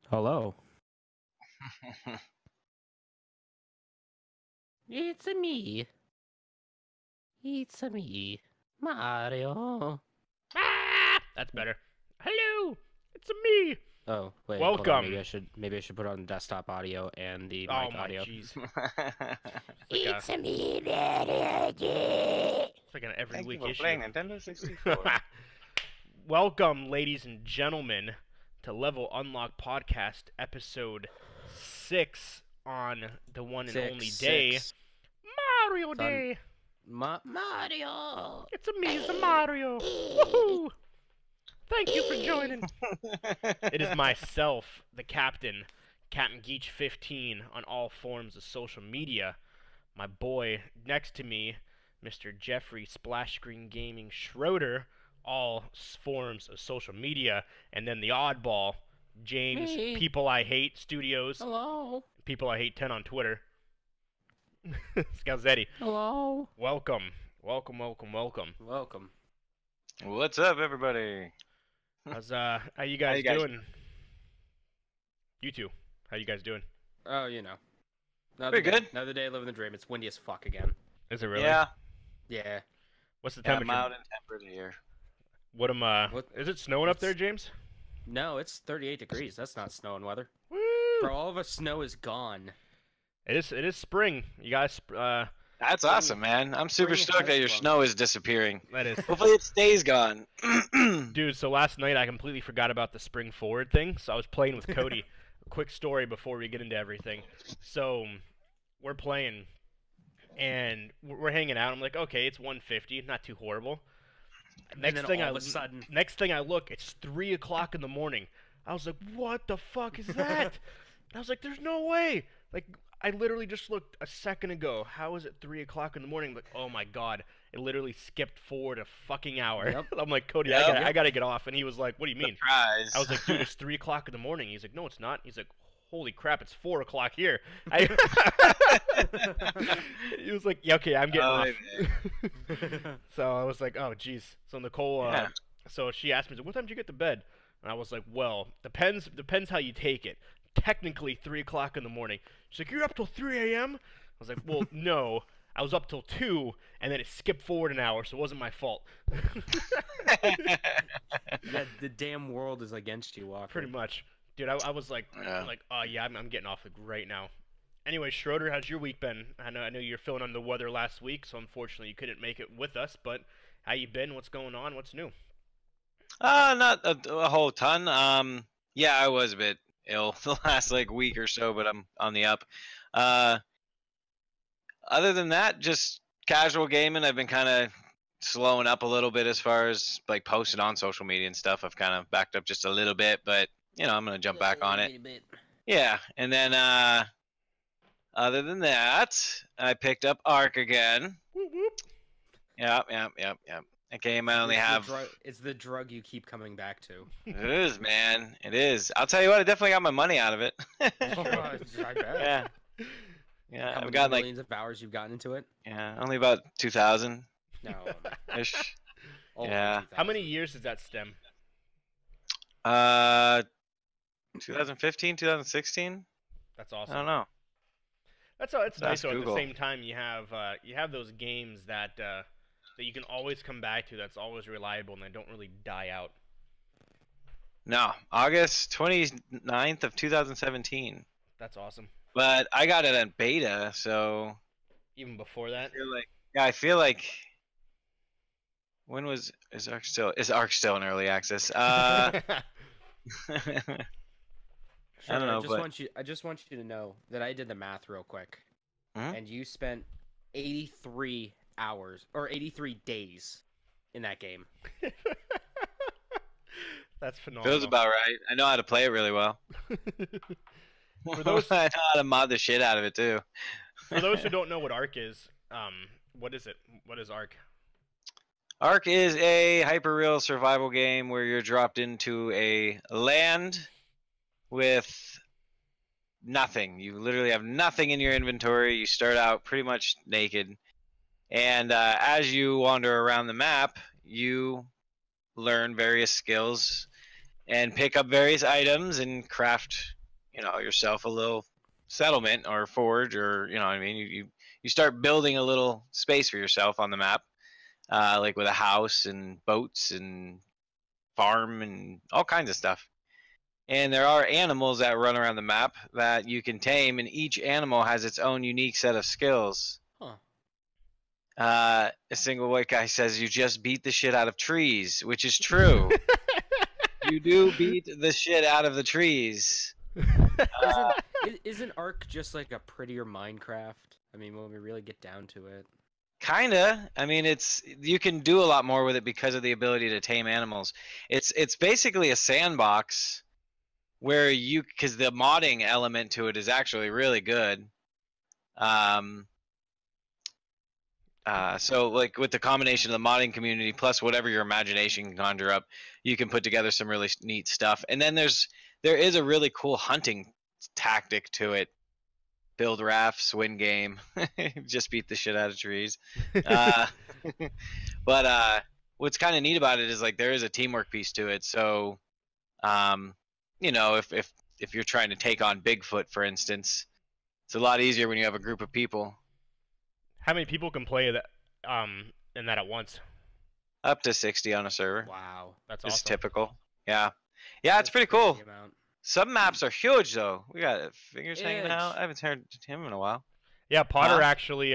Hello. It's a me. It's a me, Mario. That's better. Hello, it's me. Oh wait, hold on. Welcome. Maybe I should put on desktop audio and the Oh mic my audio. jeez. It's a me, Mario. It's like an every Thank week you for issue. playing Nintendo 64. Welcome, ladies and gentlemen, to Level Unlock Podcast, episode 6 on the one and only day, Six. Mario It's on- Day. Mario. It's a me, it's a Mario. Woohoo! Thank you for joining. It is myself, the captain, Captain Geach 15 on all forms of social media. My boy next to me, Mr. Jeffrey Splash Screen Gaming Schroeder, all forms of social media, and then the oddball, James Me. People I Hate Studios, Hello. People I Hate 10 on Twitter. Scalzetti, Hello. welcome, welcome, welcome, welcome. Welcome. What's up, everybody? How you guys you guys doing? You two, how you guys doing? Oh, you know. Pretty good. Another day living the dream. It's windy as fuck again. Is it really? Yeah, Yeah. What's the yeah, temperature? mild and tempered here. What is it snowing up there, It's- James? No, it's 38 degrees. That's not snow and weather. Woo! Bro, all of us snow is gone. It is spring. You guys, That's awesome, man. I'm super Spring stoked that has your sprung. snow is disappearing. that is. Hopefully it stays gone. Dude, so last night I completely forgot about the spring forward thing, so I was playing with Cody. Quick story before we get into everything. So, we're playing, and we're hanging out. I'm like, okay, it's 150, not too horrible. And Next then thing all of a sudden, next thing I look, it's 3 o'clock in the morning. I was like, what the fuck is that? I was like, there's no way. Like, I literally just looked a second ago. How is it 3 o'clock in the morning? I'm like, oh my god, it literally skipped forward a fucking hour. Yep. I'm like, Cody, Yep. I gotta get off. And he was like, what do you mean? Surprise. I was like, dude, it's 3 o'clock in the morning. He's like, no, it's not. He's like, holy crap, it's 4 o'clock here. He was like, yeah, okay, I'm getting Oh, off. So I was like, oh, jeez. So Nicole, Yeah. so she asked me, what time did you get to bed? And I was like, well, depends how you take it. Technically 3 o'clock in the morning. She's like, you're up till 3 a.m.? I was like, well, no. I was up till 2, and then it skipped forward an hour, so it wasn't my fault. the damn world is against you, Walker. Pretty much. Dude, I was like, Yeah. oh yeah, I'm getting off like right now. Anyway, Schroeder, how's your week been? I know you're feeling under the weather last week, so unfortunately you couldn't make it with us, but how you been? What's going on? What's new? Not a whole ton. Yeah, I was a bit ill the last week or so, but I'm on the up. Other than that, just casual gaming. I've been kind of slowing up a little bit as far as posting on social media and stuff. I've kind of backed up just a little bit, but I'm gonna jump back on it. Yeah, and then other than that, I picked up Ark again. Whoop whoop. Yep. A game I only have. It's the drug you keep coming back to. It is, man. It is. I'll tell you what. I definitely got my money out of it. I bet. Yeah. Yeah. How I've many got millions of hours you've gotten into it? only about 2,000 No. ish. Over Yeah. 2,000. How many years does that stem? 2015, 2016. That's I awesome. don't know. It's nice. That's So at the Google. same time, you have those games that you can always come back to. That's always reliable, and they don't really die out. No, August 29th of 2017. That's awesome. But I got it in beta, so Even before that. I feel like is Ark still in early access? I don't know, I just want you to know that I did the math real quick, Mhm. and you spent 83 hours or 83 days in that game. That's phenomenal. Feels about right. I know how to play it really well. For those- I know how to mod the shit out of it too. For those who don't know what Ark is, what is it? What is Ark? Ark is a hyper-real survival game where you're dropped into a land with nothing. You literally have nothing in your inventory. You start out pretty much naked. And as you wander around the map, you learn various skills and pick up various items and craft yourself a little settlement or forge, or what I mean. You start building a little space for yourself on the map, like with a house and boats and farm and all kinds of stuff. And there are animals that run around the map that you can tame, and each animal has its own unique set of skills. Huh. A single white guy says you just beat the shit out of trees, which is true. You do beat the shit out of the trees. Isn't Ark just like a prettier Minecraft? I mean, when we really get down to it. Kinda. I mean, you can do a lot more with it because of the ability to tame animals. It's basically a sandbox where because the modding element to it is actually really good. So like with the combination of the modding community plus whatever your imagination can conjure up, you can put together some really neat stuff. And then there is a really cool hunting tactic to it. Build rafts, win game, just beat the shit out of trees. But what's kind of neat about it is like there is a teamwork piece to it. So, if you're trying to take on Bigfoot, for instance, it's a lot easier when you have a group of people. How many people can play that in that at once? Up to 60 on a server. Wow, That's It's awesome. typical. Yeah, it's pretty crazy cool. amount. Some maps are huge though. We got Fingers hanging Huge. out. I haven't heard him in a while. Yeah, Potter Huh? actually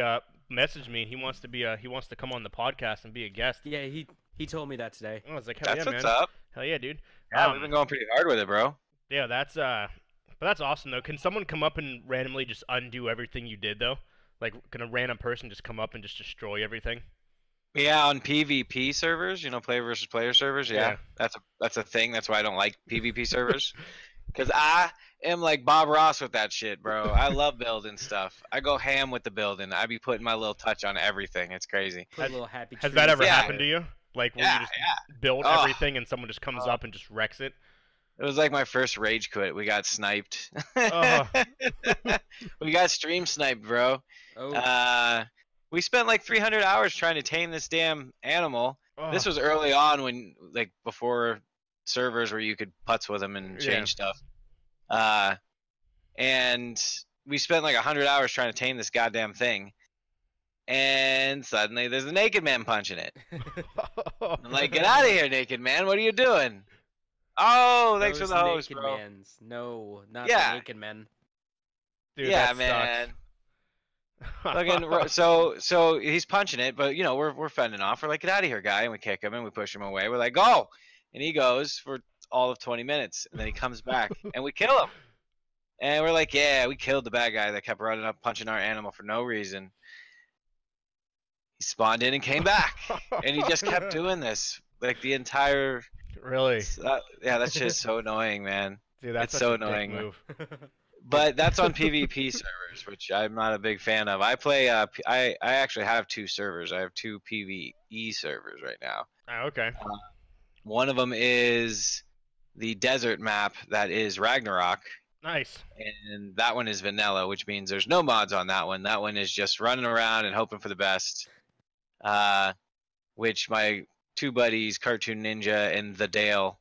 messaged me. He wants to come on the podcast and be a guest. Yeah, he told me that today. I was like, hell That's yeah, what's man. up. Hell yeah, dude. Yeah, we've been going pretty hard with it, bro. Yeah, but that's awesome though. Can someone come up and randomly just undo everything you did though? Like, can a random person just come up and just destroy everything? Yeah, on PvP servers, player versus player servers. Yeah, that's a thing. That's why I don't like PvP servers. Because I am like Bob Ross with that shit, bro. I love building stuff. I go ham with the building. I be putting my little touch on everything. It's crazy. Put a little happy. Has that ever Yeah. happened to you? Like, where you just build Oh. everything and someone just comes up and just wrecks it? It was like my first rage quit. We got sniped. Oh. We got stream sniped, bro. Oh, We spent like 300 hours trying to tame this damn animal. Oh. This was early on when, like, before servers where you could putz with them and change stuff. And we spent like 100 hours trying to tame this goddamn thing. And suddenly there's a naked man punching it. I'm like, get out of here, naked man. What are you doing? Oh, thanks for those the host, naked bro. mans. No, not Yeah. the naked men. Dude, Yeah, that man. sucks. Fucking, so he's punching it, but we're fending off. We're like, get out of here, guy, and we kick him and we push him away. We're like, go, and he goes for all of 20 minutes, and then he comes back and we kill him. And we're like, yeah, we killed the bad guy that kept running up punching our animal for no reason. He spawned in and came back, and he just kept doing this like the entire. Really? Yeah, that's just so annoying, man. Dude, that's It's such so a dick annoying. move. But that's on PvP servers, which I'm not a big fan of. I play. I actually have 2 servers. I have 2 PvE servers right now. Oh, okay. One of them is the desert map that is Ragnarok, Nice. and that one is vanilla, which means there's no mods on that one. That one is just running around and hoping for the best. Which my 2 buddies, Cartoon Ninja and The Dale,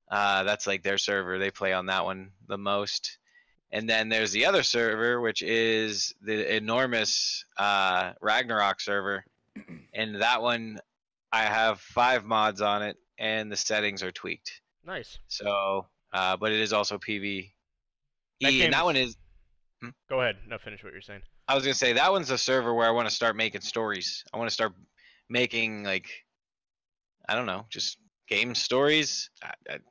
that's like their server. They play on that one the most. And then there's the other server, which is the enormous Ragnarok server. And that one, I have 5 mods on it, and the settings are tweaked. Nice. So, but it is also PvE. That game And that is- one is, Go ahead. No, finish what you're saying. I was going to say, that one's a server where I want to start making stories. I want to start making, like, I don't know, just game stories,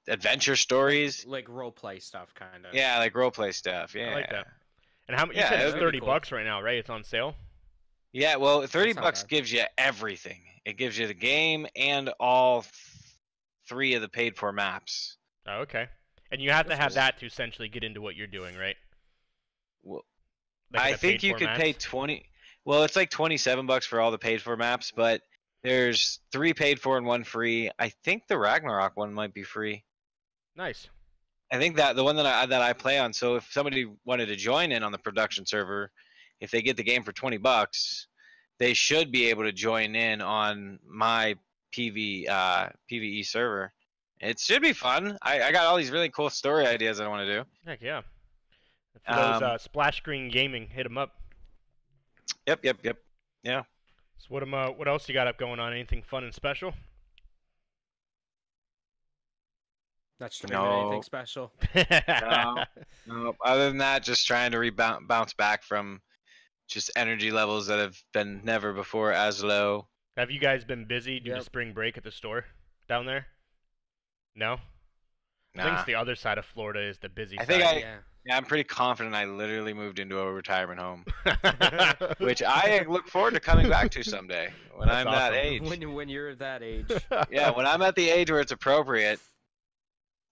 adventure stories. Like roleplay stuff, kind of. Yeah, like roleplay stuff. Yeah. I like that. And how much? Yeah, You said it it's would be 30 cool. bucks right now, right? It's on sale. Yeah, well, 30 That's not bucks bad. gives you everything. It gives you the game and all 3 of the paid for maps. Oh, okay. And you have to That's have cool. that to essentially get into what you're doing, right? Well, Like I the think paid you for could maps? pay 20. Well, it's like 27 bucks for all the paid for maps, but there's 3 paid for and 1 free. I think the Ragnarok one might be free. Nice. I think that the one that I play on. So if somebody wanted to join in on the production server, if they get the game for 20 bucks, they should be able to join in on my PvE server. It should be fun. I got all these really cool story ideas I want to do. Heck yeah. For those Splash Screen Gaming, hit them up. Yep. Yeah. So what else you got up going on? Anything fun and special? Not streaming anything special. No. Other than that, just trying to bounce back from just energy levels that have been never before as low. Have you guys been busy due to spring break at the store down there? No? Nah. I think it's the other side of Florida is the busy side. Yeah, I'm pretty confident I literally moved into a retirement home, which I look forward to coming back to someday when I'm that age. When you're that age. Yeah, when I'm at the age where it's appropriate.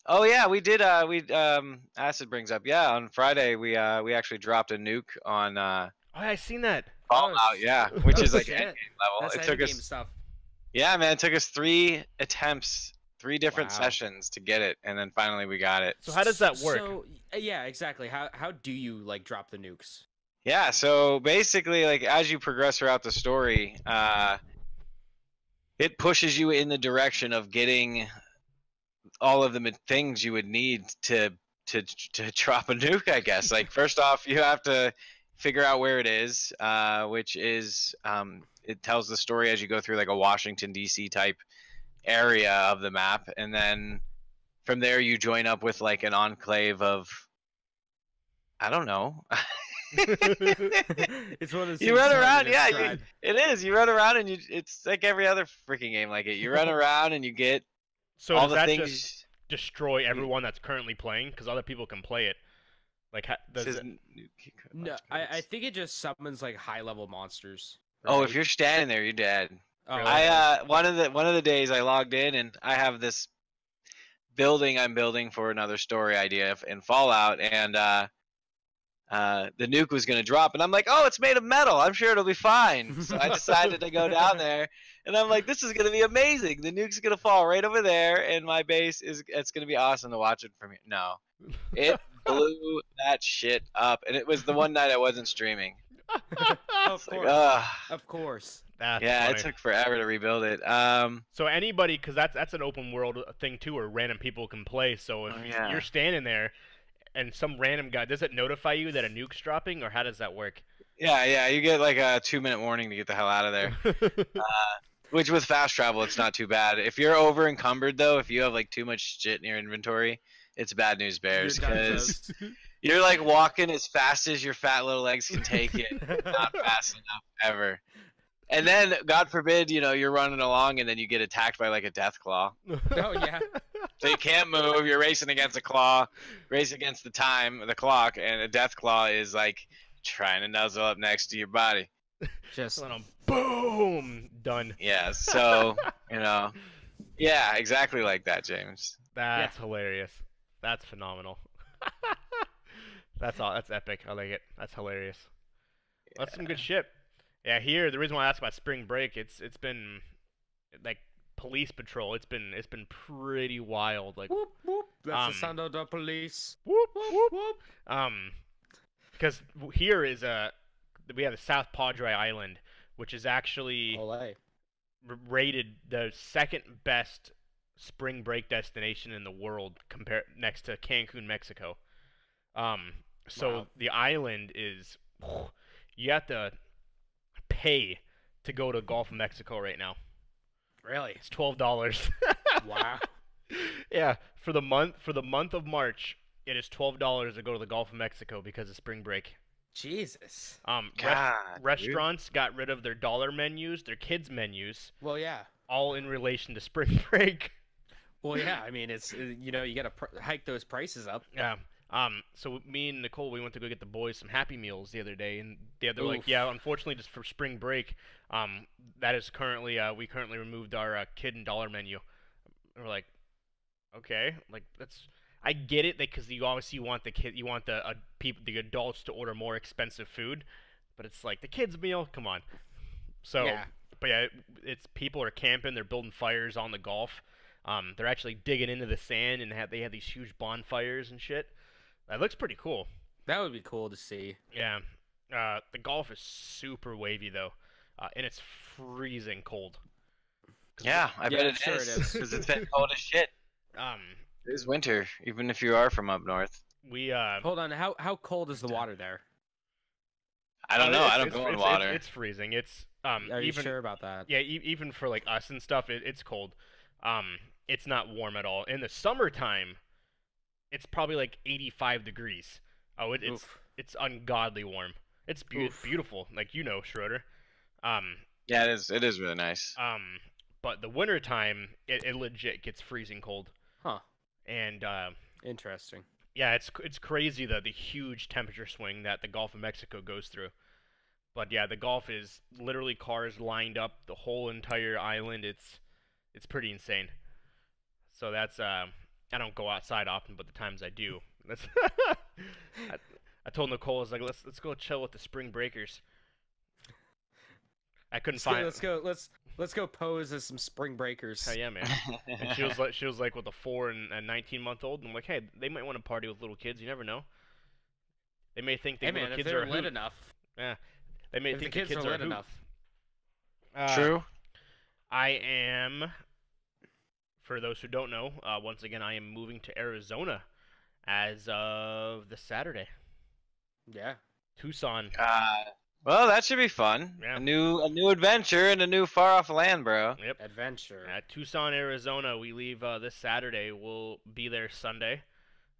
Oh yeah, we did. Acid brings up. Yeah, on Friday we actually dropped a nuke on. Oh, I seen that. Fallout, yeah, which is like shit. endgame level. That's it took us. stuff. Yeah, man, it took us 3 attempts, 3 different sessions to get it, and then finally we got it. So how does that work? So yeah, exactly. How do you like drop the nukes? Yeah, so basically, like as you progress throughout the story, it pushes you in the direction of getting all of the things you would need to drop a nuke, I guess. Like first off, you have to figure out where it is, which is it tells the story as you go through like a Washington D.C. type area of the map, and then from there you join up with like an enclave of I don't know. It's one of those you run around, yeah, it is. You run around and it's like every other freaking game like it. You run around and you get so all does the that things. Just destroy everyone that's currently playing because other people can play it? Like, no, I think it just summons like high level monsters. Right? Oh, right? if you're standing there, you're dead. Oh, I one of the days I logged in and I have this building I'm building for another story idea in Fallout, and the nuke was gonna drop, and I'm like, oh, it's made of metal. I'm sure it'll be fine. So I decided to go down there, and I'm like, this is gonna be amazing. The nuke's gonna fall right over there, and my base it's gonna be awesome to watch it from here. No, it blew that shit up, and it was the one night I wasn't streaming. Of course. Of course. That's yeah, funny. it took forever to rebuild it. So anybody, because that's an open world thing too, where random people can play. So if you're standing there, and some random guy, does it notify you that a nuke's dropping, or how does that work? Yeah, you get like a 2-minute warning to get the hell out of there. Which with fast travel, it's not too bad. If you're over encumbered though, if you have like too much shit in your inventory, it's bad news bears because you're like walking as fast as your fat little legs can take it, not fast enough ever. And then, God forbid, you're running along and then you get attacked by like a death claw. Oh yeah. So you can't move. You're racing against a claw, race against the clock, and a death claw is like trying to nuzzle up next to your body. Just boom, done. Yeah. So yeah, exactly like that, James. That's hilarious. That's phenomenal. That's epic. I like it. That's hilarious. Yeah. That's some good shit. Yeah, here the reason why I asked about spring break, it's been like police patrol. It's been pretty wild. Like whoop whoop. That's the sound of the police. Whoop whoop whoop. Because here is we have the South Padre Island, which is actually rated the second best spring break destination in the world, next to Cancun, Mexico. So the island is you have to pay to go to Gulf of Mexico right now. Really? It's $12. Wow. Yeah, for the month of March, it is $12 to go to the Gulf of Mexico because of spring break. Jesus. Restaurants got rid of their dollar menus, their kids menus. Well, yeah. All in relation to spring break. Well, yeah. I mean, it's you got to hike those prices up. Yeah. So me and Nicole, we went to go get the boys some Happy Meals the other day, and they're like, yeah, unfortunately, just for spring break, that is currently, we currently removed our kid and dollar menu. And we're like, okay, like I get it, because you obviously want the adults to order more expensive food, but it's like the kids' meal, come on. So, yeah. But yeah, it's people are camping, they're building fires on the Gulf. They're actually digging into the sand, and they have these huge bonfires and shit. That looks pretty cool. That would be cool to see. Yeah. The Gulf is super wavy, though. And it's freezing cold. Yeah, I bet it is. Because it's been cold as shit. It is winter, even if you are from up north. We Hold on. How cold is the water there? I don't know. I don't it's, go in it's, water. It's freezing. It's Are you even sure about that? yeah, even for like us and stuff, it's cold. It's not warm at all. In the summertime, it's probably like 85 degrees. Oh, Oof. it's ungodly warm. It's Oof. beautiful, like Schroeder. Yeah, it is really nice. But the wintertime, it legit gets freezing cold. Huh. And Interesting. yeah, it's crazy the huge temperature swing that the Gulf of Mexico goes through. But yeah, the Gulf is literally cars lined up the whole entire island. It's pretty insane. So that's I don't go outside often, but the times I do, that's I told Nicole, I was like, let's go chill with the spring breakers. I couldn't find. Let's go pose as some spring breakers. Oh yeah, man. And she was like with a 4 and a 19-month-old, and I'm like, hey, they might want to party with little kids. You never know. They may think Hey little man, if kids they're are lit hoot. enough. Yeah, they may If the think kids the kids are are lit hoot. enough. True. I am. For those who don't know, once again, I am moving to Arizona as of this Saturday. Yeah. Tucson. Well, that should be fun. Yeah. A new adventure in a new far off land, bro. Yep. Adventure. At Tucson, Arizona, we leave this Saturday. We'll be there Sunday,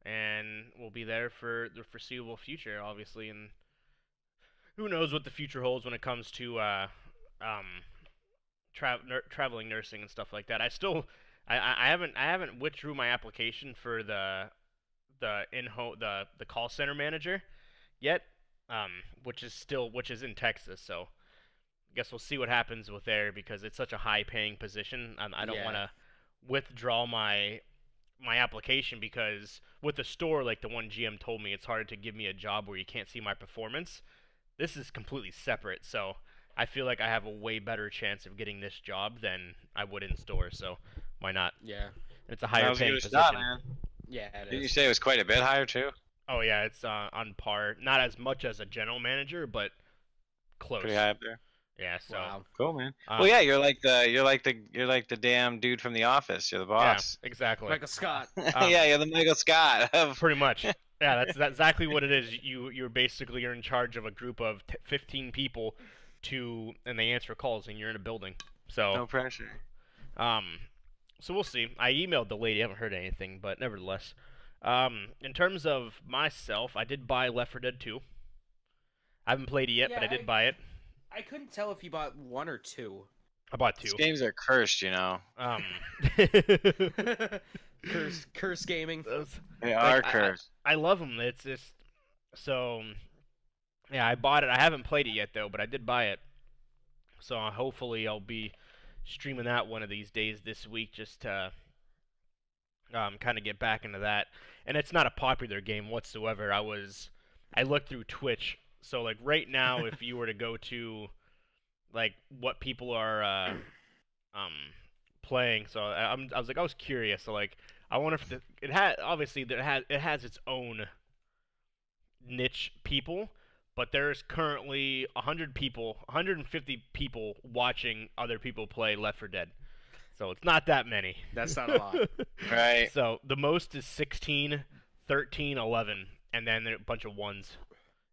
and we'll be there for the foreseeable future, obviously. And who knows what the future holds when it comes to traveling nursing and stuff like that. I haven't withdrew my application for the call center manager yet, which is in Texas. So I guess we'll see what happens with there because it's such a high paying position. I don't want to withdraw my application because with the store, like the one GM told me, it's hard to give me a job where you can't see my performance. This is completely separate, so I feel like I have a way better chance of getting this job than I would in store. So why not? Yeah. It's a higher paying position. Man. Yeah, it Did is. you say it was quite a bit higher too? Oh yeah, it's on par. Not as much as a general manager, but close. Pretty high up there. Yeah. So. Wow. Cool, man. Well, yeah, you're like the damn dude from The Office. You're the boss. Yeah, exactly. Michael Scott. Yeah, you're the Michael Scott of. Pretty much. Yeah, that's exactly what it is. You're in charge of a group of 15 people, and they answer calls, and you're in a building. So. No pressure. So we'll see. I emailed the lady. I haven't heard anything, but nevertheless. In terms of myself, I did buy Left 4 Dead 2. I haven't played it yet, but I did buy it. I couldn't tell if you bought 1 or 2. I bought 2. These games are cursed, you know. Curse gaming. They are cursed. I love them. It's just so. Yeah, I bought it. I haven't played it yet though, but I did buy it. So hopefully I'll be streaming that one of these days this week, just to kind of get back into that. And it's not a popular game whatsoever. I looked through Twitch. So like right now, if you were to go to like what people are playing, so I was curious. So like I wonder if it has its own niche people, but there's currently 150 people watching other people play Left 4 Dead. So it's not that many. That's not a lot. Right. So the most is 16, 13, 11, and then there are a bunch of ones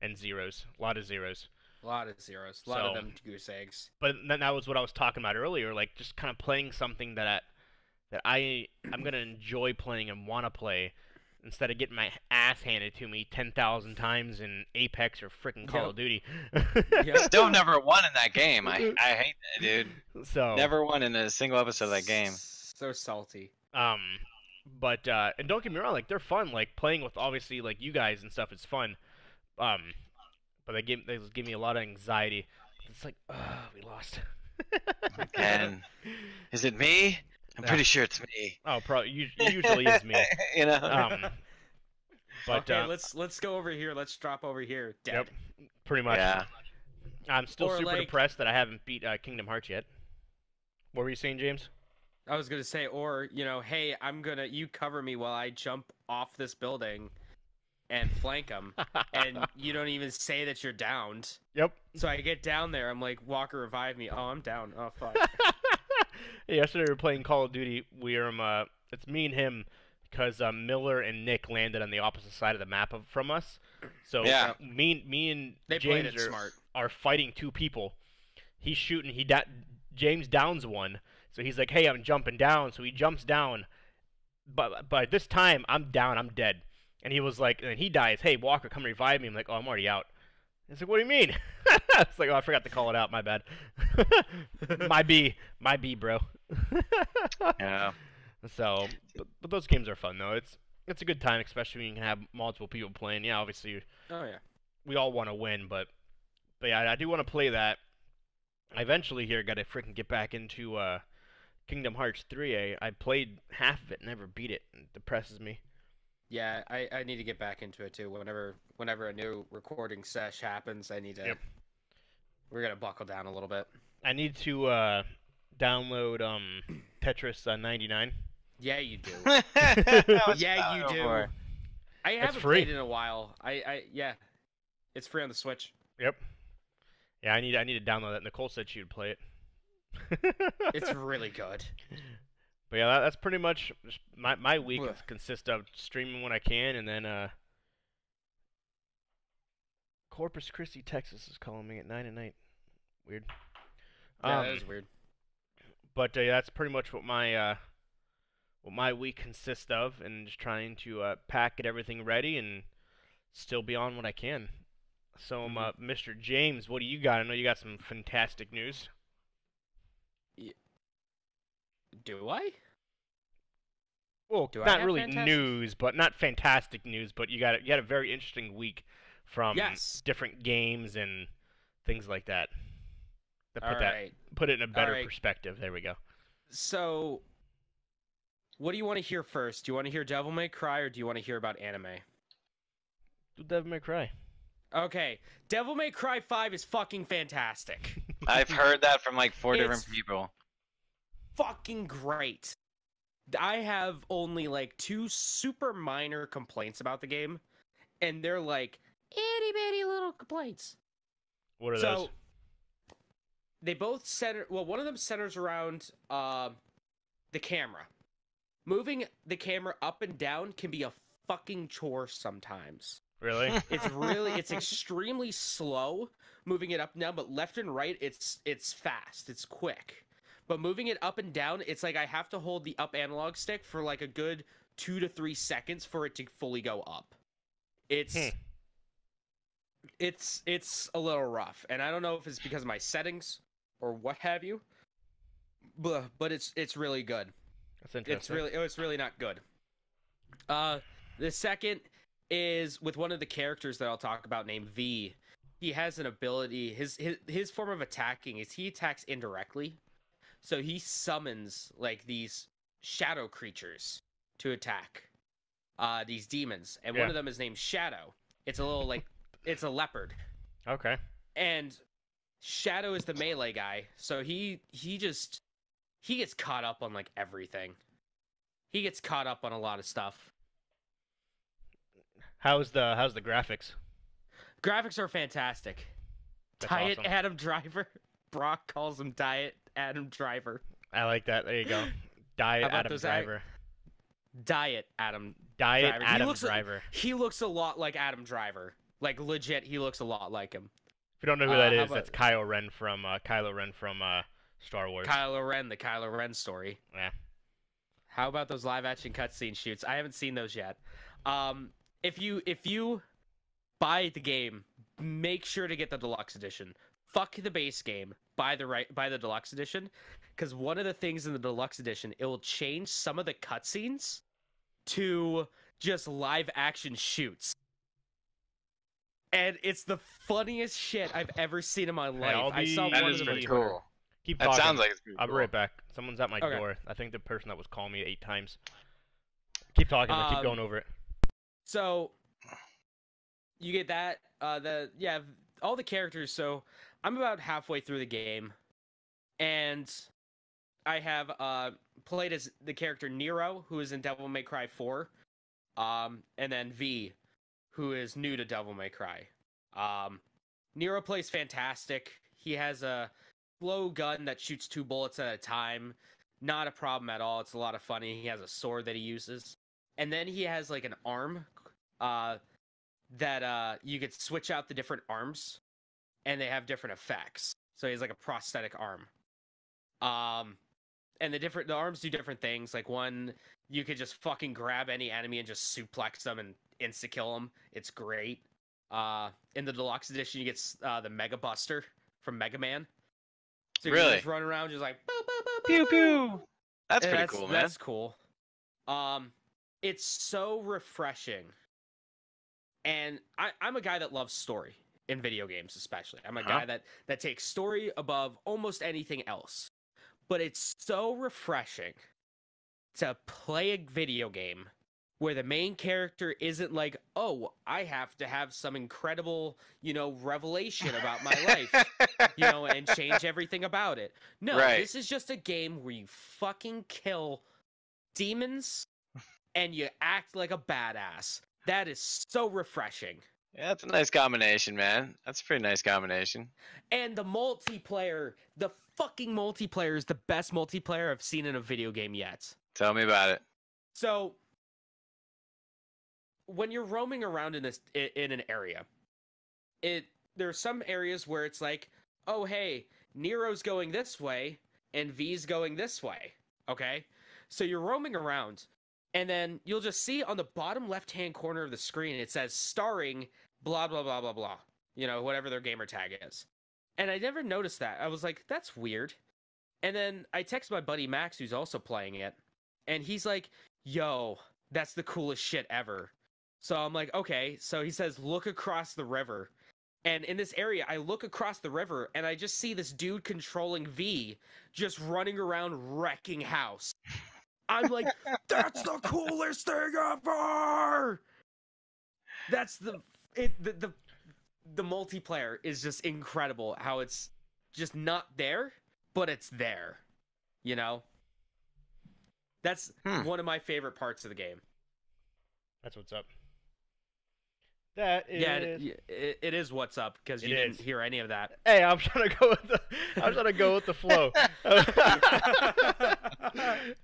and zeros. A lot of zeros. A lot of zeros. A lot of them goose eggs. But that was what I was talking about earlier, like just kind of playing something that I'm going to enjoy playing and want to play instead of getting my ass handed to me 10,000 times in Apex or freaking Call of Duty. Still never won in that game. I hate that, dude. So never won in a single episode of that game. So salty. But and don't get me wrong, like they're fun. Like playing with obviously like you guys and stuff is fun. But they give me a lot of anxiety. It's like, we lost. And is it me? I'm pretty sure it's me. Oh, probably usually is me. You know. But okay, let's go over here. Let's drop over here. Dead. Yep, pretty much. Yeah. I'm still super like, depressed that I haven't beat Kingdom Hearts yet. What were you saying, James? I was gonna say, or hey, you cover me while I jump off this building and flank them, and you don't even say that you're downed. Yep. So I get down there, I'm like, Walker, revive me. Oh, I'm down. Oh, fuck. Yesterday we were playing Call of Duty. It's me and him because Miller and Nick landed on the opposite side of the map from us. So Yeah. me and They played James it smart. are fighting two people. He's shooting. James downs one. So he's like, "Hey, I'm jumping down." So he jumps down. But this time I'm down. I'm dead. And he was like, and he dies. "Hey, Walker, come revive me." I'm like, "Oh, I'm already out." He's like, "What do you mean?" It's like, "Oh, I forgot to call it out. My bad." my B, bro. Yeah. So, but those games are fun though. It's a good time, especially when you can have multiple people playing. Yeah, obviously Oh yeah. we all want to win, but yeah, I do want to play that. I eventually here got to freaking get back into Kingdom Hearts 3. I played half of it, never beat it. It depresses me. Yeah, I need to get back into it too. Whenever a new recording sesh happens, I need to. Yep. We're gonna buckle down a little bit. I need to download Tetris 99. Yeah, you do. What's Yeah, you that do. for? I haven't free. played in a while. Yeah, it's free on the Switch. Yep. Yeah, I need to download that. Nicole said she would play it. It's really good. But yeah, that's pretty much my week Ugh. consists of streaming when I can, and then Corpus Christi, Texas is calling me at 9 at night. Weird. Yeah, that is weird. But yeah, that's pretty much what my week consists of, and just trying to get everything ready and still be on what I can. So, Mr. James, what do you got? I know you got some fantastic news. Do I? Well, Do I not have really fantastic- news, but not fantastic news. But you had a very interesting week from Yes. different games and things like that. To All right. put it in a better right. perspective. There we go. So, what do you want to hear first? Do you want to hear Devil May Cry or do you want to hear about anime? Do Devil May Cry. Okay, Devil May Cry 5 is fucking fantastic. I've heard that from like 4 It's- different people. Fucking great. I have only like 2 super minor complaints about the game, and they're like itty bitty little complaints. What are So those? they both center. Well, one of them centers around the camera. Moving the camera up and down can be a fucking chore sometimes. Really? It's extremely slow moving it up and down, but left and right it's fast, it's quick. But moving it up and down, it's like I have to hold the up analog stick for like a good 2 to 3 seconds for it to fully go up. It's a little rough, and I don't know if it's because of my settings or what have you. But it's really good. That's interesting. It's really not good. The second is with one of the characters that I'll talk about named V. He has an ability. His form of attacking is he attacks indirectly. So he summons like these shadow creatures to attack these demons, and one of them is named Shadow. It's a little it's a leopard. Okay. And Shadow is the melee guy, so he gets caught up on like everything. He gets caught up on a lot of stuff. How's the graphics? Graphics are fantastic. That's Diet awesome. Adam Driver. Brock calls him Diet Adam Driver. I like that. There you go. Diet How about Adam those Driver. Diet Adam. Diet Driver. Adam Driver. He looks a lot like Adam Driver. Like legit, he looks a lot like him. If you don't know who that how is, that's about- Kylo Ren from Star Wars. Kylo Ren, the Kylo Ren story. Yeah. How about those live action cutscene shoots? I haven't seen those yet. If you buy the game, make sure to get the deluxe edition. Fuck the base game. Buy the deluxe edition, because one of the things in the deluxe edition, it will change some of the cutscenes to just live action shoots. And it's the funniest shit I've ever seen in my life. I saw That one is of them pretty on Twitter. cool. Keep That talking. sounds like it's pretty I'll be cool. right back. Someone's at my Okay. door. I think the person that was calling me 8 times. Keep talking. But keep going over it. So you get that. All the characters. So I'm about halfway through the game, and I have played as the character Nero, who is in Devil May Cry 4, and then V, who is new to Devil May Cry. Nero plays fantastic. He has a slow gun that shoots 2 bullets at a time. Not a problem at all. It's a lot of fun. He has a sword that he uses. and then he has like an arm that you could switch out the different arms, and they have different effects. So he has like a prosthetic arm. And the arms do different things. Like one, you could just fucking grab any enemy and just suplex them and insta kill them. It's great. In the deluxe edition, you get the Mega Buster from Mega Man. So you Really? can just run around just like boop, boop, boop, boop, Pew boop. pew. That's And pretty cool, man. That's cool. It's so refreshing. And I'm a guy that loves story in video games, especially. I'm a guy that takes story above almost anything else. But it's so refreshing to play a video game where the main character isn't like, oh, I have to have some incredible, revelation about my life, and change everything about it. No, Right. This is just a game where you fucking kill demons and you act like a badass. That is so refreshing. Yeah, that's a nice combination, man. That's a pretty nice combination. And the multiplayer, the fucking multiplayer is the best multiplayer I've seen in a video game yet. Tell me about it. So, when you're roaming around in an area, there are some areas where it's like, oh hey, Nero's going this way and V's going this way. Okay? So you're roaming around, and then you'll just see on the bottom left-hand corner of the screen, it says starring blah blah blah blah blah. Whatever their gamer tag is. And I never noticed that. I was like, that's weird. And then I text my buddy Max, who's also playing it, and he's like, yo, that's the coolest shit ever. So I'm like, okay. So he says, look across the river. And in this area, I look across the river, and I just see this dude controlling V just running around wrecking house. I'm like, that's the coolest thing ever! That's the multiplayer is just incredible. How it's just not there, but it's there. That's one of my favorite parts of the game. That's what's up. That is. Yeah, it is what's up because you didn't hear any of that. Hey, I'm trying to go with the flow.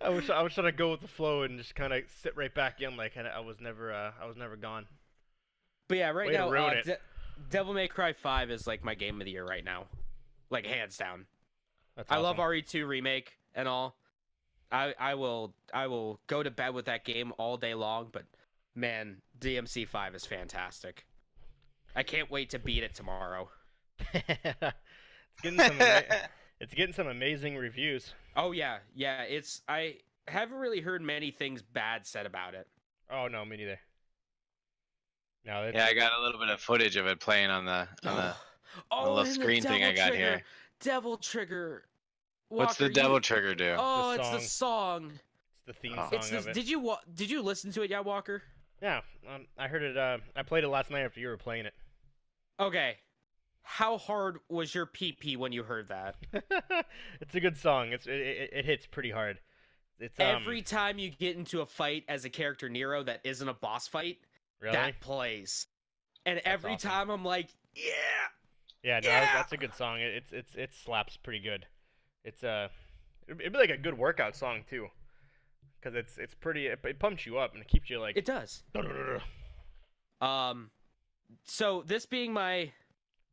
I was trying to go with the flow and just kind of sit right back in like I was never gone. But yeah, right Way to now, ruin it. Devil May Cry 5 is like my game of the year right now, like hands down. That's I love awesome. RE2 remake and all. I will go to bed with that game all day long, but man, DMC 5 is fantastic. I can't wait to beat it tomorrow. It's getting some amazing reviews. Oh yeah. I haven't really heard many things bad said about it. Oh no, me neither. No, Yeah, I got a little bit of footage of it playing on the little and the screen thing I got Devil here. Trigger. Devil Trigger. What's the Walker, Devil Trigger do? Oh, The it's the song. It's the theme Oh. song of it. Did you listen to it yet, Walker? Yeah, I heard it. I played it last night after you were playing it. Okay. How hard was your PP when you heard that? It's a good song. It hits pretty hard. It's Every time you get into a fight as a character Nero that isn't a boss fight, really. that plays. And every awesome. time I'm like, yeah. Yeah, no, Yeah! that's a good song. It slaps pretty good. It'd be like a good workout song too, because it's pretty. It pumps you up and it keeps you like. It does. So this being my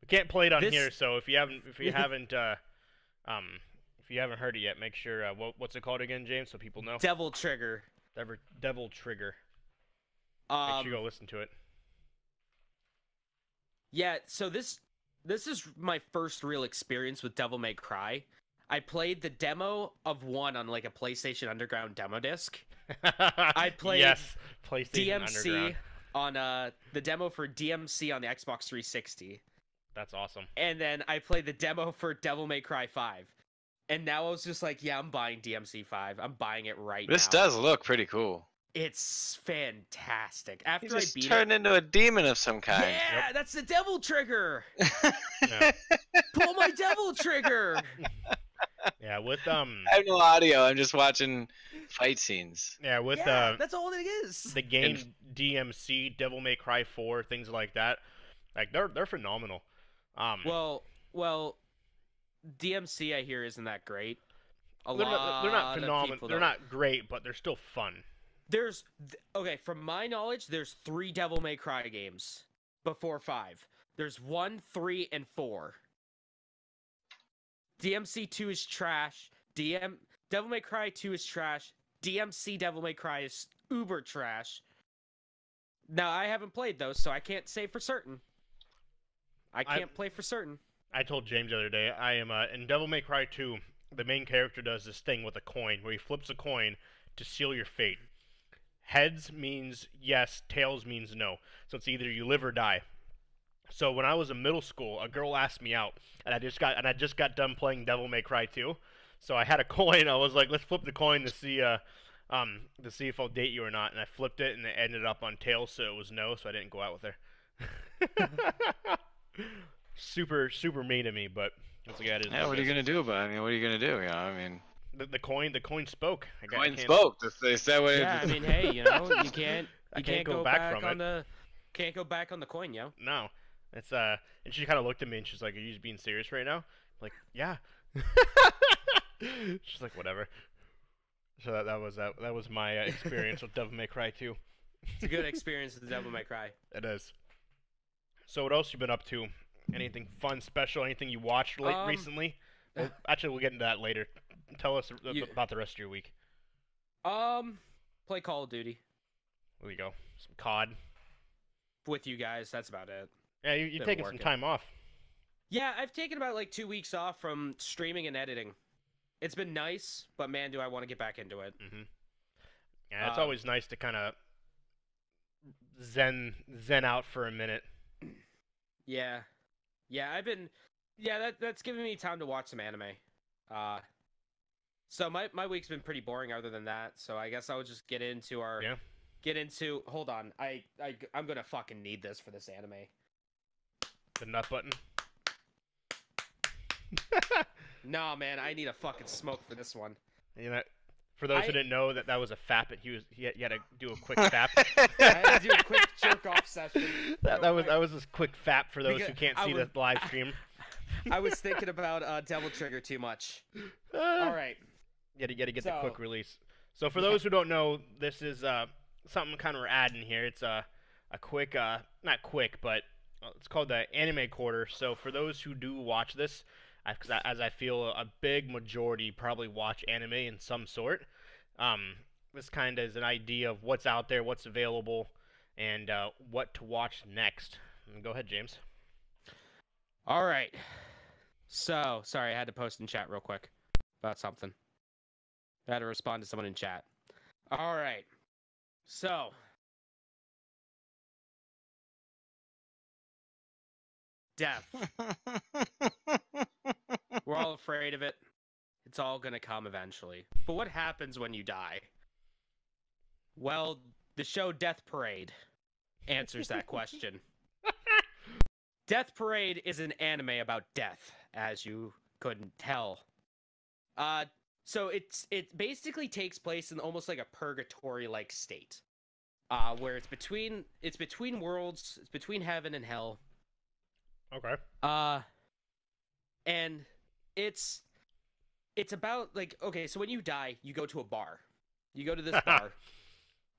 We can't play it on This- here, so if you haven't heard it yet, make sure what's it called again, James, so people know. Devil Trigger. Devil Trigger. Make sure you Um, go listen to it. yeah, so this is my first real experience with Devil May Cry. I played the demo of 1 on like a PlayStation Underground demo disc. I played yes, PlayStation DMC Underground. on the demo for DMC on the Xbox 360. That's awesome. And then I played the demo for Devil May Cry 5. And now I was just like, yeah, I'm buying DMC 5. I'm buying it right now. This does look pretty cool. It's fantastic. You After I just beat turned into a demon of some it. kind. Yeah, that's the Devil Trigger. Yeah, Pull my Devil Trigger. yeah with I have no audio. I'm just watching fight scenes. yeah with Yeah, that's all it is. the game DMC, Devil May Cry 4, things like that. Like they're phenomenal. Well, DMC I hear isn't that great. they're not of phenomenal. people They're don't- not great, but they're still fun. Okay, from my knowledge, there's 3 Devil May Cry games before 5. There's 1, 3, and 4. DMC 2 is trash. Devil May Cry 2 is trash. DMC Devil May Cry is uber trash. Now, I haven't played those, so I can't say for certain. I can't play for certain. I told James the other day, I am in Devil May Cry 2, the main character does this thing with a coin, where he flips a coin to seal your fate. Heads means yes, tails means no. So it's either you live or die. So when I was in middle school, a girl asked me out, and I just got done playing Devil May Cry 2. So I had a coin. I was like, let's flip the coin to see if I'll date you or not. And I flipped it, and it ended up on tails, so it was no. So I didn't go out with her. Super mean to me, but it's like, yeah. What are you gonna do about it? I mean, what are you gonna do? You know, I mean, the coin spoke. Coin spoke. They said what. Yeah, I mean, hey, you can't go back from it. Can't go back on the coin, yo. No, it's and she kind of looked at me and she's like, "Are you just being serious right now?" I'm like, yeah. She's like, whatever. So that was my experience with Devil May Cry 2. It's a good experience with Devil May Cry. It is. So what else you been up to? Anything fun, special? Anything you watched recently? Well, actually, we'll get into that later. Tell us about the rest of your week. Play Call of Duty. There we go. Some COD. With you guys, that's about it. Yeah, you've taken some time off. Yeah, I've taken about like 2 weeks off from streaming and editing. It's been nice, but man, do I want to get back into it. Mm-hmm. Yeah, it's always nice to kind of zen out for a minute. Yeah. That's giving me time to watch some anime. So my week's been pretty boring other than that. So I guess I'll just get into hold on. I'm gonna fucking need this for this anime. The nut button. No, man, I need a fucking smoke for this one. You know, for those who didn't know, that was a fap, and he had to do a quick fap. I had to do a quick jerk off session. That was a quick fap for those who can't see the live stream. I was thinking about Devil Trigger too much. All right. You gotta get the quick release. So for those who don't know, this is something kind of we're adding here. It's a quick, not quick, but it's called the Anime Quarter. So for those who do watch this, as I feel a big majority probably watch anime in some sort, this kind of is an idea of what's out there, what's available, and what to watch next. Go ahead, James. All right. So, sorry, I had to post in chat real quick about something. I had to respond to someone in chat. All right. So, death. We're all afraid of it. It's all gonna come eventually. But what happens when you die? Well, the show Death Parade answers that question. Death Parade is an anime about death, as you couldn't tell. So it basically takes place in almost like a purgatory-like state, where it's between worlds, it's between heaven and hell. Okay. And it's about like, okay, so when you die, you go to a bar. You go to this bar,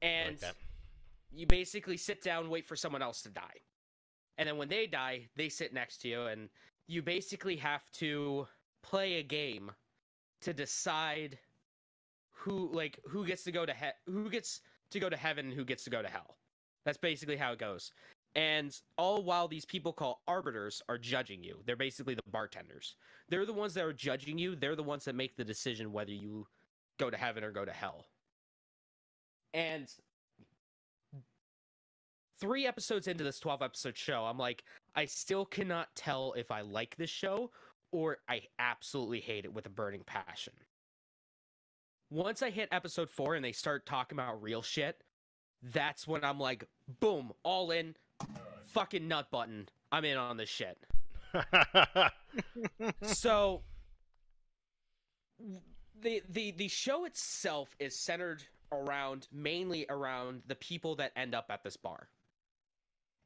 and like you basically sit down, wait for someone else to die. And then when they die, they sit next to you, and you basically have to play a game to decide who gets to go to who gets to go to heaven and who gets to go to hell. That's basically how it goes. And all while these people called arbiters are judging you. They're basically the bartenders. They're the ones that are judging you. They're the ones that make the decision whether you go to heaven or go to hell. And 3 episodes into this 12-episode show, I'm like, I still cannot tell if I like this show or I absolutely hate it with a burning passion. Once I hit episode 4 and they start talking about real shit, that's when I'm like, boom, all in, fucking nut button. I'm in on this shit. So, the show itself is centered mainly around the people that end up at this bar.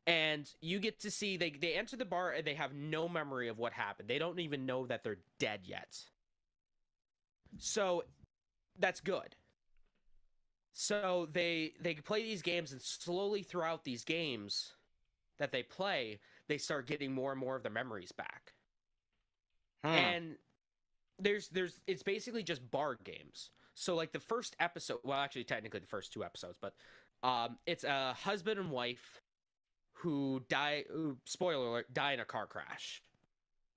And you get to see, they enter the bar and they have no memory of what happened. They don't even know that they're dead yet. So, that's good. So they play these games, and slowly throughout these games that they play, they start getting more and more of their memories back. And there's it's basically just bar games. So like the first episode, well, actually technically the first 2 episodes, but it's a husband and wife who spoiler alert, die in a car crash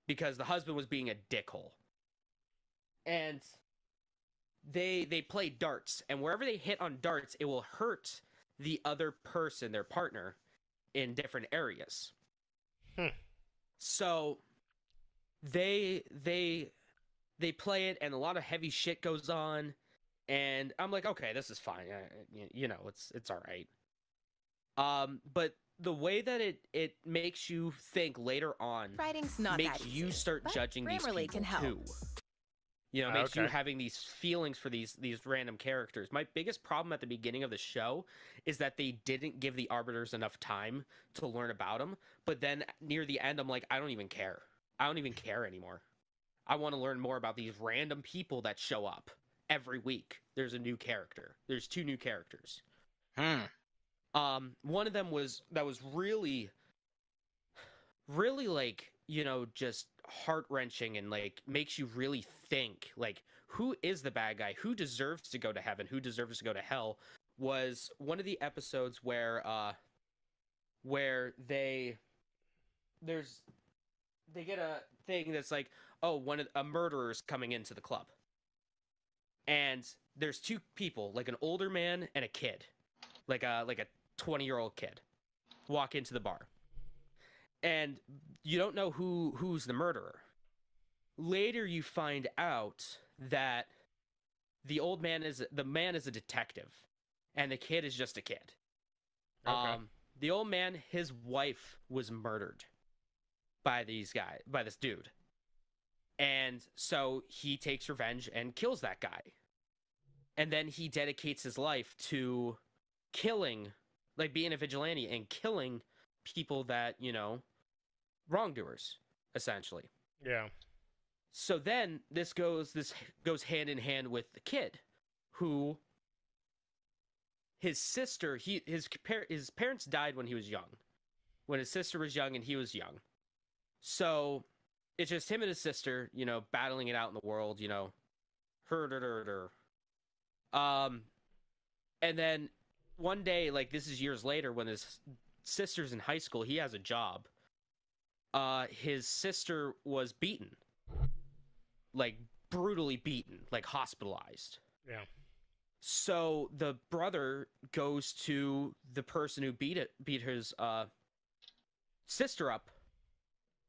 because the husband was being a dickhole. And they play darts, and wherever they hit on darts, it will hurt the other person, their partner, in different areas. So they play it, and a lot of heavy shit goes on, and I'm like, okay, this is fine. You know, it's all right. But the way that it makes you think later on Writing's not makes that you easy, start but judging these Grammarly people can help. too. You know, makes you Okay. having these feelings for these random characters. My biggest problem at the beginning of the show is that they didn't give the Arbiters enough time to learn about them. But then near the end, I'm like, I don't even care. I don't even care anymore. I want to learn more about these random people that show up every week. There's a new character. There's 2 new characters. One of them was really like, you know, just heart-wrenching and like makes you really think, like, who is the bad guy, who deserves to go to heaven, who deserves to go to hell. Was one of the episodes where they get a thing that's like, oh, a murderer's coming into the club, and there's 2 people, like an older man and a kid, like a 20-year-old kid, walk into the bar. And you don't know who's the murderer. Later, you find out that the man is a detective, and the kid is just a kid. Okay. The old man, his wife was murdered by this dude, and so he takes revenge and kills that guy. And then he dedicates his life to killing, like being a vigilante and killing people that, you know, wrongdoers, essentially. Yeah. So then this goes hand in hand with the kid, who his sister, his parents died when he was young, when his sister was young and he was young. So it's just him and his sister, you know, battling it out in the world, you know, and then one day, like this is years later, when his sister's in high school, he has a job. His sister was beaten, like brutally beaten, like hospitalized. Yeah. So the brother goes to the person who beat his sister up.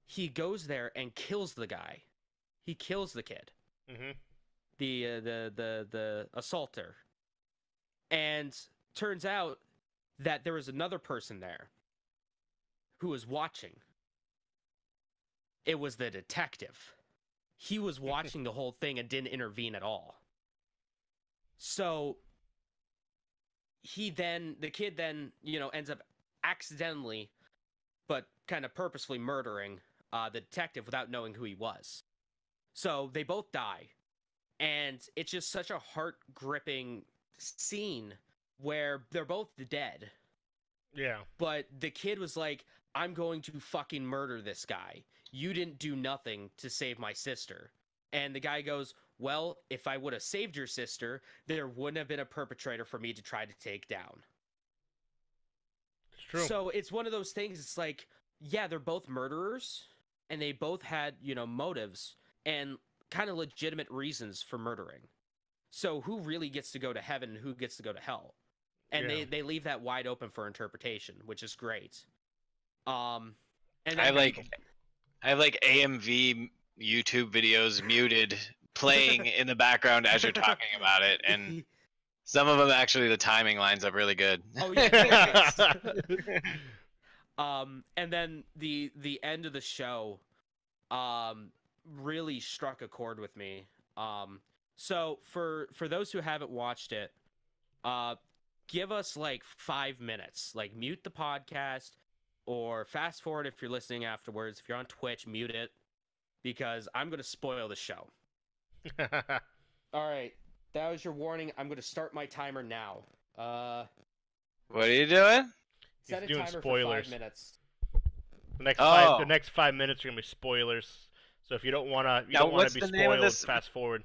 He goes there and kills the guy. He kills the kid. Mm-hmm. The assaulter. And turns out that there was another person there who was watching. It was the detective. He was watching the whole thing and didn't intervene at all. So the kid then, you know, ends up accidentally, but kind of purposefully murdering the detective without knowing who he was. So they both die. And it's just such a heart-gripping scene where they're both dead. Yeah. But the kid was like, I'm going to fucking murder this guy. You didn't do nothing to save my sister. And the guy goes, well, if I would have saved your sister, there wouldn't have been a perpetrator for me to try to take down. It's true. So it's one of those things, it's like, yeah, they're both murderers, and they both had, you know, motives and kind of legitimate reasons for murdering. So who really gets to go to heaven and who gets to go to hell? And Yeah. they leave that wide open for interpretation, which is great. And I have like AMV YouTube videos muted playing in the background as you're talking about it, and some of them actually the timing lines up really good. Oh yeah. And then the end of the show really struck a chord with me. So for those who haven't watched it, give us like 5 minutes, like mute the podcast or fast forward if you're listening afterwards. If you're on Twitch, mute it, because I'm going to spoil the show. All right, that was your warning. I'm going to start my timer now. What are you doing? Set a doing timer spoilers. for 5 minutes. The next 5 minutes are gonna be spoilers. So if you don't wanna, Now, what's be the name of spoiled, this- fast forward.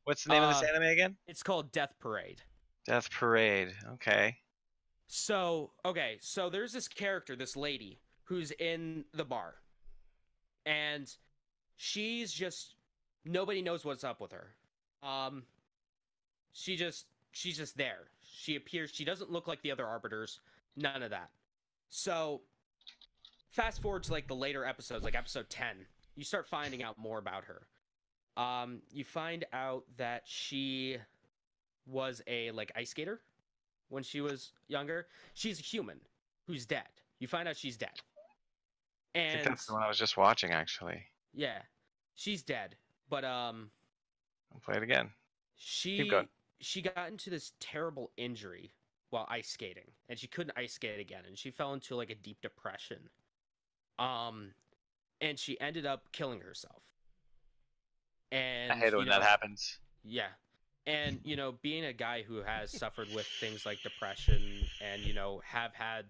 What's the name of this Uh, anime again? It's called Death Parade. Death Parade. Okay. So, okay, so there's this character, this lady, who's in the bar. And she's just nobody knows what's up with her. She's just there. She appears, she doesn't look like the other arbiters, none of that. So, fast forward to like the later episodes, like episode 10, you start finding out more about her. You find out that she was a like ice skater when she was younger. She's a human who's dead. You find out she's dead. I And think that's the one I was just watching, actually. yeah, she's dead. But I'll play it again. Keep going. she got into this terrible injury while ice skating, and she couldn't ice skate again, and she fell into like a deep depression. And she ended up killing herself. And I hate it when that happens. Yeah. And, you know, being a guy who has suffered with things like depression and, you know, have had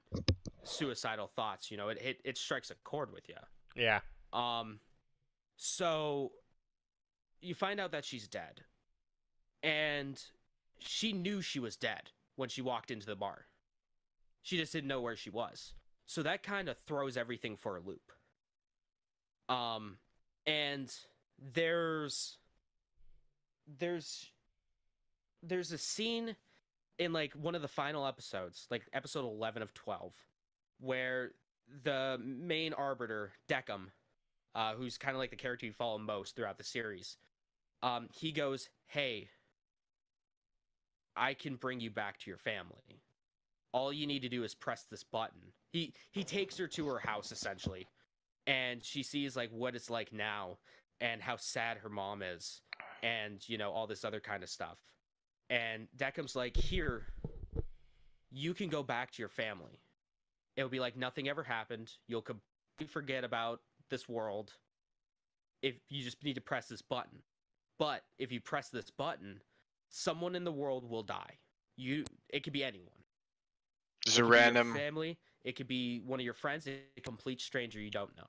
suicidal thoughts, you know, it strikes a chord with you. Yeah. So you find out that she's dead. And she knew she was dead when she walked into the bar. She just didn't know where she was. So that kind of throws everything for a loop. And there's a scene in like one of the final episodes, like episode 11 of 12, where the main arbiter, Deckham, who's kind of like the character you follow most throughout the series, he goes, "Hey, I can bring you back to your family. All you need to do is press this button." He takes her to her house essentially, and she sees like what it's like now and how sad her mom is, and you know all this other kind of stuff. And Deckham's like, "Here, you can go back to your family. It'll be like nothing ever happened. You'll completely forget about this world if you just need to press this button. But if you press this button, someone in the world will die. It could be anyone. Just It a could be your random. family. It could be one of your friends. A complete stranger you don't know.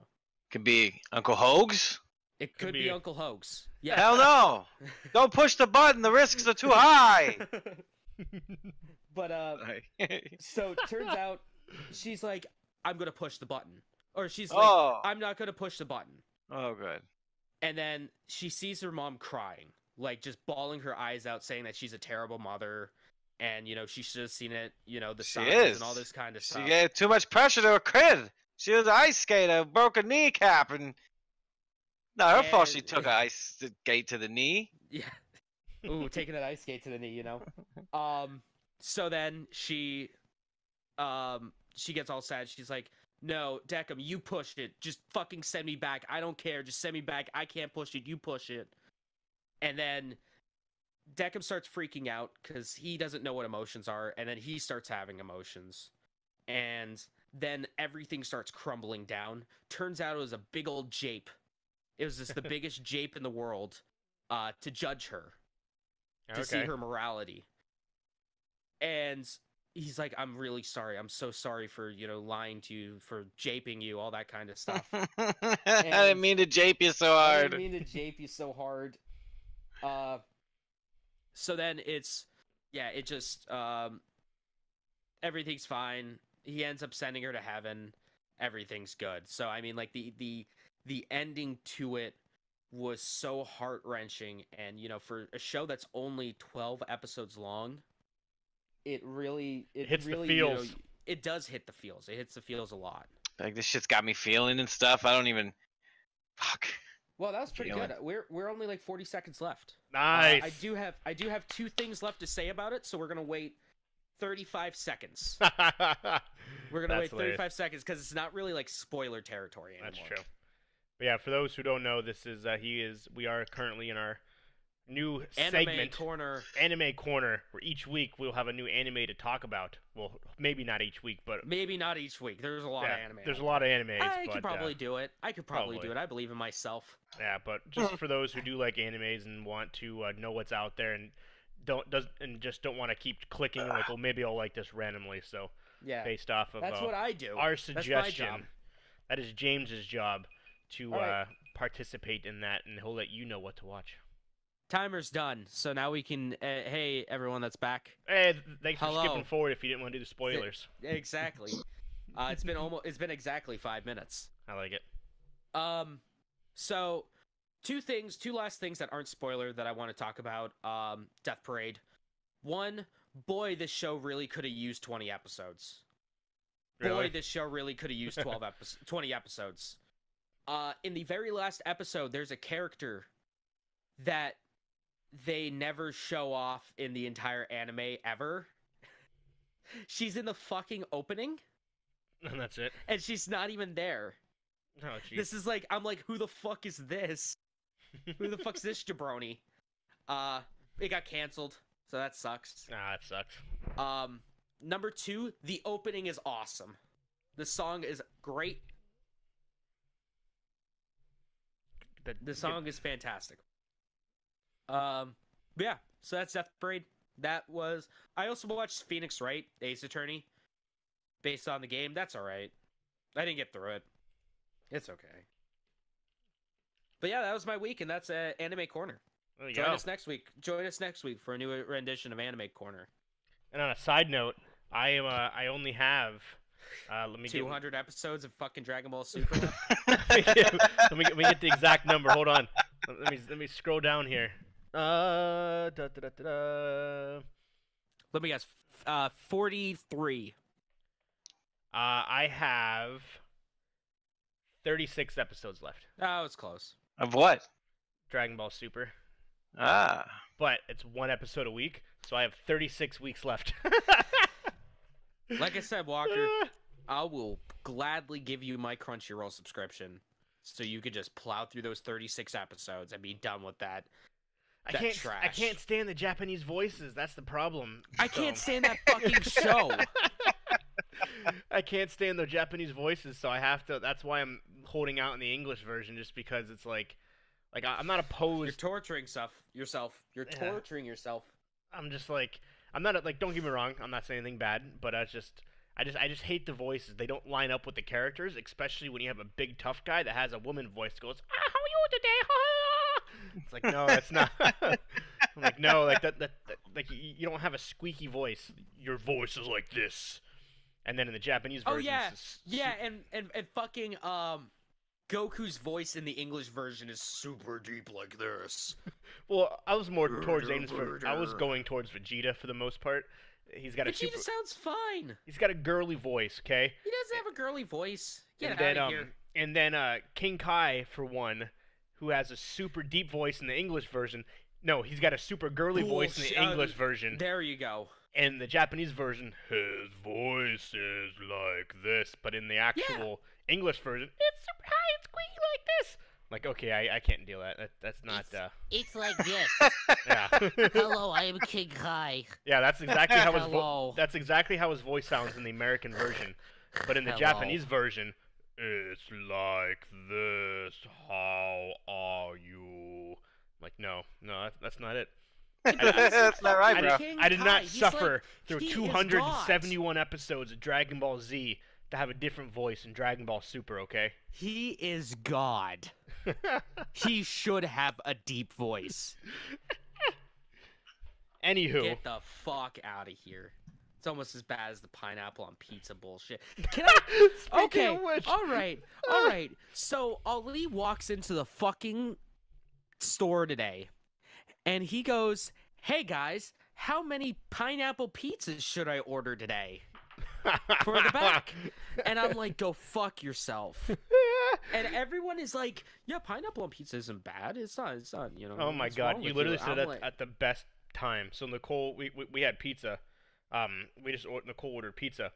Could be Uncle Hogs. It Could could be be- Uncle Hogs. Yeah. Hell no! Don't push the button. The risks are too high. But so it turns out she's like, "I'm gonna push the button," or she's like, Oh. "I'm not gonna push the button." Oh, good. And then she sees her mom crying, like just bawling her eyes out, saying that she's a terrible mother, and you know she should have seen it, you know, the She signs is. and all this kind of She stuff. gave too much pressure to her kid. She was an ice skater, broke a kneecap, and not her fault. She And- took an ice skate to the knee. Yeah. Ooh, taking that ice skate to the knee, you know. So then she gets all sad. She's like, "No, Deckham, you pushed it. Just fucking send me back. I don't care. Just send me back. I can't push it. You push it." And then Deckham starts freaking out because he doesn't know what emotions are, and then he starts having emotions. And then everything starts crumbling down. Turns out it was a big old jape. It was just the biggest jape in the world to judge her, to see her morality. And he's like, "I'm really sorry. I'm so sorry for, you know, lying to you, for japing you, all that kind of stuff." I didn't mean to jape you so I hard. didn't mean to jape you so hard. So then it just everything's fine. He ends up sending her to heaven. Everything's good. So I mean, like the ending to it was so heart-wrenching, and you know, for a show that's only 12 episodes long, it hits the really, feels. You know, it does hit the feels. It hits the feels a lot. Like, this shit's got me feeling and stuff. I don't even. Fuck. Well, that was pretty Feeling. good. We're only like 40 seconds left. Nice. I do have 2 things left to say about it, so we're gonna wait 35 seconds. We're gonna That's wait 35 seconds because it's not really like spoiler territory anymore. That's true. But yeah, for those who don't know, this is we are currently in our new Anime segment, corner. Anime Corner, where each week we'll have a new anime to talk about. Well, maybe not each week, but Maybe not each week. There's a lot yeah, of anime. there's a out lot of animes. there. I but, could probably do it. I could probably probably. do it. I believe in myself. yeah, but just for those who do like animes and want to know what's out there and just don't want to keep clicking like, well, maybe I'll like this randomly. So Yeah. based off of That's what I do. our That's my suggestion, job. that is James's job to All right. participate in that, and he'll let you know what to watch. Timer's done. So now we can. Hey, everyone that's back. Hey, thanks for Hello. skipping forward if you didn't want to do the spoilers. Exactly. It's been exactly 5 minutes. I like it. So two last things that aren't spoiler that I want to talk about. Death Parade. One, boy, this show really could have used 20 episodes. Really? Boy, this show really could have used 20 episodes. In the very last episode, there's a character that they never show off in the entire anime ever. She's in the fucking opening, And that's it. and she's not even there. Oh, jeez. This is like, I'm like, who the fuck is this? Who the fuck's this jabroni? It got canceled, so that sucks. Nah, that sucks. Number two, the opening is awesome. The song is great. The song is fantastic. Yeah, so that's Death Parade. That was... I also watched Phoenix Wright, Ace Attorney, based on the game. That's alright. I didn't get through it. It's okay. But yeah, that was my week, and that's Anime Corner. There you Join go. us next week. Join us next week for a new rendition of Anime Corner. And on a side note, I only have let me 200 episodes of fucking Dragon Ball Super. let me get the exact number. Hold on. Let me scroll down here. Let me guess. 43. I have 36 episodes left. Oh, it's close. Of what? Dragon Ball Super. Ah. But it's one episode a week, so I have 36 weeks left. Like I said, Walker, I will gladly give you my Crunchyroll subscription so you could just plow through those 36 episodes and be done with that. I That can't trash. stand the Japanese voices. That's the problem. I can't stand that fucking show. I can't stand the Japanese voices, so I have to. That's why I'm holding out in the English version, just because it's like I'm not opposed. You're torturing yourself. You're Yeah. torturing yourself. I'm just like I'm not like. Don't get me wrong. I'm not saying anything bad, but I just hate the voices. They don't line up with the characters, especially when you have a big tough guy that has a woman voice that goes, "How are you today?" It's like, no, that's not. I'm like, no, like that like you don't have a squeaky voice. Your voice is like this. And then in the Japanese version, Oh yeah, it's yeah, and fucking Goku's voice in the English version is super deep like this. Well, I was more towards I was going towards Vegeta for the most part. He's got a Vegeta sounds fine. He's got a girly voice, okay? He doesn't have a girly voice. Get and out then of here. and then King Kai for one, who has a super deep voice in the English version. No, he's got a super girly voice in the Bullshit. English version. There you go. In the Japanese version, his voice is like this, but in the actual English version, it's super high and squeaky like this. Like, okay, I can't deal with that. That's not. It's like this. Yeah. Hello, I am King Kai. Yeah, that's exactly how his Hello. that's exactly how his voice sounds in the American version, but in the Hello. Japanese version, it's like this. How are you? Like, no, that's not it. That's not right, bro. King I did Kai, not he's suffer like- through he is 271 episodes of Dragon Ball Z to have a different voice in Dragon Ball Super. Okay. He is God. He should have a deep voice. Anywho, Get the fuck out of here. It's almost as bad as the pineapple on pizza bullshit. Can I? Speaking Okay. of which, All right. So Ali walks into the fucking store today, and he goes, "Hey guys, how many pineapple pizzas should I order today for the back?" And I'm like, "Go fuck yourself." And everyone is like, "Yeah, pineapple on pizza isn't bad. It's not. You know." Oh my what's god, wrong you with literally said I'm that like, at the best time. So Nicole, we had pizza. Nicole ordered pizza,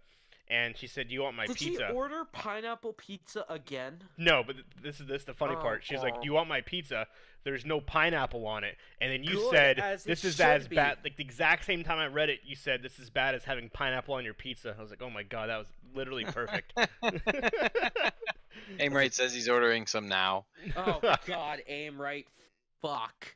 and she said, "Do you want my Did pizza?" she order pineapple pizza again? No, but this is the funny Oh, part. She's like, oh. "Do you want my pizza?" There's no pineapple on it, and then you Good, said, as it "This is should as be. bad." Like the exact same time I read it, you said, "This is bad as having pineapple on your pizza." I was like, "Oh my god, that was literally perfect." Aim right says he's ordering some now. Oh god, aim right. Fuck.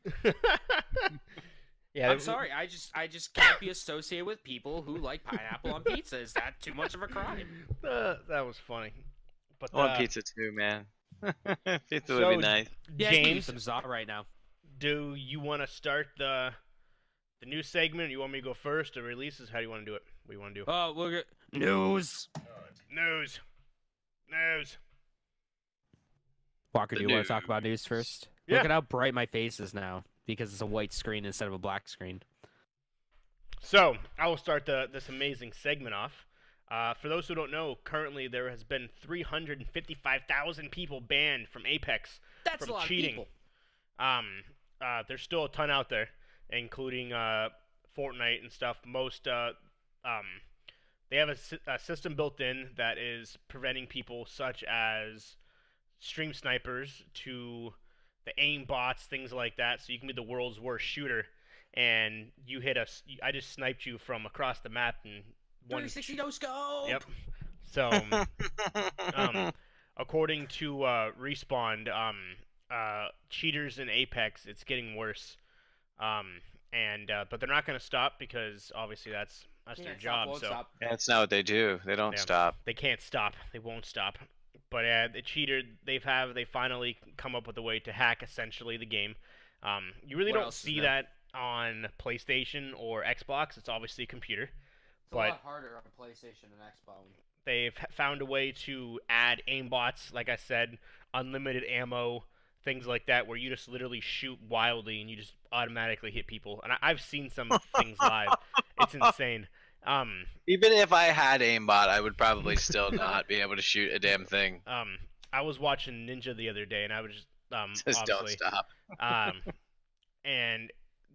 Yeah, I'm sorry. I just can't be associated with people who like pineapple on pizza. Is that too much of a crime? That was funny. But I want pizza too, man. Pizza would so, be nice. Yeah, I can use James, some za right now. do you want to start the new segment? You want me to go first, or releases? How do you want to do it? What do you want to do? Oh, look at news. News. Walker, The do you want to talk news. about news first? Yeah. Look at how bright my face is now because it's a white screen instead of a black screen. So, I will start this amazing segment off. For those who don't know, currently there has been 355,000 people banned from Apex That's from a lot cheating. of people. There's still a ton out there, including Fortnite and stuff. Most they have a system built in that is preventing people such as stream snipers to the aim bots, things like that, so you can be the world's worst shooter. And you hit I just sniped you from across the map in 360 no scope. Yep. So, according to Respawn, cheaters in Apex, it's getting worse. But they're not going to stop because obviously that's their job. So That's not what they do. They don't Yeah. stop. they can't stop. They won't stop. But the cheater, they finally come up with a way to hack essentially the game. You really What don't else is see new? that on PlayStation or Xbox. It's obviously a computer. It's But- a lot harder on PlayStation and Xbox. They've found a way to add aimbots, like I said, unlimited ammo, things like that, where you just literally shoot wildly and you just automatically hit people. And I've seen some things live. It's insane. Even if I had aimbot, I would probably still not be able to shoot a damn thing. I was watching Ninja the other day, and I was Just don't obviously, stop. and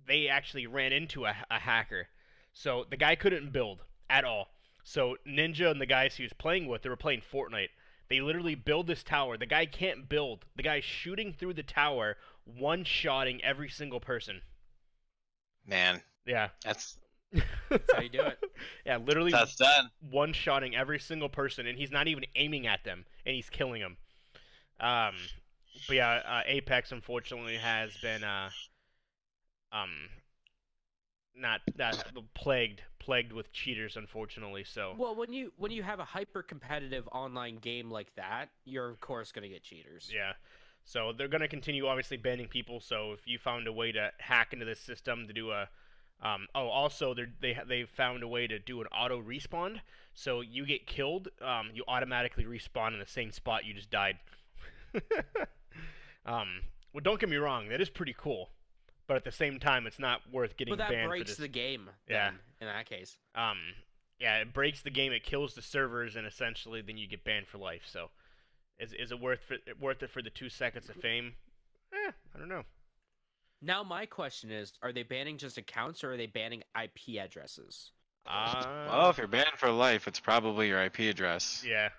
they actually ran into a hacker. So the guy couldn't build at all. So Ninja and the guys he was playing with, they were playing Fortnite. They literally build this tower. The guy can't build. The guy's shooting through the tower, one-shotting every single person. Man, Yeah. that's That's how you do it. Yeah, literally that's done. one-shotting every single person, and he's not even aiming at them, and he's killing them. But yeah, Apex unfortunately has been not plagued with cheaters, unfortunately. So Well, when you have a hyper competitive online game like that, you're of course gonna get cheaters. yeah, so they're gonna continue obviously banning people. So if you found a way to hack into this system to do a also they found a way to do an auto respawn. So you get killed, you automatically respawn in the same spot you just died. Well, don't get me wrong, that is pretty cool, but at the same time, it's not worth getting But that banned for breaks this. the game. Yeah. Then, in that case. Yeah, it breaks the game, it kills the servers, and essentially then you get banned for life. So, is it worth it for the 2 seconds of fame? I don't know. Now my question is: are they banning just accounts, or are they banning IP addresses? Well, if you're banned for life, it's probably your IP address. Yeah.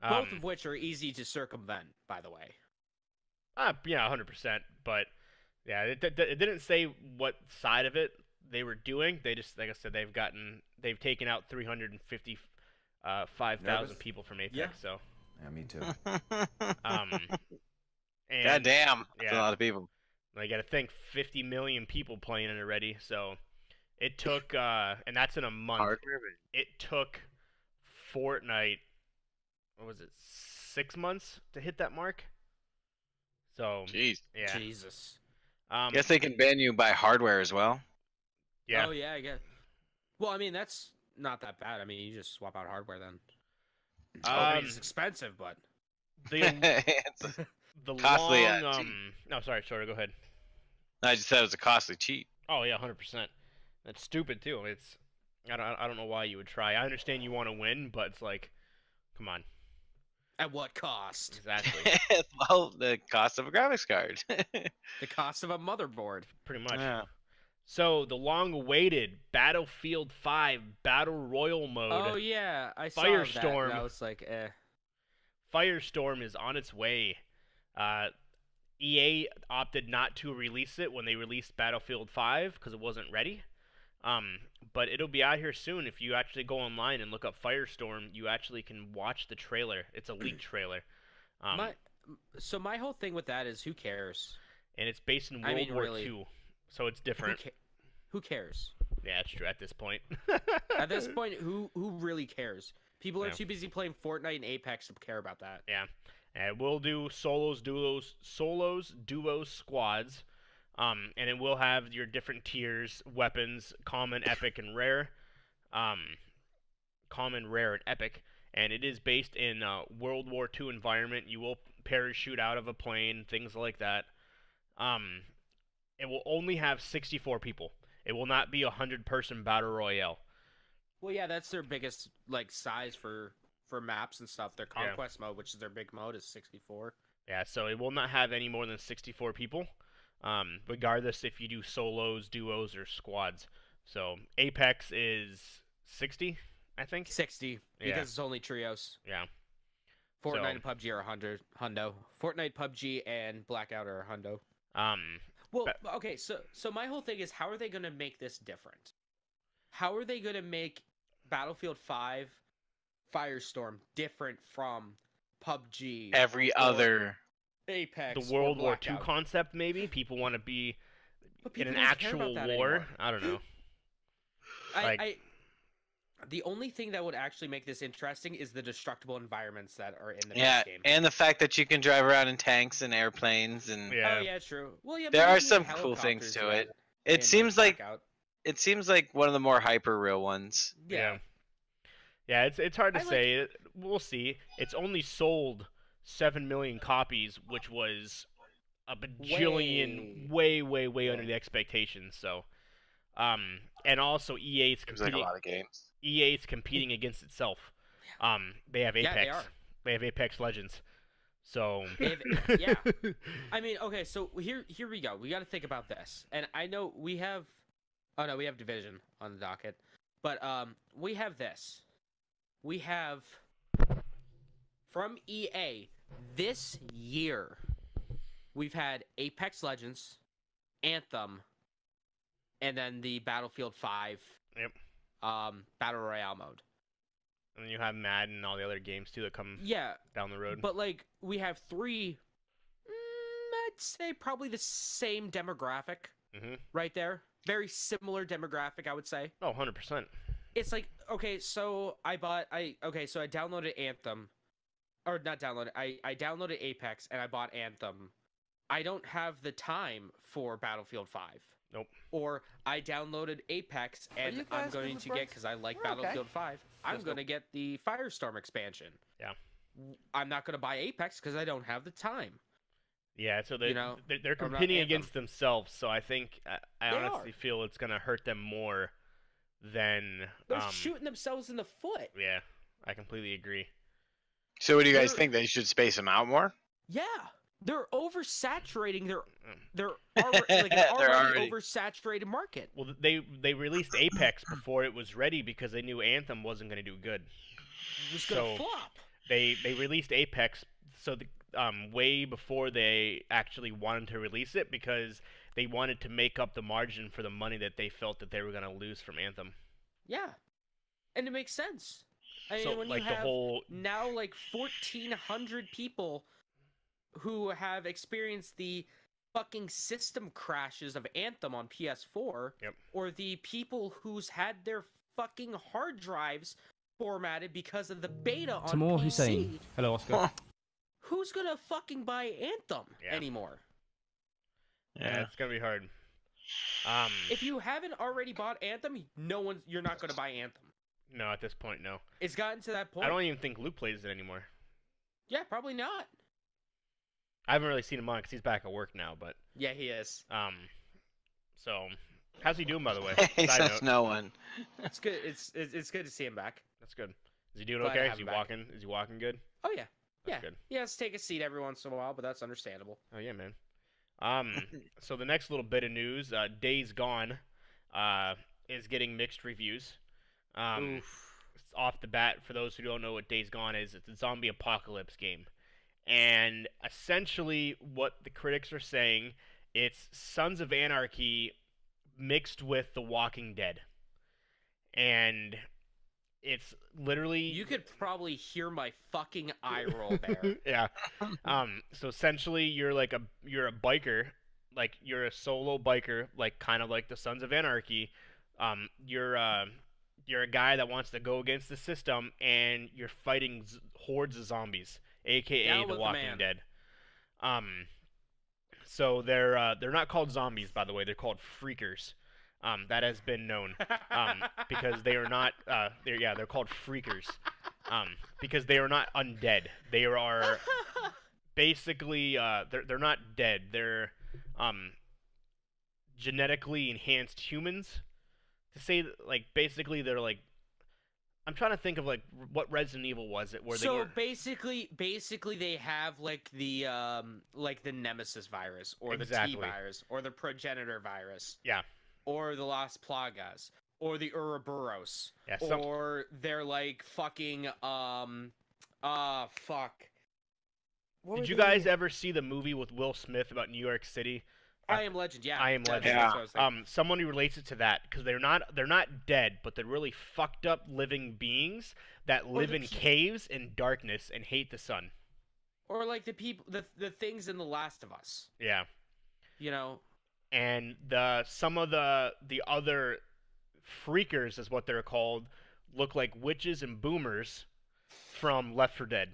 Both of which are easy to circumvent, by the way. Yeah, 100%. But yeah, it didn't say what side of it they were doing. They just, like I said, they've taken out 355,000 Nervous? people from Apex. Yeah. So, Yeah, me too. and God damn, that's a yeah. lot of people. I got to think 50 million people playing it already. So, it took, and that's in a month. Hardware, It took Fortnite, what was it, 6 months to hit that mark? So, jeez. yeah. Jesus. Guess they can ban you by hardware as well. Yeah. Oh yeah, I guess. Well, I mean that's not that bad. I mean you just swap out hardware then. It's expensive, but The It's- the Costly, long cheap. no, sorry, go ahead. I just said it was a costly cheat. Oh yeah, 100%. That's stupid too. I don't know why you would try. I understand you want to win, but it's like, come on. at what cost? Exactly. Well, the cost of a graphics card. The cost of a motherboard. Pretty much. Yeah. So, the long-awaited Battlefield 5 Battle Royale mode. Oh yeah, I saw Firestorm. that. And I was like, Firestorm is on its way. EA opted not to release it when they released Battlefield 5 because it wasn't ready. But it'll be out here soon. If you actually go online and look up Firestorm, you actually can watch the trailer. It's a leaked trailer. my whole thing with that is who cares? And it's based in I World mean, War really. II, so it's different. Who cares? Yeah, it's true at this point. At this point, who really cares? People are Yeah. too busy playing Fortnite and Apex to care about that. Yeah. And we'll do solos, duos, squads. And it will have your different tiers, weapons, common, epic, and rare. Common, rare, and epic. And it is based in World War II environment. You will parachute out of a plane, things like that. It will only have 64 people. It will not be a 100-person battle royale. Well, yeah, that's their biggest like size for maps and stuff. Their conquest mode, which is their big mode, is 64. Yeah, so it will not have any more than 64 people, regardless if you do solos, duos, or squads. So Apex is 60, I think. 60 Yeah. because it's only trios. Yeah. Fortnite So- and PUBG are 100 hundo. Fortnite, PUBG, and Blackout are a hundo. Well, But- okay, so my whole thing is, how are they going to make this different? How are they going to make Battlefield 5 Firestorm different from PUBG, Every other. Apex, The or World War II Blackout? concept, maybe people want to be But in people an don't care about actual that war. anymore. I don't know. I the only thing that would actually make this interesting is the destructible environments that are in the Yeah, base game. and the fact that you can drive around in tanks and airplanes, and Yeah. Oh yeah, true. Well, yeah, There but are you can some get cool things helicopters to it. in, It seems like Blackout. one of the more hyper real ones. Yeah. Yeah, it's hard to I like- say. We'll see. It's only sold 7 million copies, which was a bajillion, way under the expectations. So, and also EA's competing. of games. EA's competing against itself. They have Yeah, Apex. they are. They have Apex Legends. So. They have- yeah. I mean, okay, so here we go. We got to think about this. And I know we have oh no, we have Division on the docket. But we have this. We have from EA this year we've had Apex Legends, Anthem, and then the Battlefield 5 Yep. Battle Royale mode. And then you have Madden and all the other games too that come Yeah, down the road. but like we have three I'd say probably the same demographic Mm-hmm. right there. Very similar demographic, I would say. Oh, 100%. It's like, okay, so I downloaded Anthem, or not downloaded, I downloaded Apex and I bought Anthem. I don't have the time for Battlefield 5. Nope. Or I downloaded Apex and you I'm guys going moving to get, first? because I like We're okay. Battlefield 5, I'm Let's going go. to get the Firestorm expansion. Yeah. I'm not going to buy Apex because I don't have the time. Yeah, so they, You know, they're or not competing Anthem. against themselves, so I think I They honestly are. feel it's going to hurt them more than... They're shooting themselves in the foot. Yeah, I completely agree. So, what do you guys They're- think? They should space them out more? Yeah, they're oversaturating their They're already already- oversaturated market. Well, they released Apex before it was ready because they knew Anthem wasn't going to do good. It was gonna So- flop. They released Apex so the way before they actually wanted to release it because they wanted to make up the margin for the money that they felt that they were going to lose from Anthem. Yeah, and it makes sense. I mean, So when like you the have whole now like 1,400 people who have experienced the fucking system crashes of Anthem on PS4, Yep. or the people who's had their fucking hard drives formatted because of the beta on Tamor PC. Hussein. Hello, Oscar. Who's gonna fucking buy Anthem Yeah. anymore? yeah, it's going to be hard. If you haven't already bought Anthem, you're not gonna buy Anthem. No, at this point, no. It's gotten to that point. I don't even think Luke plays it anymore. Yeah, probably not. I haven't really seen him on because he's back at work now, but Yeah, he is. so how's he doing by the way? He Side says note. no one. It's good. It's good to see him back. That's good. Is he doing Glad to okay? have Is he him back. walking? Is he walking good? Oh yeah, That's yeah. good. He has to take a seat every once in a while, but that's understandable. Oh yeah, man. So the next little bit of news, Days Gone, is getting mixed reviews. Oof. Off the bat, for those who don't know what Days Gone is, it's a zombie apocalypse game, and essentially what the critics are saying, it's Sons of Anarchy mixed with The Walking Dead, and it's literally You could probably hear my fucking eye roll there. yeah. So essentially, you're a biker, like you're a solo biker, like kind of like the Sons of Anarchy. You're a guy that wants to go against the system, and you're fighting hordes of zombies, aka Down The with the Walking man. Dead. So they're not called zombies, by the way. They're called freakers. That has been known. Because they are not. They're called freakers. Because they are not undead. They are basically they're not dead. They're genetically enhanced humans. To say like basically they're like, I'm trying to think of like what Resident Evil was it where they So were basically they have like the Nemesis virus or the T Exactly. virus or the progenitor virus. Yeah. Or the Las Plagas or the Ouroboros. Yeah, Or they're like fucking fuck. What Did were you they? guys ever see the movie with Will Smith about New York City? I Am Legend, yeah. I Am That's- Legend. that's what I was thinking. Someone who relates it to that because they're not dead, but they're really fucked up living beings that live the in caves in darkness and hate the sun. Or like the people, the things in The Last of Us. Yeah, You know, and some of the other freakers is what they're called look like witches and boomers from Left 4 Dead.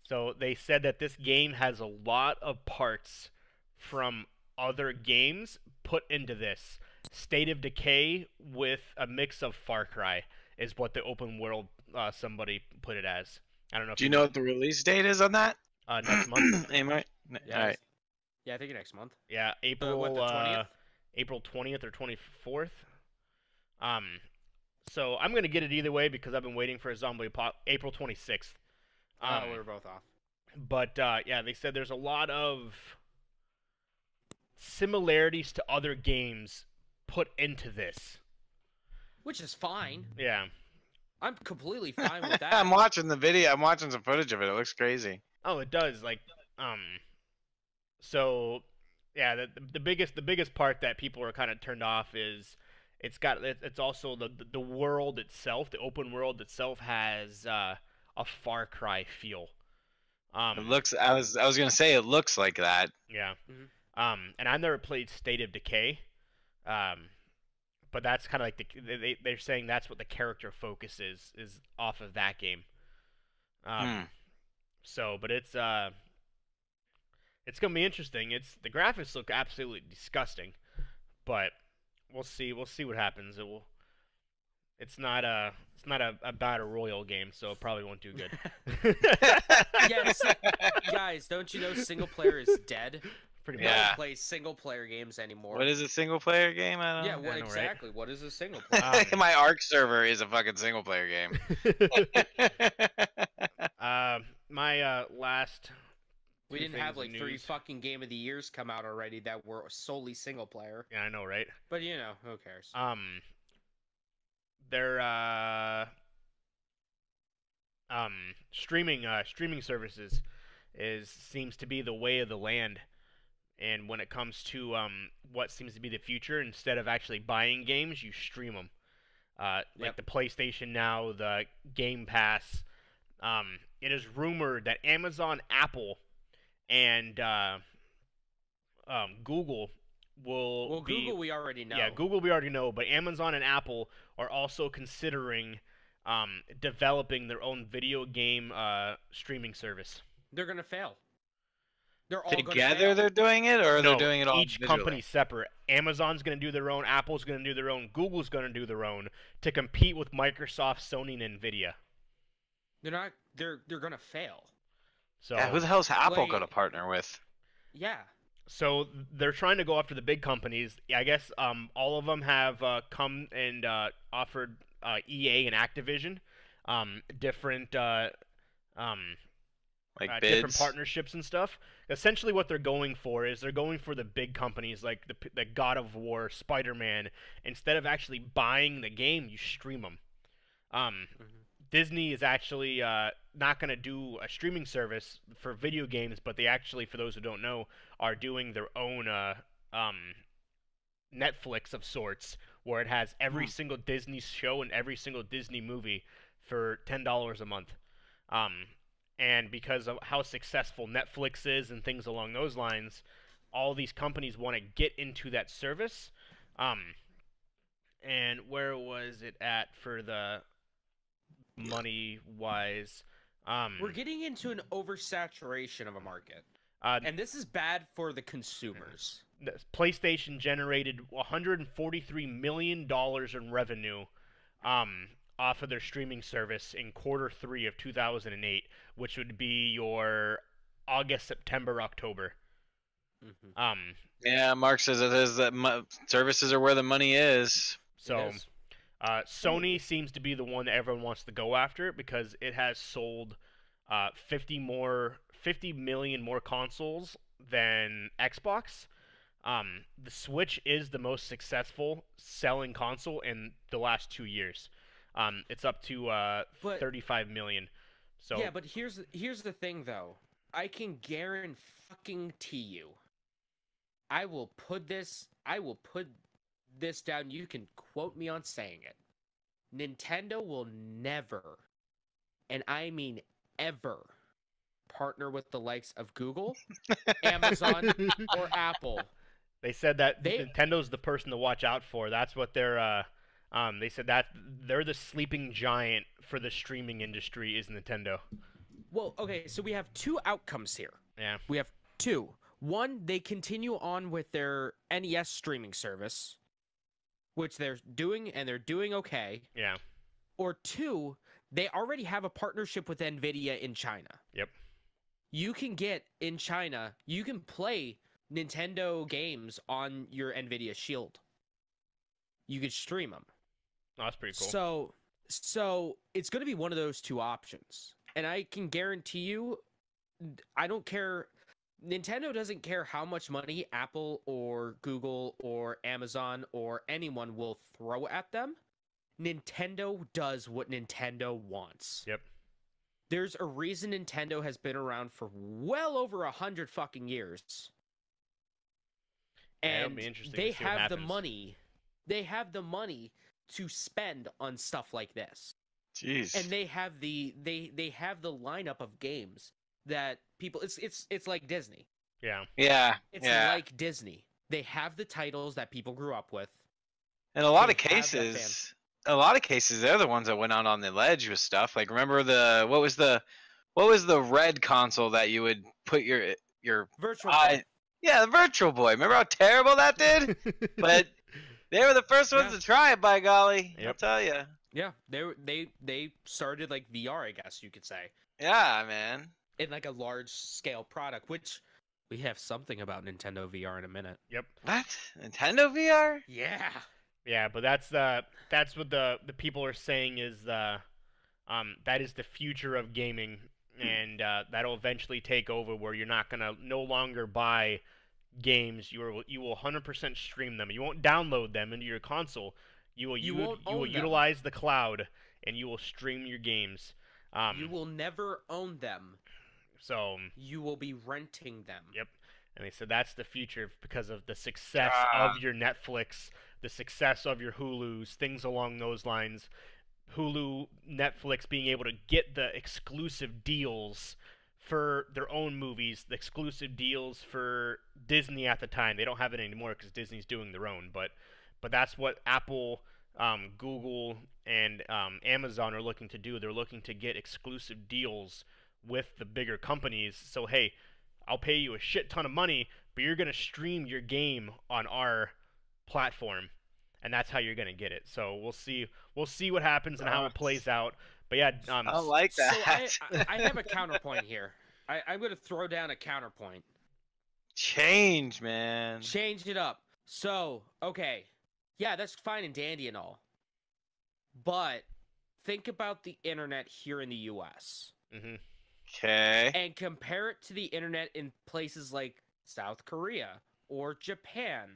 So they said that this game has a lot of parts from other games put into this. State of Decay with a mix of Far Cry is what the open world somebody put it as. I don't know. If Do you know what the release date is on that? next month? Am I? yeah, All right. yeah, I think next month. Yeah, April What, the 20th? April 20th or 24th. So I'm gonna get it either way because I've been waiting for a zombie pop. April 26th. We were both off. But yeah, they said there's a lot of similarities to other games put into this. Which is fine. Yeah. I'm completely fine with that. I'm watching the video. I'm watching some footage of it. It looks crazy. Oh, it does. Like, so yeah, the biggest part that people are kind of turned off is it's also the world itself. The open world itself has a Far Cry feel. It looks. I was gonna say it looks like that. Yeah. Mhm. And I've never played State of Decay. But that's kind of like they're saying that's what the character focus is off of that game. So, but it's gonna be interesting. The graphics look absolutely disgusting, but we'll see what happens. It's not a battle royale game, so it probably won't do good. Yes, guys, don't you know single player is dead? Pretty No much. Yeah. one plays single player games anymore. What is a single player game? I don't Yeah, know. what I know, right? exactly? What is a single player? My Ark server is a fucking single player game. My last. We two didn't have things of like 3 news. fucking Game of the Years come out already that were solely single player. Yeah, I know, right? But you know, who cares? Their streaming services seems to be the way of the land, and when it comes to what seems to be the future, instead of actually buying games, you stream them. Like Yep. the PlayStation Now, the Game Pass. It is rumored that Amazon, Apple, and Google will Well, be. Google we already know. Yeah, Google we already know, but Amazon and Apple are also considering developing their own video game streaming service. They're gonna fail. They're all gonna Together fail. they're doing it, or No, they're doing it all each individually? company separate. Amazon's going to do their own, Apple's going to do their own, Google's going to do their own to compete with Microsoft, Sony, and Nvidia. They're not. They're gonna fail. So Yeah, who the hell's Apple Like- gonna partner with? Yeah. So they're trying to go after the big companies. I guess all of them have come and offered EA and Activision different Like different bids? partnerships and stuff. Essentially, what they're going for is they're going for the big companies like the God of War, Spider-Man. Instead of actually buying the game, you stream them. Disney is actually not going to do a streaming service for video games, but they actually, for those who don't know, are doing their own Netflix of sorts, where it has every single Disney show and every single Disney movie for $10 a month. And because of how successful Netflix is and things along those lines, all these companies want to get into that service. And where was it at for the money wise? We're getting into an oversaturation of a market, and this is bad for the consumers. PlayStation generated $143 million in revenue off of their streaming service in Q3 of 2008, which would be your August, September, October. Yeah, Mark says it is that services are where the money is. So, Sony seems to be the one that everyone wants to go after because it has sold 50 million more consoles than Xbox. The Switch is the most successful selling console in the last 2 years. It's up to 35 million. So yeah, but here's the thing though. I can guarantee you. I will put this down. You can quote me on saying it. Nintendo will never, and I mean ever, partner with the likes of Google, Amazon, or Apple. They said that Nintendo's the person to watch out for. That's what they're. They said that they're the sleeping giant for the streaming industry is Nintendo. Well, okay, so we have two outcomes here. Yeah. We have two. One, they continue on with their NES streaming service, which they're doing, and they're doing okay. Yeah. Or two, they already have a partnership with NVIDIA in China. Yep. You can get, in China, you can play Nintendo games on your NVIDIA Shield. You could stream them. Oh, that's pretty cool. So it's going to be one of those two options. And I can guarantee you, I don't care... Nintendo doesn't care how much money Apple or Google or Amazon or anyone will throw at them. Nintendo does what Nintendo wants. Yep. There's a reason Nintendo has been around for well over 100 fucking years. And they have the money. They have the money to spend on stuff like this. Jeez. And they have they have the lineup of games that people it's like Disney. Yeah. Yeah. It's like Disney. They have the titles that people grew up with. In a lot of cases, they're the ones that went out on the ledge with stuff. Like remember what was the red console that you would put your Virtual Boy. Yeah, the Virtual Boy. Remember how terrible that did? But they were the first ones to try it, by golly. Yep. I'll tell you. Yeah, they started like VR, I guess you could say. Yeah, man. In like a large scale product, which we have something about Nintendo VR in a minute. Yep. What? Nintendo VR? Yeah. Yeah, but that's what the people are saying is that is the future of gaming, and that'll eventually take over where you're not gonna no longer buy games. You will 100% stream them. You won't download them into your console. You will utilize the cloud, and you will stream your games. You will never own them. So you will be renting them. Yep. And they said that's the future because of the success of your Netflix, the success of your Hulus, things along those lines. Hulu, Netflix being able to get the exclusive deals for their own movies, the exclusive deals for Disney at the time. They don't have it anymore because Disney's doing their own, but that's what Apple, Google, and Amazon are looking to do. They're looking to get exclusive deals with the bigger companies. So hey, I'll pay you a shit ton of money, but you're gonna stream your game on our platform, and that's how you're gonna get it. So we'll see what happens and how it plays out. But yeah, I like that. So I have a counterpoint here. I'm gonna throw down a counterpoint. Change, man. Change it up. So okay, yeah, that's fine and dandy and all, but think about the internet here in the U.S. Mm-hmm. Okay. And compare it to the internet in places like South Korea or Japan,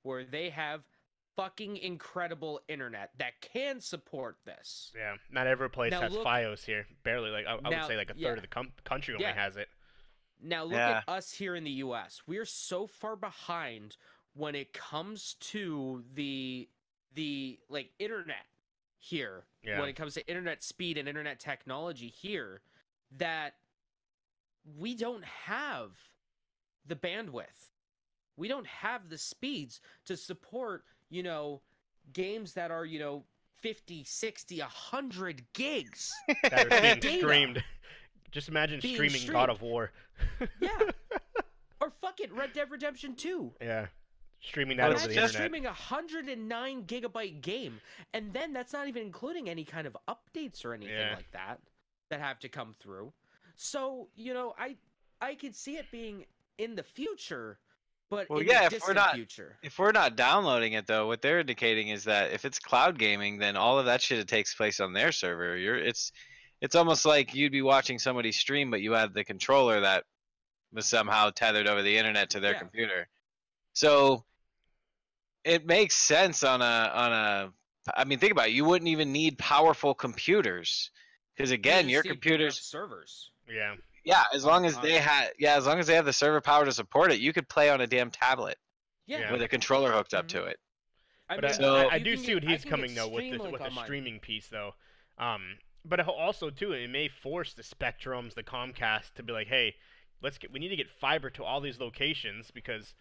where they have fucking incredible internet that can support this. Yeah, not every place has FiOS here. Barely, like I would say, like a third of the country only has it. Now look at us here in the U.S. We're so far behind when it comes to the like internet here. Yeah. When it comes to internet speed and internet technology here, that we don't have the bandwidth. we don't have the speeds to support, games that are, 50, 60, 100 gigs. That are being Data. streamed. Just imagine Being streaming God streamed. of War. Yeah. Or fuck it, Red Dead Redemption 2. Yeah. Streaming that Well, over it's the Imagine internet. streaming a 109 gigabyte game, and then that's not even including any kind of updates or anything Yeah. like that have to come through. So, I could see it being in the future, but Well, in yeah, the if we're distant not- future. If we're not downloading it though, what they're indicating is that if it's cloud gaming, then all of that shit takes place on their server. It's almost like you'd be watching somebody stream, but you had the controller that was somehow tethered over the internet to their Yeah. computer. So it makes sense on a. I mean, think about it. You wouldn't even need powerful computers because again, You your just need big enough computers. servers. Yeah. Yeah, as long as on- they as long as they have the server power to support it, you could play on a damn tablet Yeah. Yeah. with a controller hooked up Mhm. to it. But mean, So- I you do can see what get- I he's can coming get though with Streamlink the on mine. streaming piece though. But also too, it may force the Spectrums, the Comcast to be like, hey, we need to get fiber to all these locations because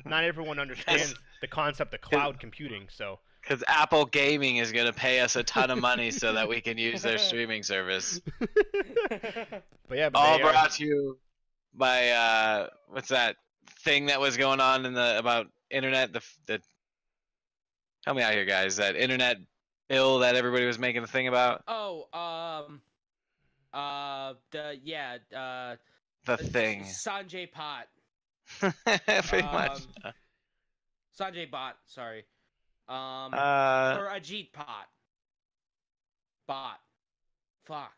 not everyone understands the concept of cloud computing. So Because Apple Gaming is going to pay us a ton of money so that we can use their streaming service. but yeah, but All they are- brought to you by what's that thing that was going on in the about internet? The help me out here, guys. That internet bill that everybody was making a thing about. The thing. Sanjay Pot. Pretty much. Sanjay Bot, sorry. Or Ajit Pot. Bot. Fuck.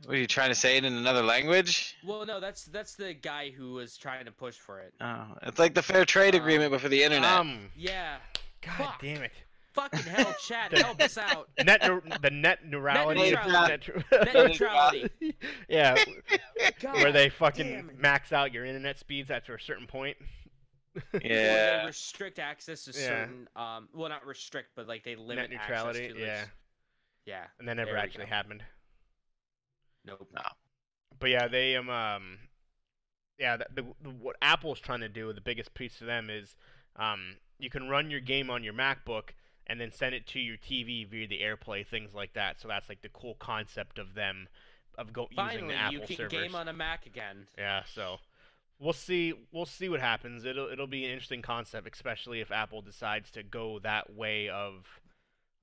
What are you trying to say it in another language? Well, no, that's the guy who was trying to push for it. Oh, it's like the fair trade agreement, but for the internet. Yeah. God Fuck. damn it. Fucking hell, chat, help us out. The net neurality. Net neutrality. Yeah, God where they damn fucking it. max out your internet speeds after a certain point. Well, Yeah. they restrict access to Yeah. certain well, not restrict, but like they limit Net neutrality. access to Yeah, this. Yeah. and that never There we actually go. happened. Nope. But yeah, they yeah, what Apple's trying to do, the biggest piece to them is, you can run your game on your MacBook and then send it to your TV via the AirPlay, things like that. So that's like the cool concept of them, using Finally, the Apple you can servers. game on a Mac again. Yeah, so we'll see what happens. It'll be an interesting concept, especially if Apple decides to go that way of,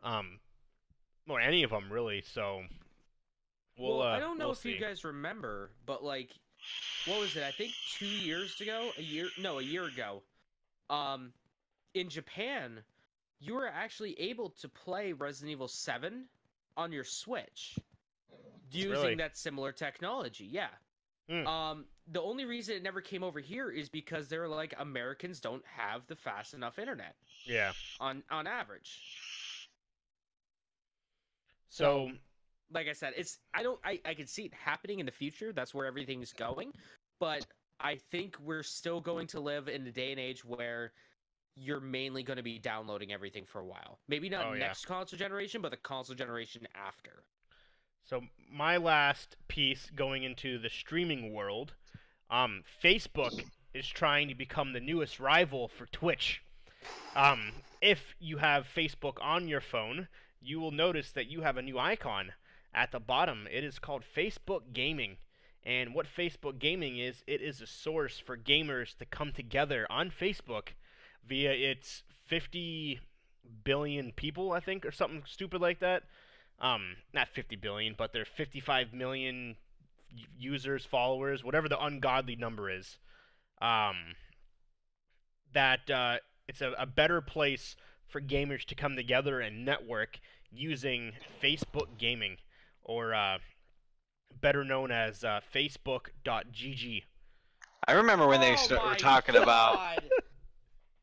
or any of them really. So Well, I don't know we'll if you see. guys remember, but like, what was it? I think 2 years ago, a year ago, in Japan, you were actually able to play Resident Evil 7 on your Switch using Really? that similar technology. Yeah. Hmm. The only reason it never came over here is because they're like, Americans don't have the fast enough internet Yeah. on average. So Like I said, I can see it happening in the future. That's where everything's going. But I think we're still going to live in a day and age where you're mainly going to be downloading everything for a while. Maybe not Oh, yeah. next console generation, but the console generation after. So my last piece going into the streaming world, Facebook is trying to become the newest rival for Twitch. If you have Facebook on your phone, you will notice that you have a new icon at the bottom. It is called Facebook Gaming. And what Facebook Gaming is, it is a source for gamers to come together on Facebook via its 50 billion people, I think, or something stupid like that. Not 50 billion, but they're 55 million users, followers, whatever the ungodly number is. It's a better place for gamers to come together and network using Facebook Gaming, or better known as Facebook.gg. I remember when they were talking about.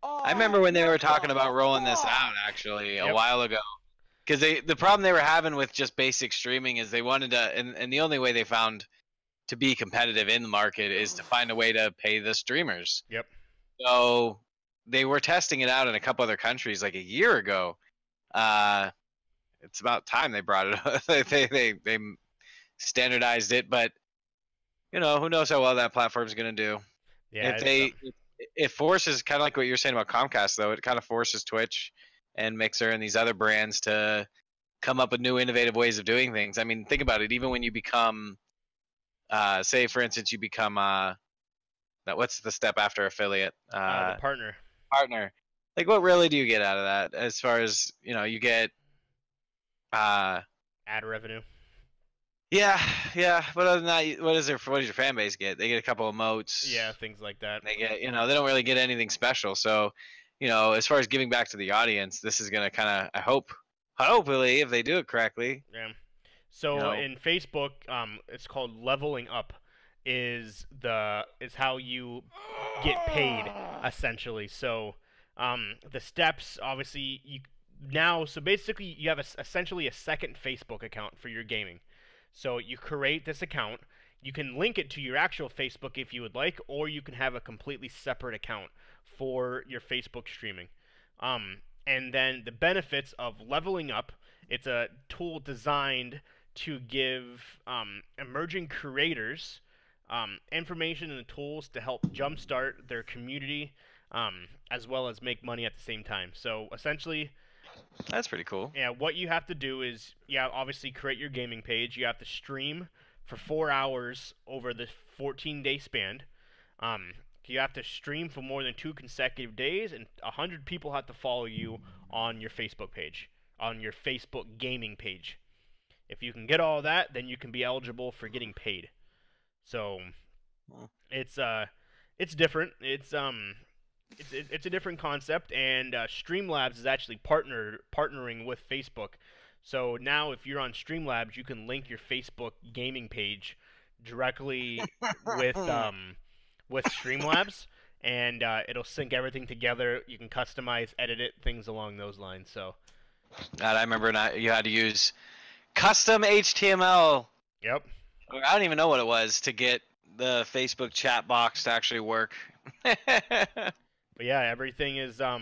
I remember when they were talking about rolling this out actually a Yep. while ago. Because the problem they were having with just basic streaming is they wanted to, and the only way they found to be competitive in the market is to find a way to pay the streamers. Yep. So they were testing it out in a couple other countries like a year ago. It's about time they brought it up. they standardized it, but who knows how well that platform's gonna do. Yeah, It forces, kind of like what you're saying about Comcast, though. It kind of forces Twitch and Mixer and these other brands to come up with new, innovative ways of doing things. I mean, think about it. Even when you become, say, for instance, you become what's the step after affiliate? the partner. Partner. Like, what really do you get out of that? As far as you get, Ad revenue. yeah. But other than that, what does your fan base get? They get a couple of emotes. Yeah, things like that. They get, they don't really get anything special. So, as far as giving back to the audience, this is gonna kind of, hopefully, if they do it correctly. Yeah. So in Facebook, it's called leveling up. Is how you get paid essentially. So, the steps obviously so basically you have essentially a second Facebook account for your gaming. So you create this account. You can link it to your actual Facebook if you would like, or you can have a completely separate account for your Facebook streaming. And then the benefits of leveling up, it's a tool designed to give emerging creators information and tools to help jumpstart their community, as well as make money at the same time. So essentially, that's pretty cool. Yeah, what you have to do is, obviously create your gaming page. You have to stream for 4 hours over the 14-day span. You have to stream for more than 2 consecutive days, and 100 people have to follow you on your Facebook page, on your Facebook gaming page. If you can get all that, then you can be eligible for getting paid. So it's different. It's a different concept, and Streamlabs is actually partnering with Facebook. So now, if you're on Streamlabs, you can link your Facebook gaming page directly with Streamlabs, and it'll sync everything together. You can customize, edit it, things along those lines. So, I remember you had to use custom HTML. Yep. I don't even know what it was to get the Facebook chat box to actually work. But yeah, everything is that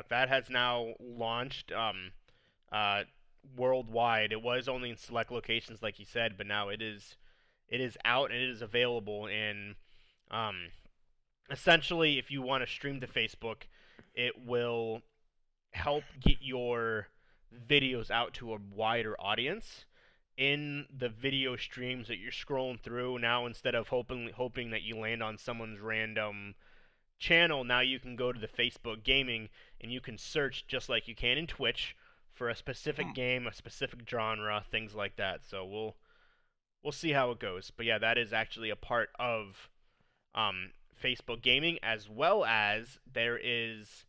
has now launched worldwide. It was only in select locations, like you said, but now it is out and it is available. And essentially, if you want to stream to Facebook, it will help get your videos out to a wider audience. In the video streams that you're scrolling through now, instead of hoping that you land on someone's random channel, now you can go to the Facebook gaming and you can search just like you can in Twitch for a specific game, a specific genre, things like that. So we'll see how it goes. But yeah, that is actually a part of Facebook gaming, as well as there is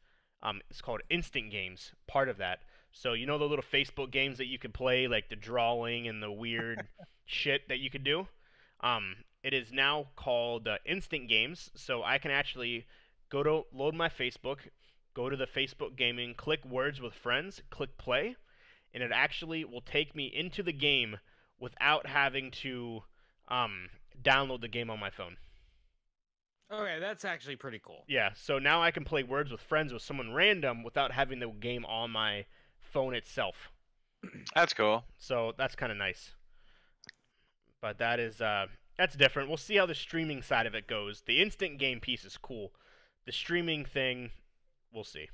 it's called instant games, part of that. So the little Facebook games that you could play, like the drawing and the weird shit that you could do? It is now called instant games. So I can actually load my Facebook, go to the Facebook gaming, click words with friends, click play, and it actually will take me into the game without having to download the game on my phone. Okay, that's actually pretty cool. Yeah, so now I can play words with friends with someone random without having the game on my phone itself. That's cool. So that's kind of nice. But that's different. We'll see how the streaming side of it goes. The instant game piece is cool. The streaming thing, we'll see.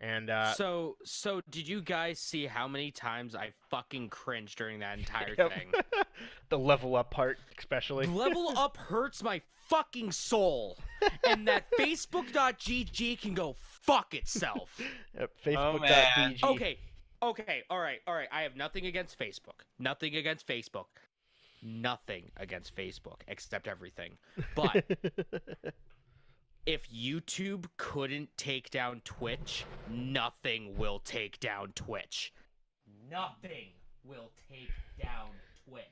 And so did you guys see how many times I fucking cringed during that entire thing? The level up part, especially. Level up hurts my fucking soul, and that Facebook.gg can go fuck itself. Yep, Facebook.gg. Okay, all right. I have nothing against Facebook. Nothing against Facebook, except everything. But if YouTube couldn't take down Twitch, nothing will take down Twitch. Nothing will take down Twitch.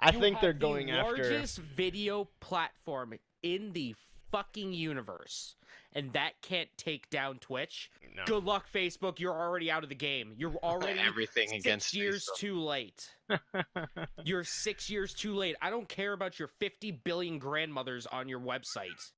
I think they're going after the largest video platform in the fucking universe, and that can't take down Twitch. No. Good luck, Facebook. You're already out of the game. You're already everything 6 against years Facebook. too late. You're 6 years too late. I don't care about your 50 billion grandmothers on your website.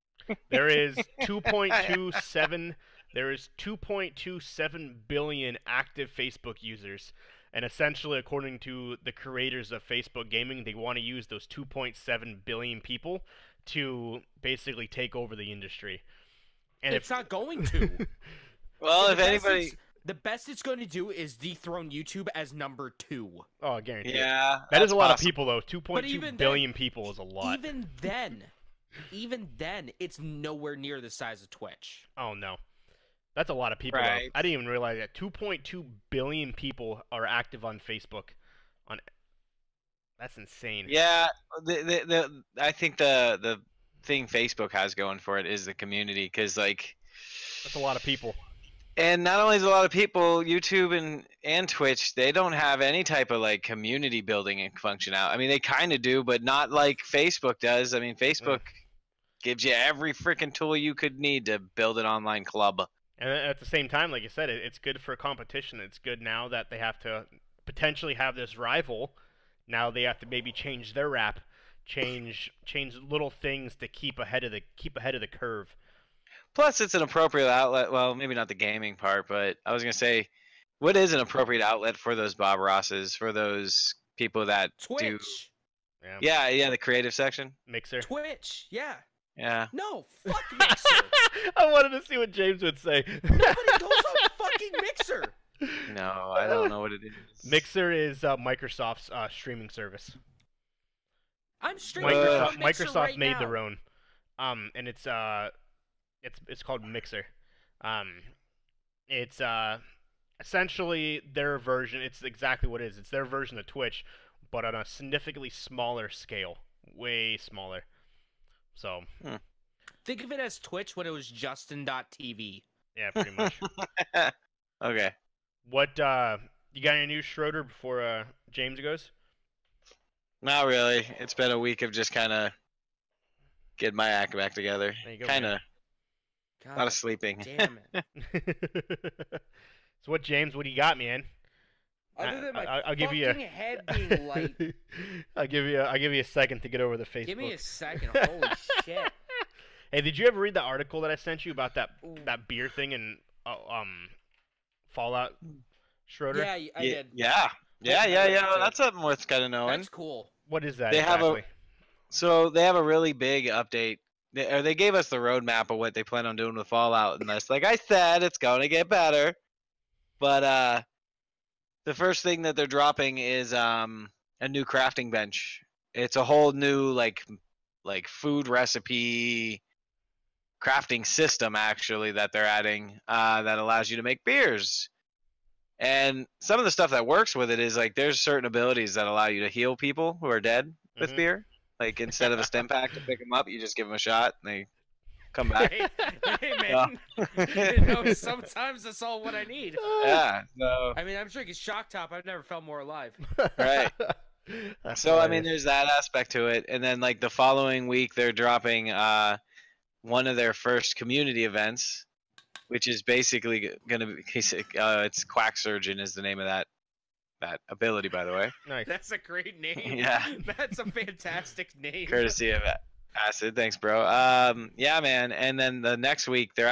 There is 2.27 billion active Facebook users. And essentially, according to the creators of Facebook Gaming, they want to use those 2.7 billion people to basically take over the industry. And It's not going to. Well, if The best anybody, the best it's going to do is dethrone YouTube as number 2. oh, I guarantee it. yeah, That is that's a lot of possible. people, though. But 2.2 even billion people is a lot. Even then, it's nowhere near the size of Twitch. Oh, no. That's a lot of people, though. Right. I didn't even realize that 2.2 billion people are active on Facebook. That's insane. Yeah, I think the thing Facebook has going for it is the community, because like, That's a lot of people. and not only is a lot of people, YouTube and Twitch, they don't have any type of like community building and function out. I mean, they kind of do, but not like Facebook does. I mean, Facebook gives you every freaking tool you could need to build an online club. And at the same time, like you said, it's good for competition. It's good now that they have to potentially have this rival. Now they have to maybe change their rap, change little things to keep ahead of the curve. Plus, it's an appropriate outlet. Well, maybe not the gaming part, but I was gonna say, what is an appropriate outlet for those Bob Rosses, for those people that do? Twitch. Yeah, the creative section. Mixer. Twitch. Yeah. Yeah. No, fuck Mixer. I wanted to see what James would say. Nobody goes on fucking Mixer. No, I don't know what it is. Mixer is Microsoft's streaming service. I'm streaming Microsoft on Mixer Microsoft right made now. their own, and it's called Mixer. It's essentially their version. It's exactly what it is. It's their version of Twitch, but on a significantly smaller scale, way smaller. So Think of it as Twitch when it was Justin.tv. yeah, pretty much. Okay. What you got any news, Schroeder, before James goes? Not really. It's been a week of just kind of getting my act back together. There you go, Kind of man. a lot God of sleeping. damn it. So what, James? What do you got, man? Other than my I'll give you fucking head being light. I'll give you a second to get over the Facebook. Give me a second. Holy shit. Hey, did you ever read the article that I sent you about that Ooh. beer thing in Fallout, Schroeder? Yeah, I did. Yeah. That's something worth kind of knowing. That's cool. What is that They have exactly? So they have a really big update. They gave us the roadmap of what they plan on doing with Fallout, and that's like I said, it's going to get better. But the first thing that they're dropping is a new crafting bench. It's a whole new like food recipe crafting system actually that they're adding that allows you to make beers. And some of the stuff that works with it is like there's certain abilities that allow you to heal people who are dead with Mhm. beer. Like instead of a stim pack to pick them up, you just give them a shot and they come back. Hey man. You know, sometimes that's all what I need. Yeah. So I mean, I'm drinking Shock Top. I've never felt more alive. Right. That's So I mean, hilarious. there's that aspect to it, and then like the following week, they're dropping one of their first community events, which is basically gonna be it's Quack Surgeon is the name of that ability, by the way, Nice. That's a great name. Yeah. That's a fantastic name. courtesy of Acid. Thanks, bro. Yeah, man. And then the next week, they're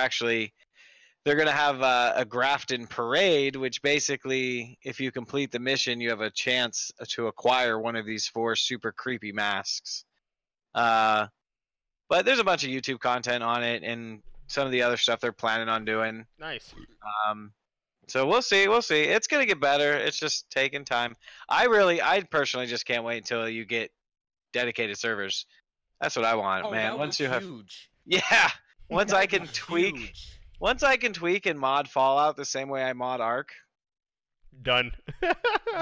gonna have a Grafton parade, which basically, if you complete the mission, you have a chance to acquire one of these 4 super creepy masks. But there's a bunch of YouTube content on it and some of the other stuff they're planning on doing. Nice. So we'll see. It's gonna get better. It's just taking time. I personally just can't wait until you get dedicated servers. That's what I want, Oh, man. that Once was you have, huge. yeah. Once That I can was tweak. huge. Once I can tweak and mod Fallout the same way I mod Ark. Done.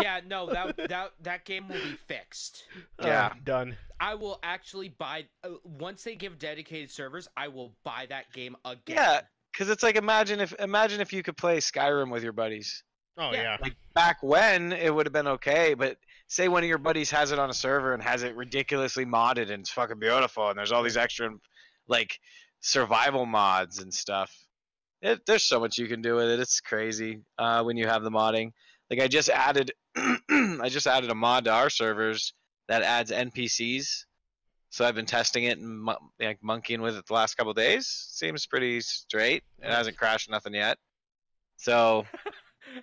Yeah, no, that game will be fixed. Yeah. Done. I will actually buy once they give dedicated servers. I will buy that game again. Yeah, because it's like imagine if you could play Skyrim with your buddies. Oh Yeah. yeah. Like back when it would have been okay, but say one of your buddies has it on a server and has it ridiculously modded and it's fucking beautiful and there's all these extra like survival mods and stuff. There's so much you can do with it. It's crazy when you have the modding. Like I just added a mod to our servers that adds NPCs. So I've been testing it and like monkeying with it the last couple of days. Seems pretty straight. It hasn't crashed nothing yet. So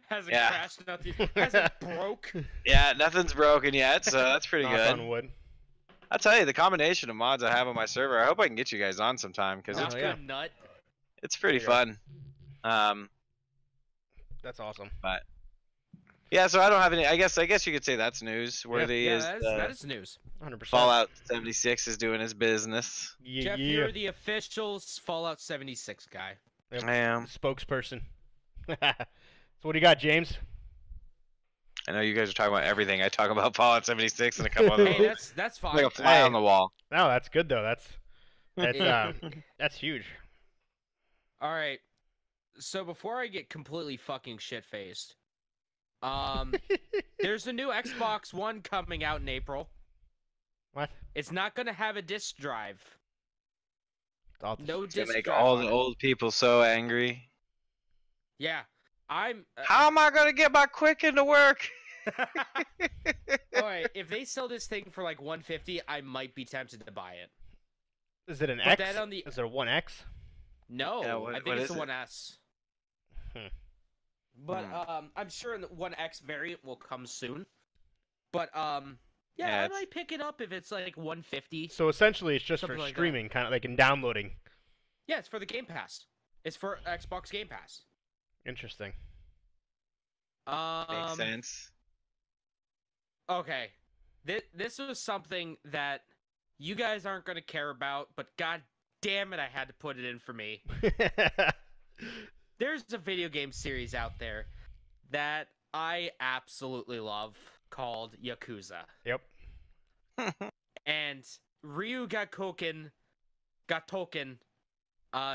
Hasn't Yeah. crashed, nothing. Hasn't broke. Yeah, nothing's broken yet, so that's pretty Knock good. on wood. I'll tell you, the combination of mods I have on my server, I hope I can get you guys on sometime because Oh, Not yeah. good nut. it's pretty There you fun. That's awesome. Yeah, so I don't have any. I guess you could say that's newsworthy. Yeah, is that is news. 100%. Fallout 76 is doing his business. Yeah, Jeff, yeah. you're the official Fallout 76 guy. Yep. I am. Spokesperson. So what do you got, James? I know you guys are talking about everything. I talk about Fallout 76 and a couple other Hey, ones. that's fine. Like a fly Hey. on the wall. No, that's good though. That's huge. All right. So before I get completely fucking shit faced, there's a new Xbox One coming out in April. What? It's not gonna have a disc drive. All this- No It's gonna disc make drive. all on the it. old people so angry. Yeah, I'm. How am I gonna get my Quicken to work? All right, if they sell this thing for like 150, I might be tempted to buy it. Is it an But X? that on the- Is there a 1X? No, Yeah, I think what it's is the it? 1S. Hmm. But I'm sure the 1X variant will come soon. But yeah, Yeah, I it's- might pick it up if it's like 150. So essentially, it's just Something for like that. streaming, kind of like in downloading. Yeah, it's for the Game Pass. It's for Xbox Game Pass. Interesting. Makes sense. Okay, this was something that you guys aren't gonna care about, but god damn it, I had to put it in for me. There's a video game series out there that I absolutely love called Yakuza. Yep. And Ryu Gatoken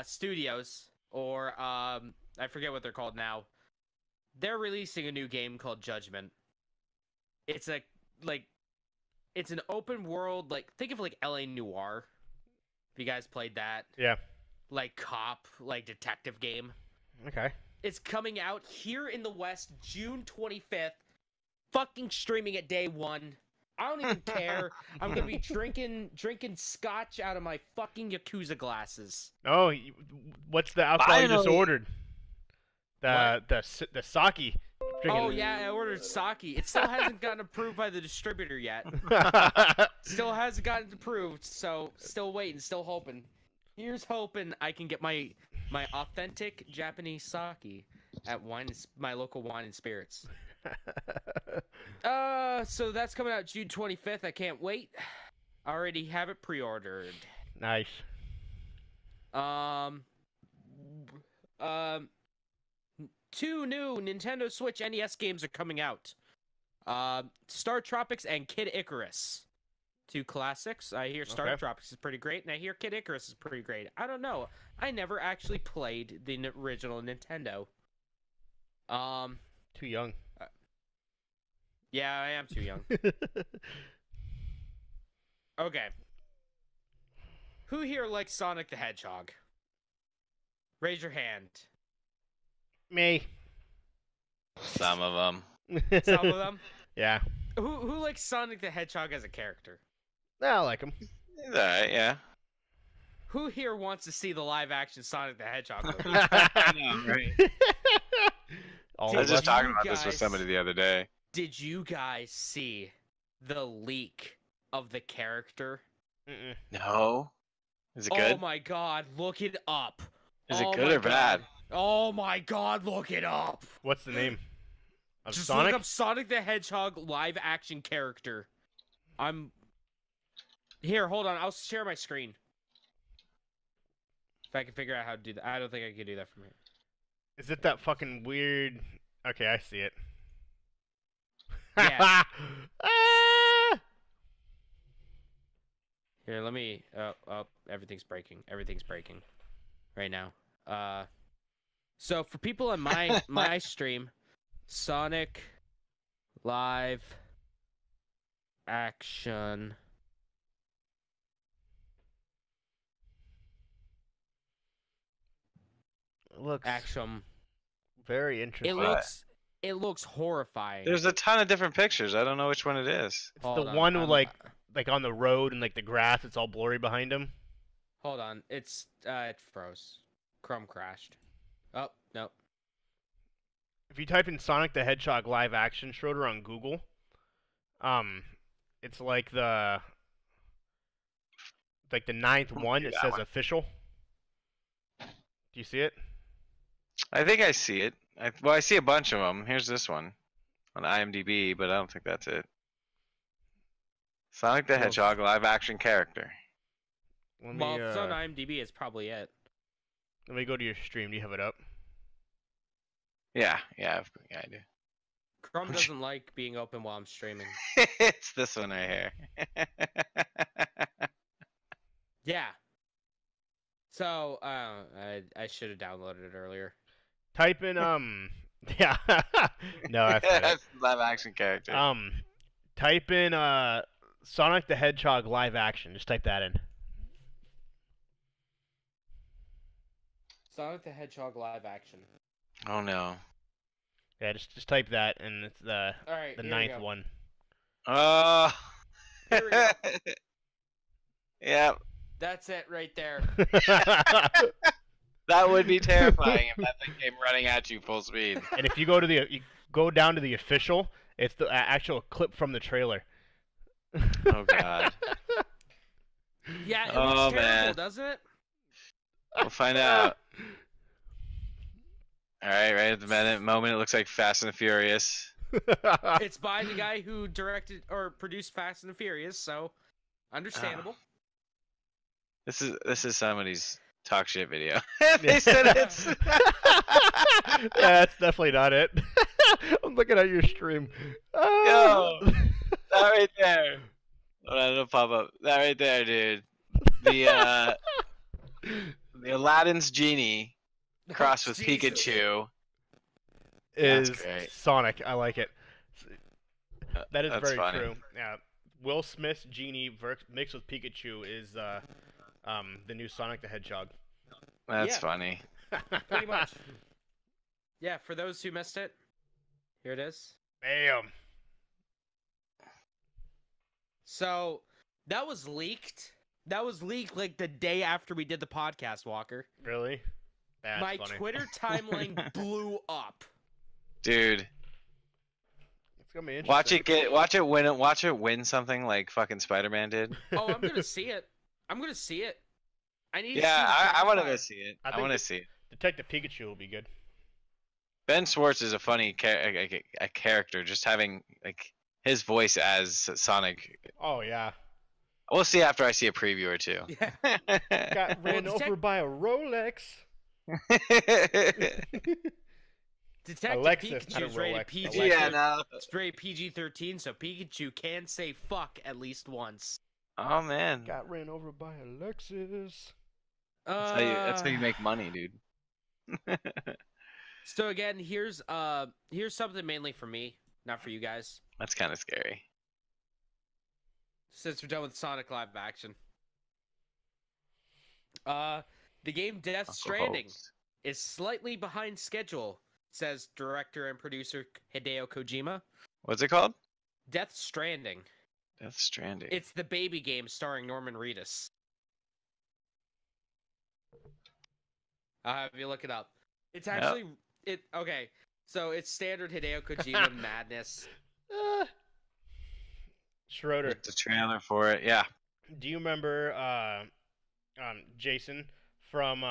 Studios, or I forget what they're called now. They're releasing a new game called Judgment. It's it's an open world, like think of like LA Noire. If you guys played that, Yeah. like cop, like detective game. Okay. It's coming out here in the West, June 25th. Fucking streaming it day one. I don't even care. I'm gonna be drinking scotch out of my fucking Yakuza glasses. Oh, what's the alcohol you just Finally. ordered? The sake. Oh yeah, I ordered sake. It still hasn't gotten approved by the distributor yet. Still hasn't gotten approved, so still waiting, still hoping. Here's hoping I can get my authentic Japanese sake at my local wine and spirits. So that's coming out June 25th. I can't wait. I already have it pre-ordered. Nice. Two new Nintendo Switch NES games are coming out. Star Tropics and Kid Icarus. Two classics. I hear Star Okay. Tropics is pretty great, and I hear Kid Icarus is pretty great. I don't know. I never actually played the original Nintendo. Too young. Yeah, I am too young. Okay. Who here likes Sonic the Hedgehog? Raise your hand. Me. Some of them. Some of them. Yeah. Who likes Sonic the Hedgehog as a character? I like him. All right, yeah. Who here wants to see the live-action Sonic the Hedgehog movie? I know, right? All I Did was just you talking about this with guys- somebody the other day. Did you guys see the leak of the character? Mm-mm. No. Is it Oh good? my god, look it up. Is it Oh good my or bad? God. Oh my god, look it up. What's the name? Of Just Sonic? look up Sonic the Hedgehog live action character. Here, hold on. I'll share my screen. If I can figure out how to do that. I don't think I can do that from here. Is it that fucking weird? Okay, I see it. Yeah. Ah! Here, let me. Oh, everything's breaking. Everything's breaking right now. So for people on my stream, Sonic live action. It looks Action. very interesting. It looks horrifying. There's a ton of different pictures. I don't know which one it is. It's Hold the on, one with I'm- like on the road and like the grass. It's all blurry behind him. Hold on. It froze. Chrome crashed. Oh, no. if you type in Sonic the Hedgehog live action Schroeder on Google, it's like the ninth one. do It that says one. official. Do you see it? I think I see it. I see a bunch of them. Here's this one on IMDb, but I don't think that's it. Sonic the Well, Hedgehog live action character. Let me Well, if it's on IMDb, it's probably it. let me go to your stream. Do you have it up? Yeah, I do. Chrome doesn't like being open while I'm streaming. It's this one right here. Yeah. So, I should have downloaded it earlier. Type in yeah. No, that's not it. That's live action character. Type in Sonic the Hedgehog live action. Just type that in. Sonic the Hedgehog live action. Oh no. Yeah, just type that, and it's the All right, the here we ninth go. one. Oh. Here we go. Yep. That's it right there. That would be terrifying if that thing came running at you full speed. And if you go to you go down to the official, it's the actual clip from the trailer. Oh god. Yeah, it Oh, looks terrible, man. doesn't it? We'll find out. Alright, right at the moment it looks like Fast and the Furious. It's by the guy who directed or produced Fast and the Furious, so understandable. This is somebody's talk shit video. They said it's Yeah, that's definitely not it. I'm looking at your stream. Yo, that right there. Hold on, it'll pop up. That right there, dude. The Aladdin's genie crossed with Jesus. Pikachu. is That's great. Sonic. I like it. That is That's very funny. true. Yeah, Will Smith's genie mixed with Pikachu is the new Sonic the Hedgehog. That's Yeah. funny. Pretty much. Yeah, for those who missed it, here it is. Bam. So, that was leaked. That was leaked like the day after we did the podcast, Walker. Really? That's My funny. Twitter timeline blew up. Dude, It's gonna be interesting. watch it win something like fucking Spider-Man did. Oh, I'm gonna see it. I'm gonna see it. I need to see Yeah, the I want to trailer. go see it. I I think want to that- see it. Detective Pikachu will be good. Ben Schwartz is a funny a character. Just having like his voice as Sonic. Oh yeah. We'll see after I see a preview or two. Yeah. Got ran Detect- over by a Rolex. Detective Alexis, not a Pikachu's rated Rolex, PG. Alexis. Yeah, no. It's rated PG-13, so Pikachu can say fuck at least once. Oh man, Got ran over by a Lexus. that's how you make money, dude. So again, here's something mainly for me, not for you guys. That's kind of scary. Since we're done with Sonic live action. The game Death Uncle Stranding Hope's. is slightly behind schedule, says director and producer Hideo Kojima. What's it called? Death Stranding. Death Stranding. It's the baby game starring Norman Reedus. I'll have you look it up. It's actually okay. So it's standard Hideo Kojima madness. Schroeder, It's a trailer for it. Yeah. do you remember Jason from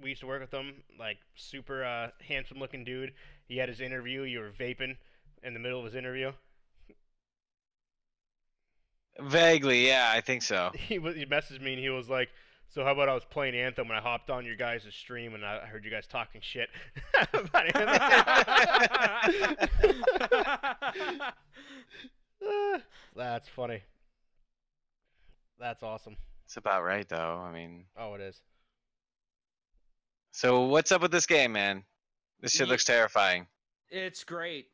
we used to work with him, like super handsome looking dude. He had his interview, you were vaping in the middle of his interview. Vaguely, yeah, I think so. He messaged me and he was like, so how about I was playing Anthem and I hopped on your guys' stream and I heard you guys talking shit about Anthem. That's funny. That's awesome. It's about right though. I mean, Oh, it is. so what's up with this game, man? This shit Ye- looks terrifying. It's great.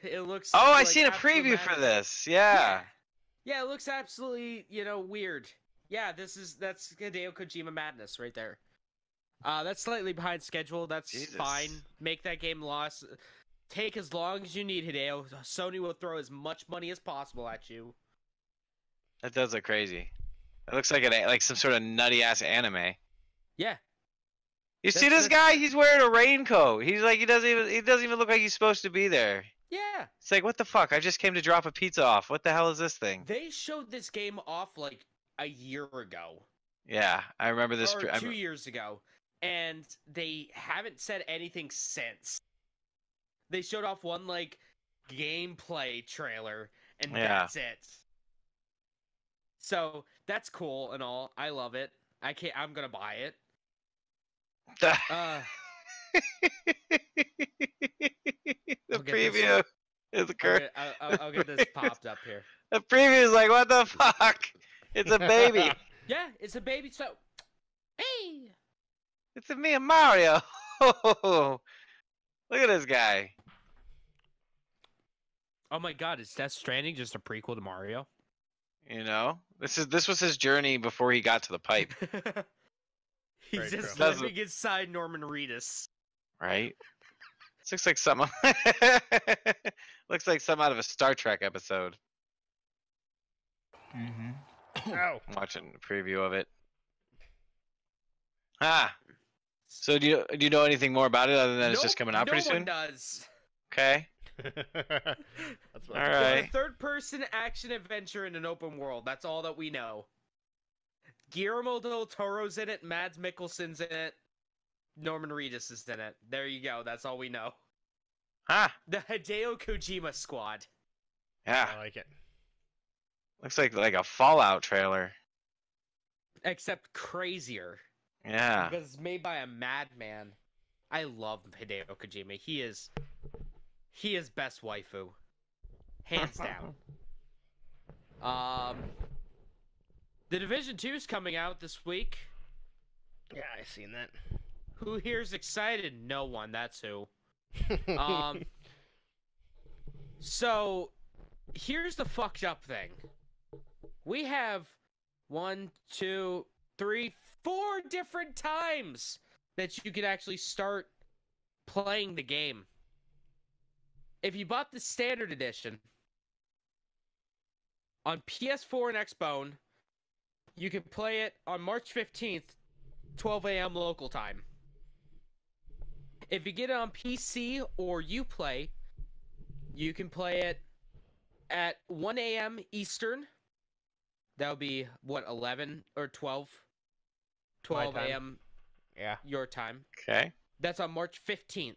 It looks. Oh, I like seen a absolute preview for madness. this. Yeah. Yeah, it looks absolutely, weird. Yeah, that's Hideo Kojima madness right there. That's slightly behind schedule. That's Jesus. fine. Make that game loss. Take as long as you need, Hideo. Sony will throw as much money as possible at you. That does look crazy. It looks like like some sort of nutty ass anime. Yeah. You see That's- this guy? He's wearing a raincoat. He's like he doesn't even look like he's supposed to be there. Yeah. It's like what the fuck? I just came to drop a pizza off. What the hell is this thing? They showed this game off like a year ago. Yeah, I remember this. Or 2 years ago. And they haven't said anything since. They showed off one like gameplay trailer and Yeah. that's it. So that's cool and all. I love it. I'm gonna buy it. the I'll get this- preview is current. I'll get this popped up here. The preview is like, what the fuck? It's a baby. Yeah, it's a baby. So, hey, It's a me and Mario. Look at this guy. oh my God, is Death Stranding just a prequel to Mario? You know, this was his journey before he got to the pipe, He's Very just true. living inside Norman Reedus. right? This looks like something. Looks like something out of a Star Trek episode. Ow. I'm watching a preview of it. Ah. So do you know anything more about it other than it's just coming out pretty No one soon? does. Okay. That's what All It's right. a third-person action adventure in an open world. That's all that we know. Guillermo del Toro's in it. Mads Mikkelsen's in it. Norman Reedus is in it. There you go. That's all we know. Ah. The Hideo Kojima squad. Yeah. I like it. Looks like a Fallout trailer. Except crazier. Yeah. Because it's made by a madman. I love Hideo Kojima. He is best waifu. Hands down. The Division 2 is coming out this week. Yeah, I seen that. Who here's excited? No one, that's who. So here's the fucked up thing. We have 1, 2, 3, 4 different times that you could actually start playing the game. If you bought the standard edition on PS4 and Xbone, you can play it on March 15th, 12 a.m. local time. If you get it on PC or Uplay, you can play it at 1 a.m. Eastern. That would be, what, 11 or 12? 12 time. a.m. Yeah. your time. Okay. That's on March 15th.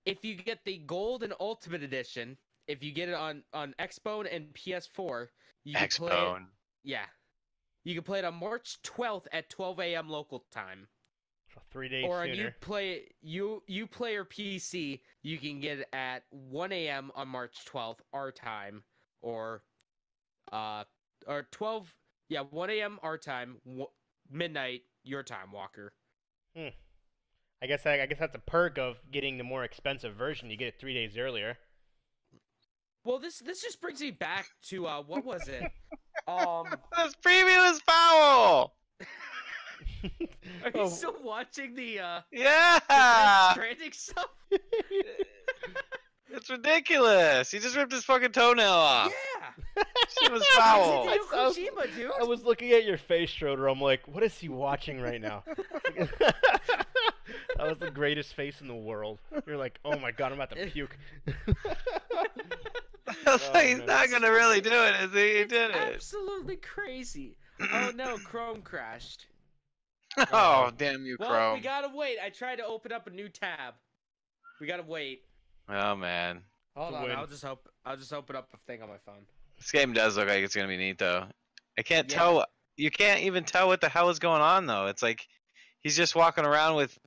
If you get the Gold and Ultimate Edition, if you get it on Xbone and PS4, you can play it. Xbone. Yeah. You can play it on March 12th at 12 a.m. local time. So 3 days Or on sooner. Uplay or PC, you can get it at 1 a.m. on March 12th, our time, or 12, 1 a.m. our time, midnight your time, Walker. I guess that's a perk of getting the more expensive version. You get it 3 days earlier. Well, this just brings me back to what was it? This preview is foul. Are you still watching the Yeah. Death Stranding stuff? It's ridiculous. He just ripped his fucking toenail off. Yeah. Shit was foul. It's Hideo Kojima, dude. I was looking at your face, Schroeder. I'm like, what is he watching right now? That was the greatest face in the world. You're like, oh my god, I'm about to puke. He's man. not gonna really do it, is he? He did it. Absolutely crazy. Oh no, Chrome crashed. Oh, damn you, Well, Chrome. we gotta wait. I tried to open up a new tab. We gotta wait. Oh man, Hold To on, win. I'll just open up a thing on my phone. this game does look like it's gonna be neat, though. I can't Yeah. tell. You can't even tell what the hell is going on, though. It's like he's just walking around with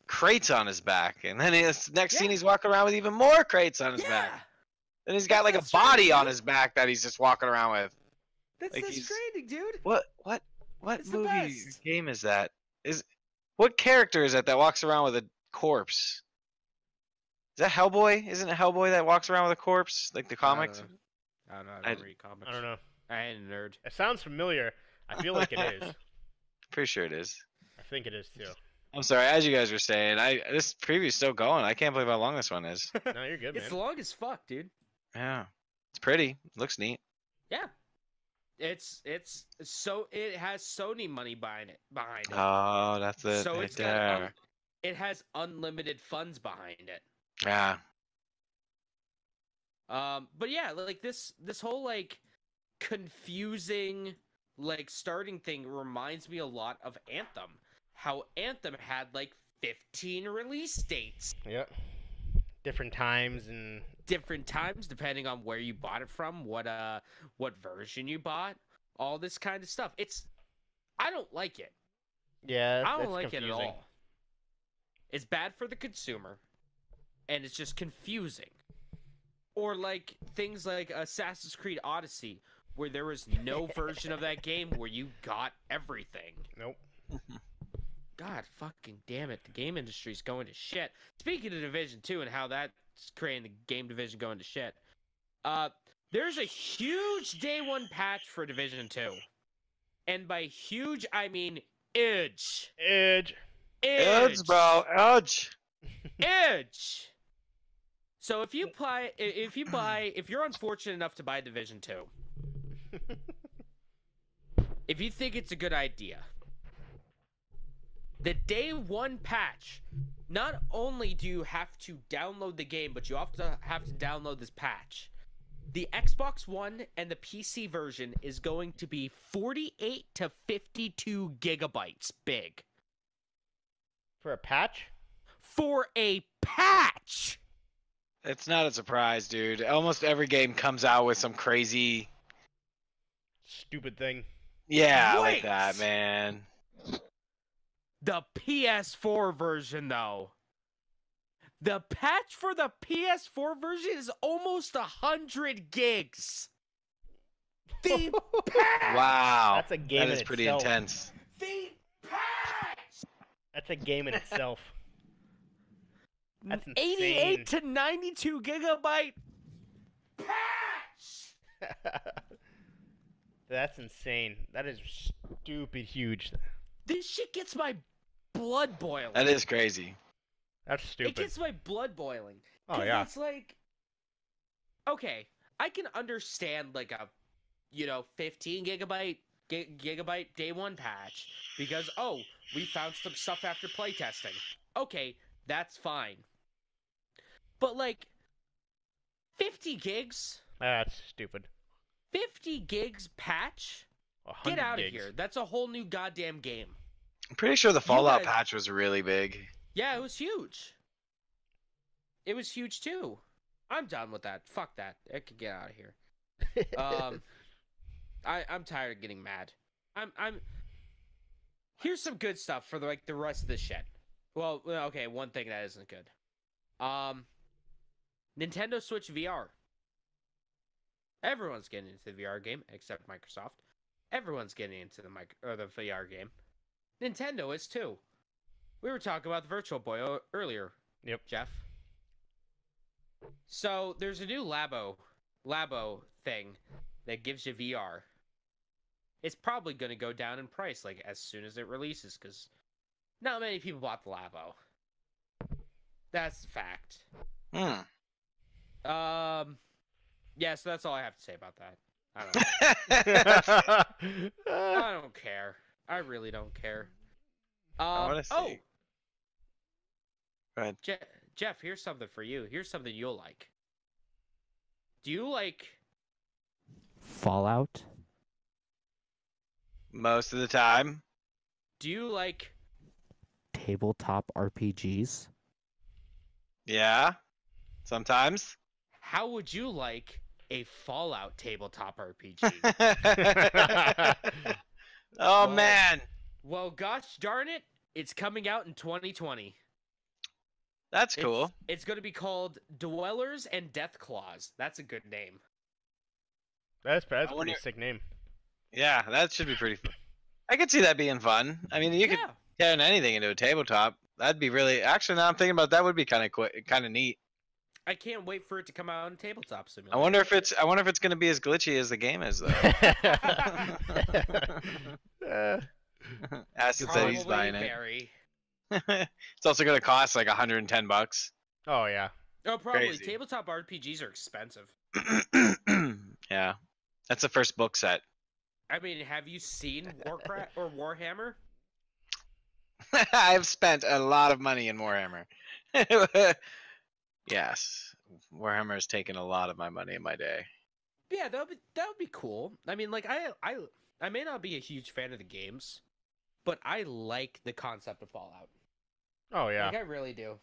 crates on his back, and then his next scene Yeah. he's walking around with even more crates on his back. Yeah, And he's got like a That's right, body on dude. his back that he's just walking around with. that's Like Death he's- Stranding, dude. What It's the movie or best. game is that? What character is that walks around with a corpse? Is that Hellboy? Isn't it Hellboy that walks around with a corpse, like the comics? I don't know. I- read comics. I don't know. I ain't a nerd. It sounds familiar. I feel like it is. Pretty sure it is. I think it is too. I'm sorry, as you guys were saying, this preview's still going. I can't believe how long this one is. No, you're good, It's man. long as fuck, dude. Yeah, it's pretty. Looks neat. Yeah. So it has Sony money behind it. Oh, that's it So right it's got there. it has unlimited funds behind it. Yeah. But yeah, like this whole like confusing like starting thing reminds me a lot of Anthem. How Anthem had like 15 release dates, Yep. Different times and different times depending on where you bought it from, what version you bought, all this kind of stuff. I don't like it. yeah, I don't it's like confusing. it at all. It's bad for the consumer, and it's just confusing. Or like things like Assassin's Creed Odyssey, where there was no version of that game where you got everything. Nope. God fucking damn it, the game industry's going to shit. Speaking of Division 2 and how that's creating the game division going to shit, there's a huge day one patch for Division 2. And by huge, I mean edge. Edge. Edge, bro. Edge. Edge. So if you're unfortunate enough to buy Division 2, if you think it's a good idea, the day one patch, not only do you have to download the game, but you also have to download this patch. The Xbox One and the PC version is going to be 48 to 52 gigabytes big. For a patch? For a patch! It's not a surprise, dude. Almost every game comes out with some crazy, Stupid thing. yeah, Wait! like that, man. The PS4 version, though. The patch for the PS4 version is almost 100 gigs. The patch! Wow. That's a game That in is pretty itself. intense. The patch! That's a game in itself. That's 88 insane. to 92 gigabyte patch! That's insane. That is stupid huge. This shit gets my blood boiling. That is crazy. That's It stupid. gets my blood boiling. Oh 'Cause yeah. It's like, okay, I can understand like a, 15 gigabyte day one patch because we found some stuff after playtesting. Okay, that's fine. But like, 50 gigs, That's stupid. 50 gigs patch. 100 Get out of gigs. here. That's a whole new goddamn game. I'm pretty sure the Fallout guys- patch was really big. Yeah, it was huge. It was huge too. I'm done with that. Fuck that. I could get out of here. I'm tired of getting mad. I'm. Here's some good stuff for the rest of this shit. Well, okay, one thing that isn't good. Nintendo Switch VR. Everyone's getting into the VR game except Microsoft. Everyone's getting into the VR game. Nintendo is too. We were talking about the Virtual Boy earlier. Yep. Jeff. So there's a new Labo thing that gives you VR. It's probably going to go down in price like as soon as it releases because not many people bought the Labo. That's the fact. Yeah, so that's all I have to say about that. I don't know. I don't care. I really don't care. I wanna see. Go ahead. Jeff, here's something for you. Here's something you'll like. Do you like Fallout? Most of the time. Do you like Tabletop RPGs. Yeah. Sometimes. how would you like a Fallout tabletop RPG? Oh Well, man. Well, gosh darn it, it's coming out in 2020. That's cool. It's going to be called Dwellers and Deathclaws. That's a good name. That's a I pretty wonder- sick name. Yeah, that should be pretty fun. I could see that being fun. I mean, you could turn anything into a tabletop. That'd be really. Actually, now I'm thinking about that would be kind of neat. I can't wait for it to come out in Tabletop Simulator. I wonder if it's going to be as glitchy as the game is though. Acid said he's Probably buying it. very. It's also going to cost like $110. Oh yeah. Oh, probably. Crazy. Tabletop RPGs are expensive. Yeah, that's the first book set. I mean, have you seen Warcraft or Warhammer? I've spent a lot of money in Warhammer. Yes, Warhammer has taken a lot of my money in my day. Yeah, that would be cool. I mean, like I may not be a huge fan of the games, but I like the concept of Fallout. Oh yeah. Like I really do.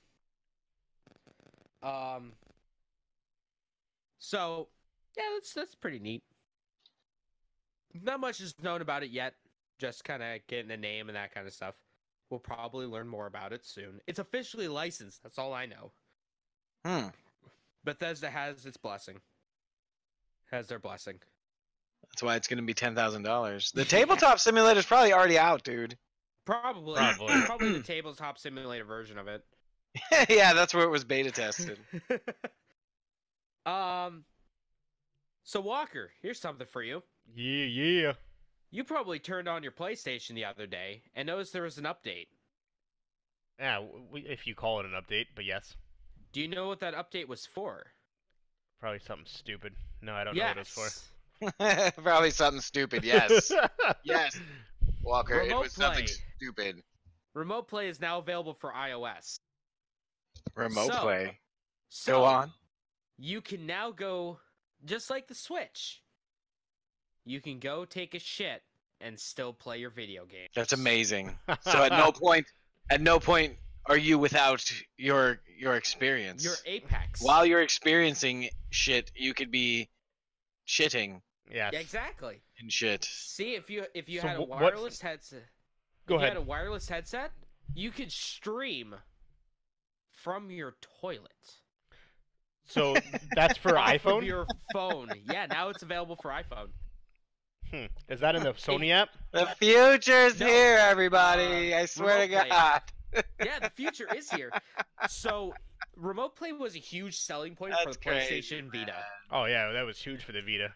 So yeah, that's pretty neat. Not much is known about it yet. Just kind of getting a name and that kind of stuff. We'll probably learn more about it soon. It's officially licensed. That's all I know. Bethesda has its blessing. Has their blessing. That's why it's going to be $10,000. The tabletop simulator is probably already out, dude. Probably. It's probably the tabletop simulator version of it. Yeah, that's where it was beta tested. So Walker, here's something for you. Yeah. You probably turned on your PlayStation the other day and noticed there was an update. Yeah, if you call it an update, but yes. Do you know what that update was for? Probably something stupid. No, I don't know what it's for. Probably something stupid, yes. Yes, Walker, it Remote was something play. stupid. Remote Play is now available for iOS. Remote So- play. So Go on. You can now go, just like the Switch, you can go take a shit and still play your video game. That's amazing. So at no point are you without your experience. Your Apex. While you're experiencing shit, you could be shitting Yes. Yeah, exactly. in shit. See, if you So had a what's- wireless headset, Go if you ahead. had a wireless headset, you could stream from your toilet. So that's for Off of iPhone? your phone. Yeah, now it's available for iPhone. Is that in the Sony app? The future's No. here, everybody. I swear to Remote play. God. Yeah, the future is here. So, Remote Play was a huge selling point for That's the crazy, PlayStation Vita. man. Oh yeah, that was huge for the Vita.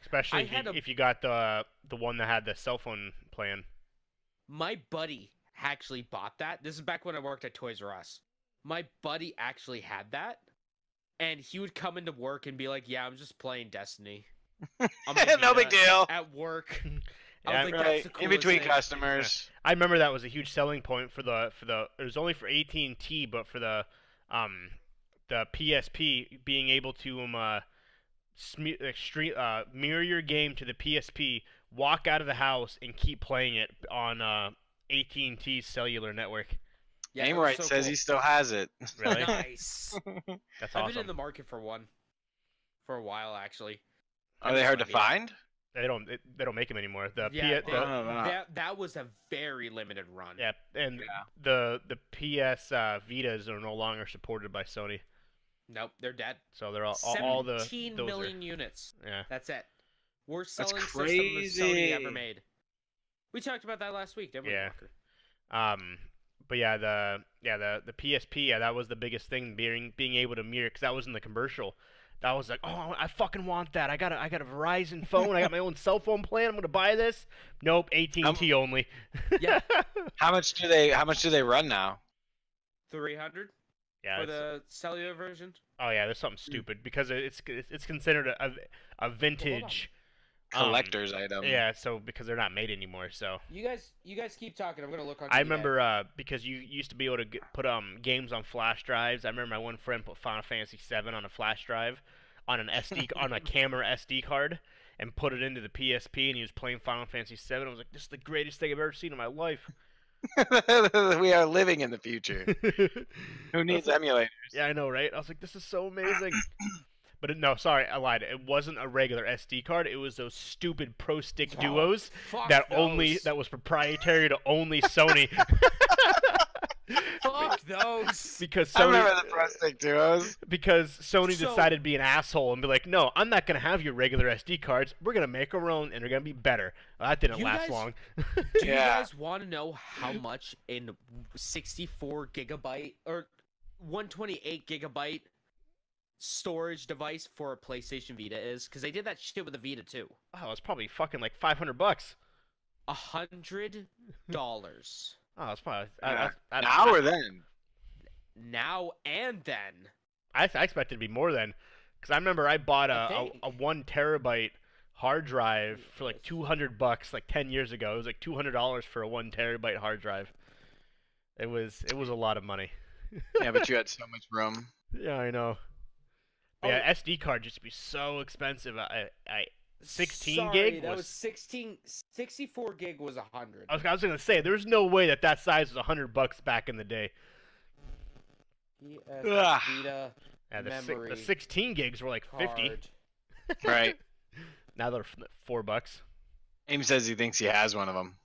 Especially if you got the one that had the cell phone plan. My buddy actually bought that. This is back when I worked at Toys R Us. My buddy actually had that, and he would come into work and be like, "Yeah, I'm just playing Destiny." On the No big Vita deal. At work. I Yeah, was like, Right. "That's the In coolest between thing." customers. I remember that was a huge selling point for the it was only for AT&T, but for the PSP being able to mirror your game to the PSP, walk out of the house and keep playing it on AT&T's cellular network. Yeah, that was Gamewright so says cool. he still has it. Really? Nice. That's I've been in awesome. the market for one for a while, actually. Are they hard to Vita. find? They don't make them anymore. Yeah, that was a very limited run. Yeah, and Yeah. the PS Vitas are no longer supported by Sony, Nope, they're dead. so they're all the 17 those million units. Are, yeah. That's it. Worst That's selling system that crazy. Sony ever made. We talked about that last week, didn't we, Yeah. Walker? But yeah, the PSP, yeah, that was the biggest thing, being able to mirror, because that was in the commercial. That was like, oh, I fucking want that. I got a Verizon phone. I got my own cell phone plan. I'm gonna buy this. Nope, AT&T only. Yeah. How much do they run now? 300 Yeah. for it's- the cellular version. Oh yeah, there's something stupid because it's considered a vintage Collector's item. Yeah, so because they're not made anymore, so. You guys keep talking. I'm gonna look on. I eBay. remember because you used to be able to put games on flash drives. I remember my one friend put Final Fantasy VII on a flash drive, on an on a camera SD card, and put it into the PSP, and he was playing Final Fantasy VII. I was like, this is the greatest thing I've ever seen in my life. We are living in the future. Who needs emulators? Yeah, I know, right? I was like, this is so amazing. But no, sorry, I lied. It wasn't a regular SD card. It was those stupid Pro Stick Duos Fuck that those. that was proprietary to only Sony. Fuck those. Because I Sony, remember the Pro Stick Duos. because Sony So- decided to be an asshole and be like, no, I'm not gonna have your regular SD cards. We're gonna make our own, and they're gonna be better. Well, that didn't You last guys- long. Do you Yeah. guys want to know how much in 64 gigabyte or 128 gigabyte storage device for a PlayStation Vita is? Because they did that shit with the Vita too. Oh, it's probably fucking like $500. $100. Oh, it's probably. Now or then? Now and then. I expected it to be more than, because I remember I bought I think. a 1 terabyte hard drive for like $200 like 10 years ago. It was like $200 for a 1 terabyte hard drive. It was a lot of money. Yeah, but you had so much room. Yeah, I know. But yeah, SD card used to be so expensive. 16 Sorry, gig that was 64 gig was 100. I was gonna say there's no way that size was $100 back in the day. Ugh. Vita Yeah, memory the 16 gigs were like 50. card. Right. Now they're $4. Ames says he thinks he has one of them.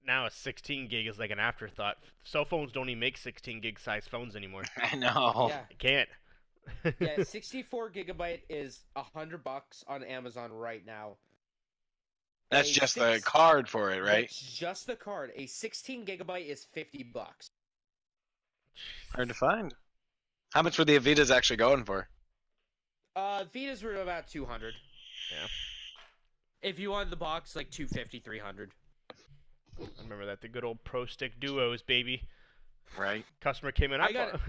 Now a 16 gig is like an afterthought. Cell phones don't even make 16 gig size phones anymore. I know. Yeah, They can't. yeah. 64 gigabyte is $100 on Amazon right now. That's A just the six- card for it, right? That's just the card. A 16 gigabyte is $50. Hard to find. How much were the Avitas actually going for? Vitas were about 200. Yeah. If you wanted the box, like 250, 300. I remember that, the good old Pro Stick Duos, baby. Right. Customer came in. I got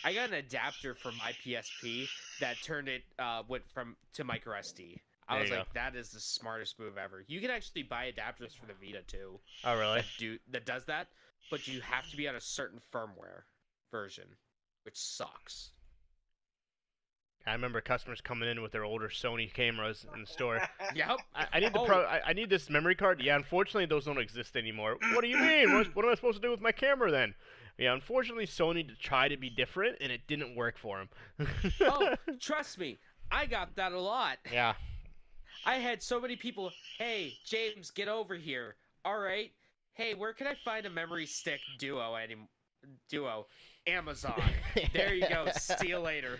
an adapter for my PSP that turned it to micro SD. I There was you like, that is the smartest move ever. You can actually buy adapters for the Vita too. Oh, really? That does that, but you have to be on a certain firmware version, which sucks. I remember customers coming in with their older Sony cameras in the store. Yep. I need the I need this memory card. Yeah, unfortunately, those don't exist anymore. What do you mean? What am I supposed to do with my camera then? Yeah, unfortunately, Sony tried to be different, and it didn't work for them. Oh, trust me, I got that a lot. Yeah. I had so many people, hey, James, get over here. All right. Hey, where can I find a memory stick Duo? Amazon. There you go. See you later.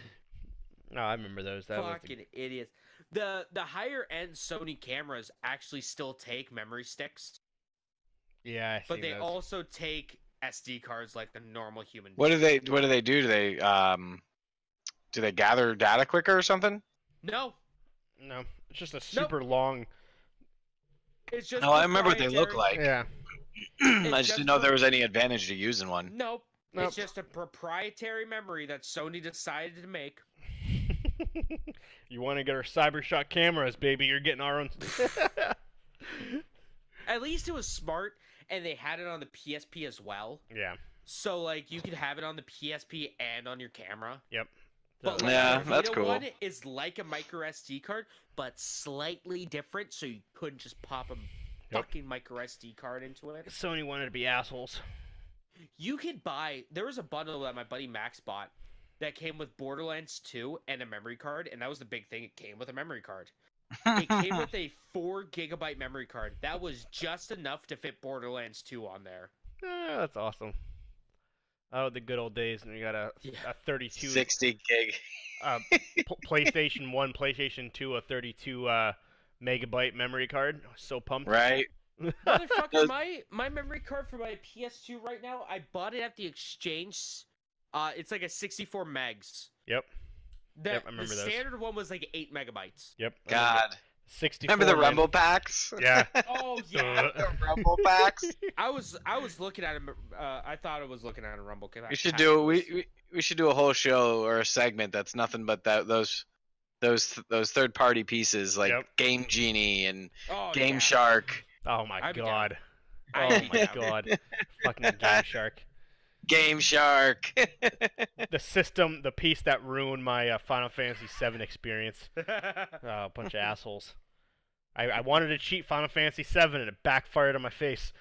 No, I remember those. That Fucking idiots. The higher end Sony cameras actually still take memory sticks, Yeah, but they also take SD cards like the normal human. What do being. they do? Do they gather data quicker or something? No, No, it's just a super long. it's just. No, I remember what they look proprietary- like. Yeah. I just didn't know there was any advantage to using one. Nope. Nope. It's just a proprietary memory that Sony decided to make. You want to get our CyberShot cameras, baby? You're getting our own. At least it was smart, and they had it on the PSP as well. Yeah. So like you could have it on the PSP and on your camera. Yep. But So- like, Yeah, the that's Vita cool. one is like a micro SD card, but slightly different, so you couldn't just pop a fucking micro SD card into it. Sony wanted to be assholes. You could buy. There was a bundle that my buddy Max bought that came with Borderlands 2 and a memory card, and that was the big thing. It came with a memory card. It came with a 4 gigabyte memory card. That was just enough to fit Borderlands 2 on there. That's awesome. Oh, the good old days, and we got a 32 60 gig. PlayStation 1, PlayStation 2, a 32 megabyte memory card. I was so pumped. Right. Motherfucker, my memory card for my PS2 right now, I bought it at the exchange. It's like a 64 megs. Yep. The, Yep, I remember the those. standard one was like 8 megabytes. Yep. God. 64. Remember the man. Rumble packs? Yeah. Oh yeah, The Rumble packs. I was looking at him. I thought I was looking at a Rumble. We should do we should do a whole show or a segment that's nothing but those third party pieces like Yep. Game Genie and Oh, Game yeah. Shark, Oh my I'd be down. god. Oh I'd be my down. god. Fucking Game Shark. Game Shark. The system, the piece that ruined my Final Fantasy VII experience. Oh, a bunch of assholes. I wanted to cheat Final Fantasy VII and it backfired on my face.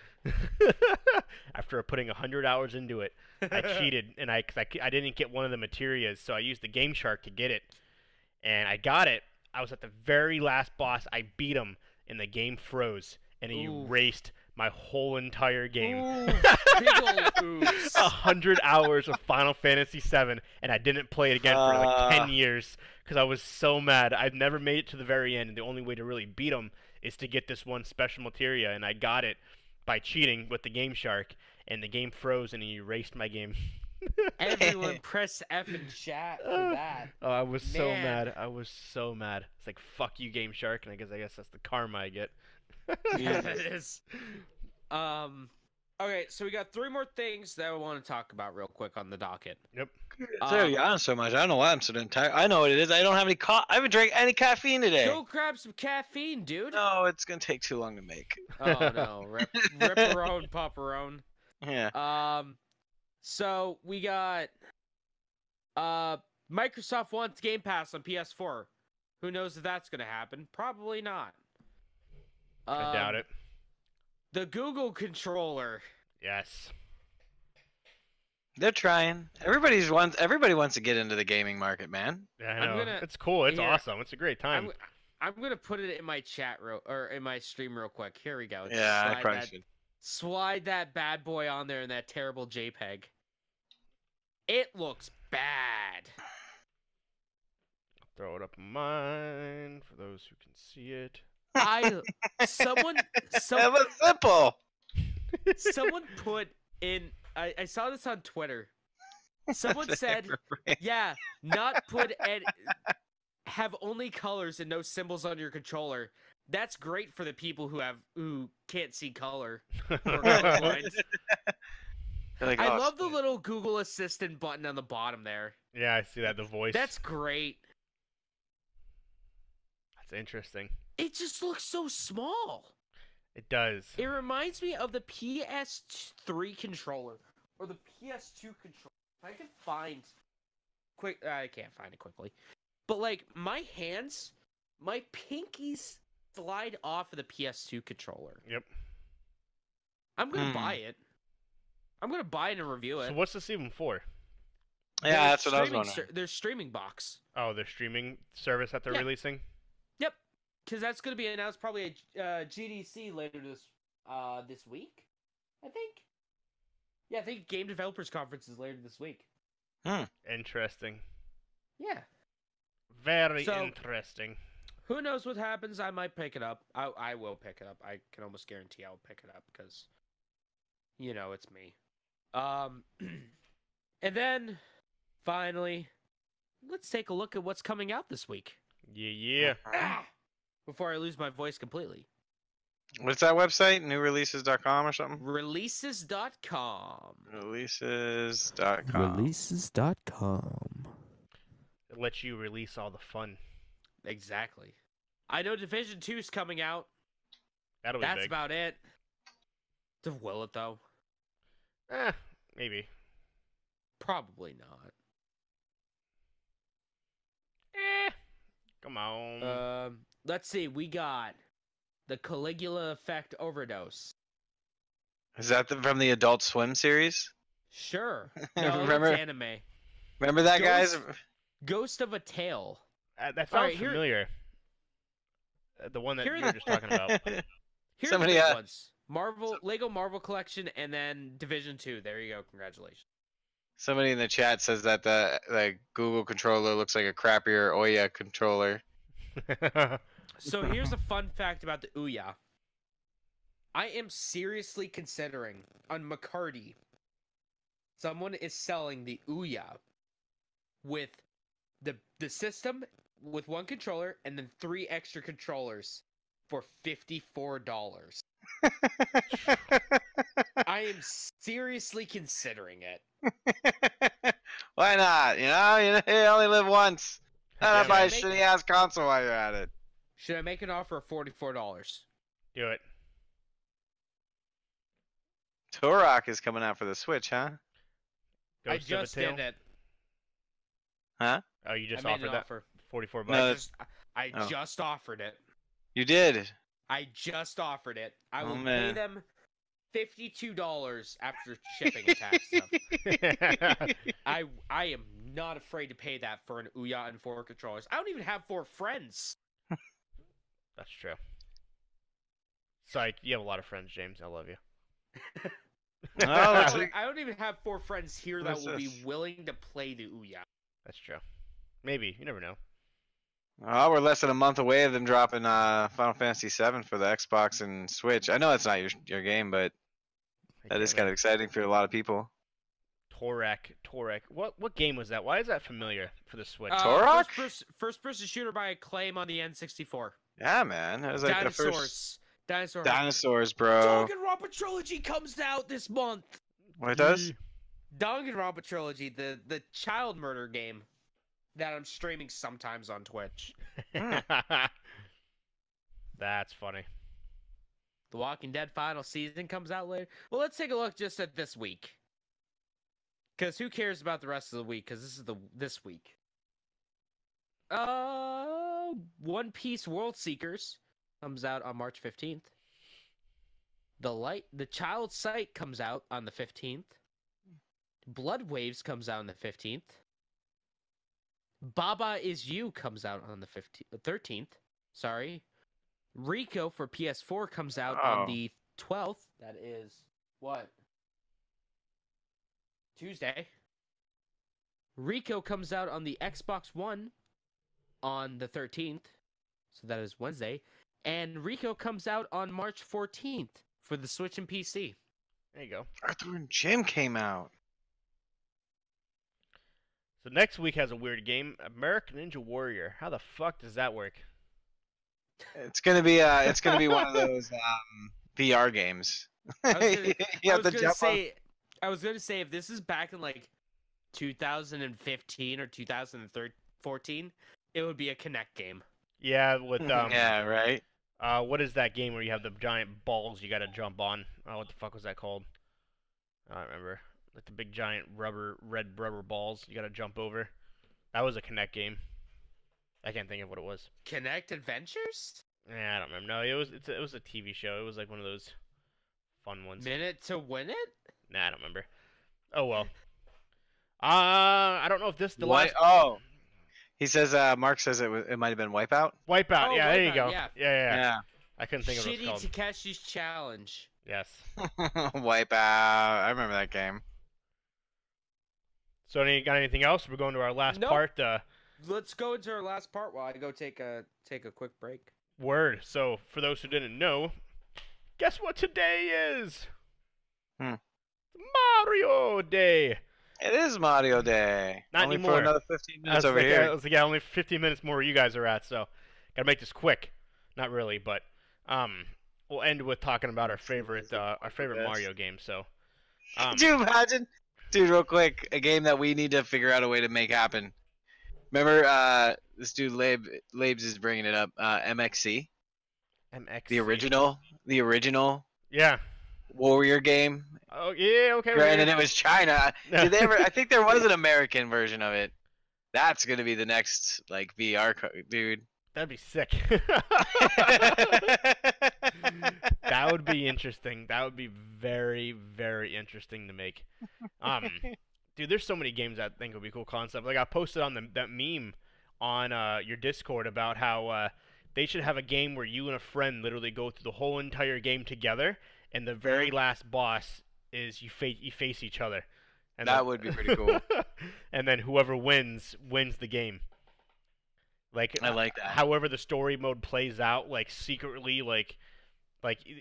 After putting 100 hours into it, I cheated and I didn't get one of the materias, so I used the Game Shark to get it. And I got it. I was at the very last boss. I beat him and the game froze and it Ooh. erased my whole entire game. Ooh, big ol' oops. 100 hours of Final Fantasy VII, and I didn't play it again for like 10 Ah. years because I was so mad. I've never made it to the very end, and the only way to really beat him is to get this one special materia, and I got it by cheating with the Game Shark, and the game froze and he erased my game. Everyone press F in chat for that. Oh, I was so Man. mad. I was so mad. It's like, fuck you, Game Shark, and I guess that's the karma I get. Yeah, it is. Okay, so we got 3 more things that I want to talk about real quick on the docket. Yep. Sorry, you're on so much. I don't know why I'm so damn tired. I know what it is. I don't have any I haven't drank any caffeine today. Go grab some caffeine, dude. No, it's gonna take too long to make. Oh no, ripperone, pupperone. Yeah. So we got Microsoft wants Game Pass on PS4. Who knows if that's gonna happen? Probably not. I doubt it. The Google controller. Yes. They're trying. Everybody wants to get into the gaming market, man. Yeah, I know. gonna- It's cool. It's here, awesome. It's a great time. I'm gonna put it in my chat or in my stream real quick. Here we go. Yeah, I probably should. Slide that bad boy on there in that terrible JPEG. It looks bad. Throw it up on mine for those who can see it. Someone That was simple. someone put in I saw this on Twitter. Someone said, yeah, not put have only colors and no symbols on your controller. That's great for the people who can't see color or colorblind. Like, I oh, love the little Google Assistant button on the bottom there. Yeah, I see that. The voice. That's great. That's interesting. It just looks so small. It does. It reminds me of the PS3 controller or the PS2 controller. If I can find I can't find it quickly. But like my hands, my pinkies slide off of the PS2 controller. Yep. I'm gonna buy it. I'm gonna buy it and review it. So what's this even for? Yeah, that's what I was wondering. Their streaming box. Oh, their streaming service that they're releasing? Yep. Because that's gonna be announced probably at GDC later this week, I think. Yeah, I think Game Developers Conference is later this week. Interesting. Yeah. Very interesting. Who knows what happens? I might pick it up. I will pick it up. I can almost guarantee I'll pick it up because, it's me. And then, finally, let's take a look at what's coming out this week. Yeah. Before I lose my voice completely. What's that website? Newreleases.com or something? Releases.com. Releases.com. Releases.com. It lets you release all the fun. Exactly. I know Division 2 is coming out. That'll be That's big. about it. Will it, though? Maybe. Probably not. Come on. Let's see. We got the Caligula Effect Overdose. Is that from the Adult Swim series? Sure. No, Remember- it's anime. Remember that, guys? Ghost of a Tale. That sounds Alright, familiar. The one that Here- you were just talking about. Here's Somebody, the big ones. Lego Marvel Collection, and then Division 2. There you go. Congratulations. Somebody in the chat says that the Google controller looks like a crappier Ouya controller. So here's a fun fact about the Ouya. I am seriously considering on McCarty. Someone is selling the Ouya with the system with one controller and then 3 extra controllers for $54. I am seriously considering it. Why not? You only live once. Why not buy a Make- shitty ass console while you're at it? Should I make an offer of $44? Do it. Turok is coming out for the Switch, huh? I Ghost of a just Tale? did it. Huh? Oh, you just I made offered an that? offer. 44 bucks? No, I Oh. just offered it. You did. I just offered it. I Oh, will pay man. them $52 after shipping and tax stuff. I am not afraid to pay that for an Ouya and 4 controllers. I don't even have 4 friends. That's true. Psych, you have a lot of friends, James. I love you. Oh, let's I see. don't even have 4 friends here that What's will be this? willing to play the Ouya. That's true. Maybe. You never know. Oh, we're less than a month away of them dropping Final Fantasy VII for the Xbox and Switch. I know it's not your game, but that is kind of exciting for a lot of people. Torek. What game was that? Why is that familiar for the Switch? Turok? First person shooter by Acclaim on the N64. Yeah, man. That was like the first. Dinosaur. Dinosaurs, bro. Danganronpa Trilogy comes out this month. What it does? Danganronpa Trilogy, the child murder game that I'm streaming sometimes on Twitch. That's funny. The Walking Dead final season comes out later. Well, let's take a look just at this week. Because who cares about the rest of the week? Because this is this week. One Piece World Seekers comes out on March 15th. The Child Sight comes out on the 15th. Blood Waves comes out on the 15th. Baba Is You comes out on the 13th. Sorry. Rico for PS4 comes out on the 12th. That is what? Tuesday. Rico comes out on the Xbox One on the 13th. So that is Wednesday. And Rico comes out on March 14th for the Switch and PC. There you go. Arthur and Jim came out. So next week has a weird game, American Ninja Warrior. How the fuck does that work? It's gonna be one of those VR games. I was gonna say if this is back in like 2015 or 2014, it would be a Kinect game. Yeah, with yeah, right. What is that game where you have the giant balls you gotta jump on? Oh, what the fuck was that called? I don't remember. Like the big giant red rubber balls you gotta jump over. That was a Kinect game. I can't think of what it was. Kinect Adventures? Yeah, I don't remember. No, it was a TV show. It was like one of those fun ones. Minute to Win It? Nah, I don't remember. Oh well. I don't know if this is the last. Oh, he says. Mark says it might have been Wipeout. Wipeout. Oh, yeah, there you Wipeout, go. yeah. Yeah. I couldn't think of what Shitty it's called. Takeshi's Challenge. Yes. Wipeout. I remember that game. So, got anything else? We're going to our last Nope. part. Let's go into our last part while I go take a quick break. Word. So, for those who didn't know, guess what today is? Mario Day. It is Mario Day. Not only anymore. for another 15 minutes over I here. was like, yeah, only 15 minutes more where you guys are at, so gotta make this quick. Not really, but we'll end with talking about our favorite Mario game. So, Could you imagine, dude? Real quick, a game that we need to figure out a way to make happen. Remember, this dude Labes is bringing it up. MXC. MXC. The original. Yeah. Warrior game. Oh yeah, okay. Granted, it was China. Did they ever? I think there was an American version of it. That's gonna be the next like VR, dude. That'd be sick. That would be interesting. That would be very, very interesting to make. Dude, there's so many games I think would be a cool concept. Like I posted on that meme on your Discord about how they should have a game where you and a friend literally go through the whole entire game together, and the very last boss is you face each other. And that would be pretty cool. And then whoever wins the game. Like I like that. However the story mode plays out, like secretly, like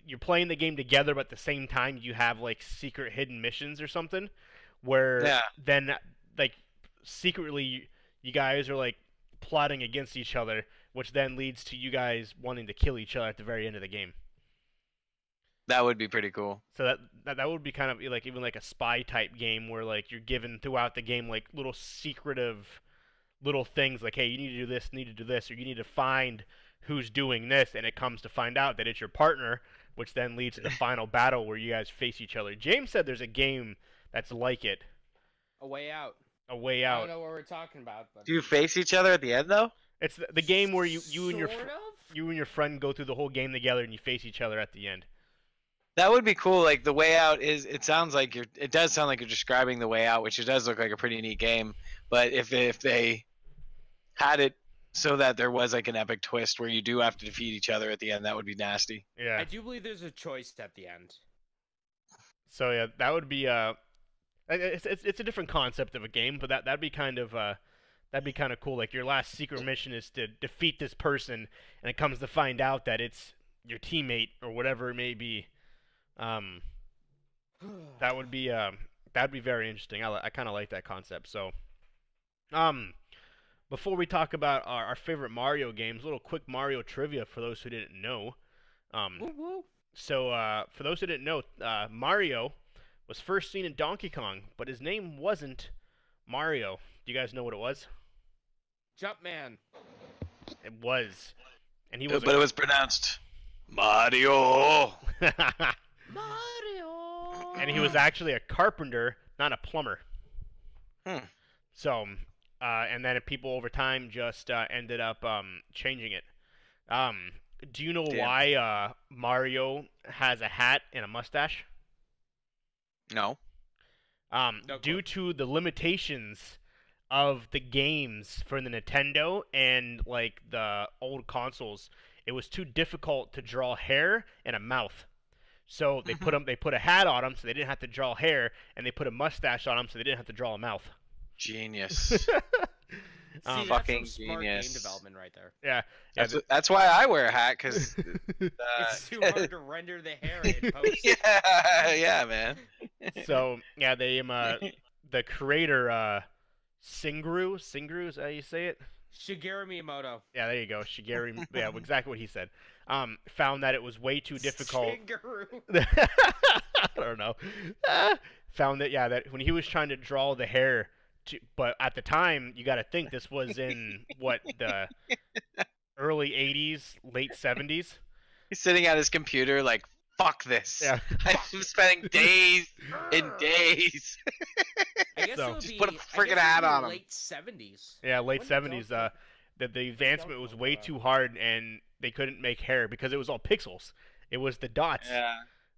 you're playing the game together, but at the same time you have like secret hidden missions or something, where then like secretly you guys are like plotting against each other, which then leads to you guys wanting to kill each other at the very end of the game. That would be pretty cool. So that would be kind of like even like a spy type game where like you're given throughout the game like little secretive little things like, hey, you need to do this, or you need to find who's doing this, and it comes to find out that it's your partner, which then leads to the final battle where you guys face each other. James said there's a game that's like it. A Way Out. A Way I Out. don't know what we're talking about, but Do you face each other at the end though? It's the game where you and your friend go through the whole game together and you face each other at the end. That would be cool. Like the Way Out is. It sounds like it does sound like you're describing the Way Out, which it does look like a pretty neat game. But if they had it so that there was like an epic twist where you do have to defeat each other at the end, that would be nasty. Yeah. I do believe there's a choice at the end. So yeah, that would be it's a different concept of a game, but that'd be kind of cool. Like your last secret mission is to defeat this person, and it comes to find out that it's your teammate or whatever it may be. That would be that'd be very interesting. I kind of like that concept. So, before we talk about our favorite Mario games, a little quick Mario trivia for those who didn't know. Woo woo. So for those who didn't know, Mario was first seen in Donkey Kong, but his name wasn't Mario. Do you guys know what it was? Jumpman. It was, and he was. But it was pronounced Mario. Mario. And he was actually a carpenter, not a plumber. So, and then people over time just ended up changing it. Do you know why Mario has a hat and a mustache? No. Due to the limitations of the games for the Nintendo and like the old consoles, it was too difficult to draw hair and a mouth. So they put a hat on him so they didn't have to draw hair, and they put a mustache on him so they didn't have to draw a mouth. Genius. See, that's fucking some smart genius. game development right there. Yeah. That's why I wear a hat, because It's too hard to render the hair in post. yeah, man. So yeah, they the creator Singru is that how you say it? Shigeru Miyamoto. Yeah, there you go, Shigeru. Yeah, exactly what he said. Found that it was way too difficult. Shigeru. I don't know. Found that that when he was trying to draw the hair, but at the time you got to think this was in what the early '80s, late '70s. He's sitting at his computer like, fuck this. Yeah. I'm spending days and days. I guess So- it would Just be, put a I guess friggin' it would hat be on him. late 70s. Yeah, late When did '70s. Donkey- That the advancement was way Donkey too Kong hard, and they couldn't make hair because it was all pixels. It was the dots. Yeah.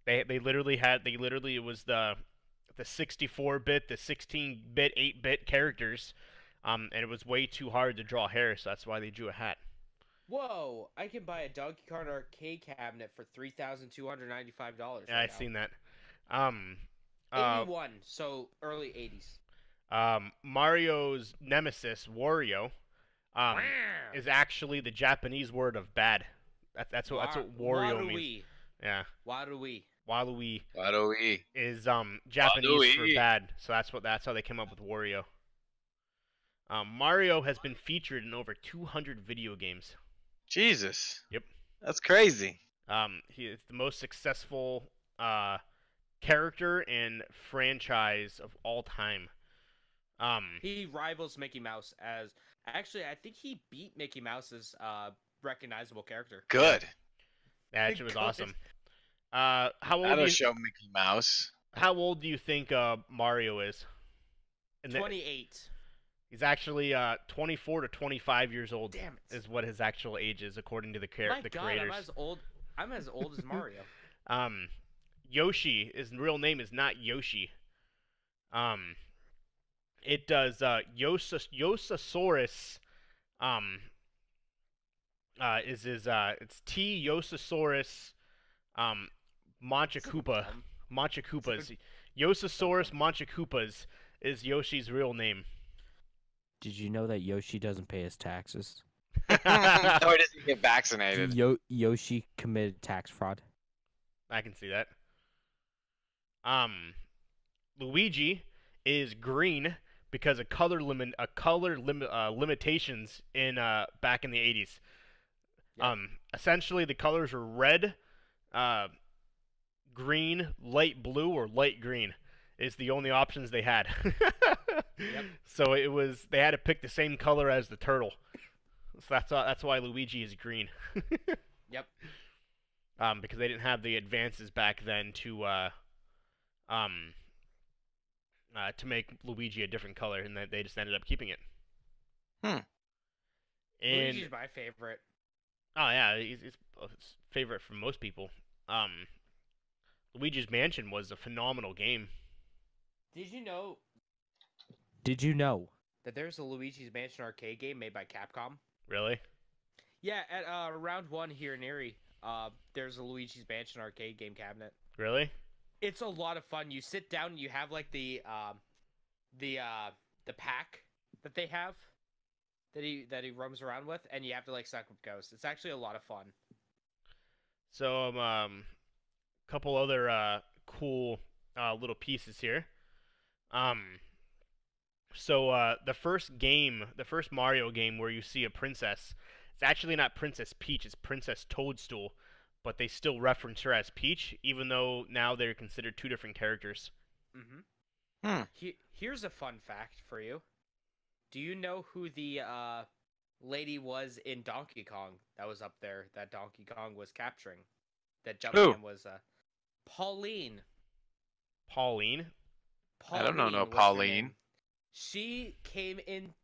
They literally it was the 64-bit, the 16-bit, 8-bit characters, and it was way too hard to draw hair, so that's why they drew a hat. Whoa! I can buy a Donkey Kong arcade cabinet for $3,295. Yeah, I've seen that. 81, so early 80s. Mario's nemesis, Wario, is actually the Japanese word of bad. That's what Wario means. Warui. Yeah, Warui. Walui Waddle-wee. is Japanese for Walui. bad, so that's how they came up with Wario. Mario has been featured in over 200 video games. Jesus. Yep. That's crazy. He is the most successful character and franchise of all time. He rivals Mickey Mouse as... Actually, I think he beat Mickey Mouse as recognizable character. Good. That actually was Good. awesome. How That'll show Mickey Mouse. old do you think Mario is? And 28. he's actually 24 to 25 years old. Damn it. Is what his actual age is according to the My the God, creators. I'm as old as Mario. Yoshi, his real name is not Yoshi. It does Yosasaurus. Is his it's T Yosasaurus Manchacupa. Manchacupas. Yosasaurus Manchacupas is Yoshi's real name. Did you know that Yoshi doesn't pay his taxes? Or does he get vaccinated? Yoshi committed tax fraud. I can see that. Luigi is green because of limitations in back in the 80s. Yep. Essentially the colors were red, green, light blue, or light green is the only options they had. Yep. So they had to pick the same color as the turtle. So that's why Luigi is green. Yep. Because they didn't have the advances back then to make Luigi a different color, and they just ended up keeping it. And Luigi's my favorite. oh yeah, he's favorite for most people. Luigi's Mansion was a phenomenal game. Did you know that there's a Luigi's Mansion arcade game made by Capcom? Really? Yeah, at round 1 here in Erie, there's a Luigi's Mansion arcade game cabinet. Really? It's a lot of fun. You sit down and you have like the pack that they have that he roams around with, and you have to like suck up ghosts. It's actually a lot of fun. So couple other cool little pieces here. So the first Mario game where you see a princess, it's actually not Princess Peach, it's Princess Toadstool, but they still reference her as Peach, even though now they're considered two different characters. Mm-hmm. Here's a fun fact for you. Do you know who the lady was in Donkey Kong that was up there that Donkey Kong was capturing? That Jumpman was Pauline. Pauline? I don't know no was her Pauline. name. She came in,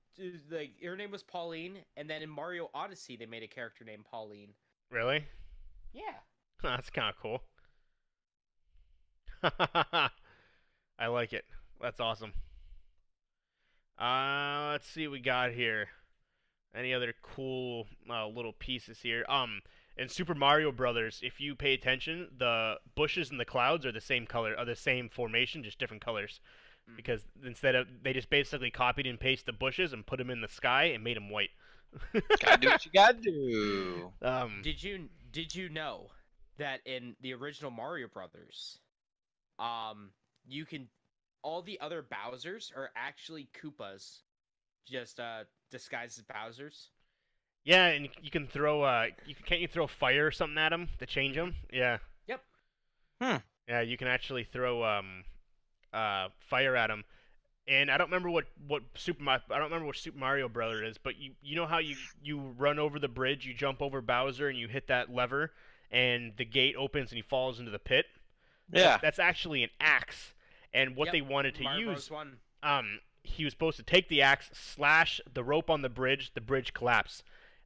like, her name was Pauline, and then in Mario Odyssey they made a character named Pauline. Really? Yeah. That's kind of cool. I like it. That's awesome. Let's see what we got here. Any other cool little pieces here? In Super Mario Brothers, if you pay attention, the bushes and the clouds are the same color, are the same formation, just different colors. Because instead of, they just basically copied and pasted the bushes and put them in the sky and made them white. Gotta do what you gotta do. Did you know that in the original Mario Brothers, you can, all the other Bowsers are actually Koopas, just disguised as Bowsers. Yeah, and you can throw can't you throw fire or something at them to change them? Yeah. Yep. Yeah, you can actually throw fire at them. And I don't remember what Super Mario Brother is, but you know how you run over the bridge, you jump over Bowser and you hit that lever and the gate opens and he falls into the pit? Yeah. That's actually an axe. And what they wanted to Mario use, Bros. 1. he was supposed to take the axe, slash the rope on the bridge collapsed.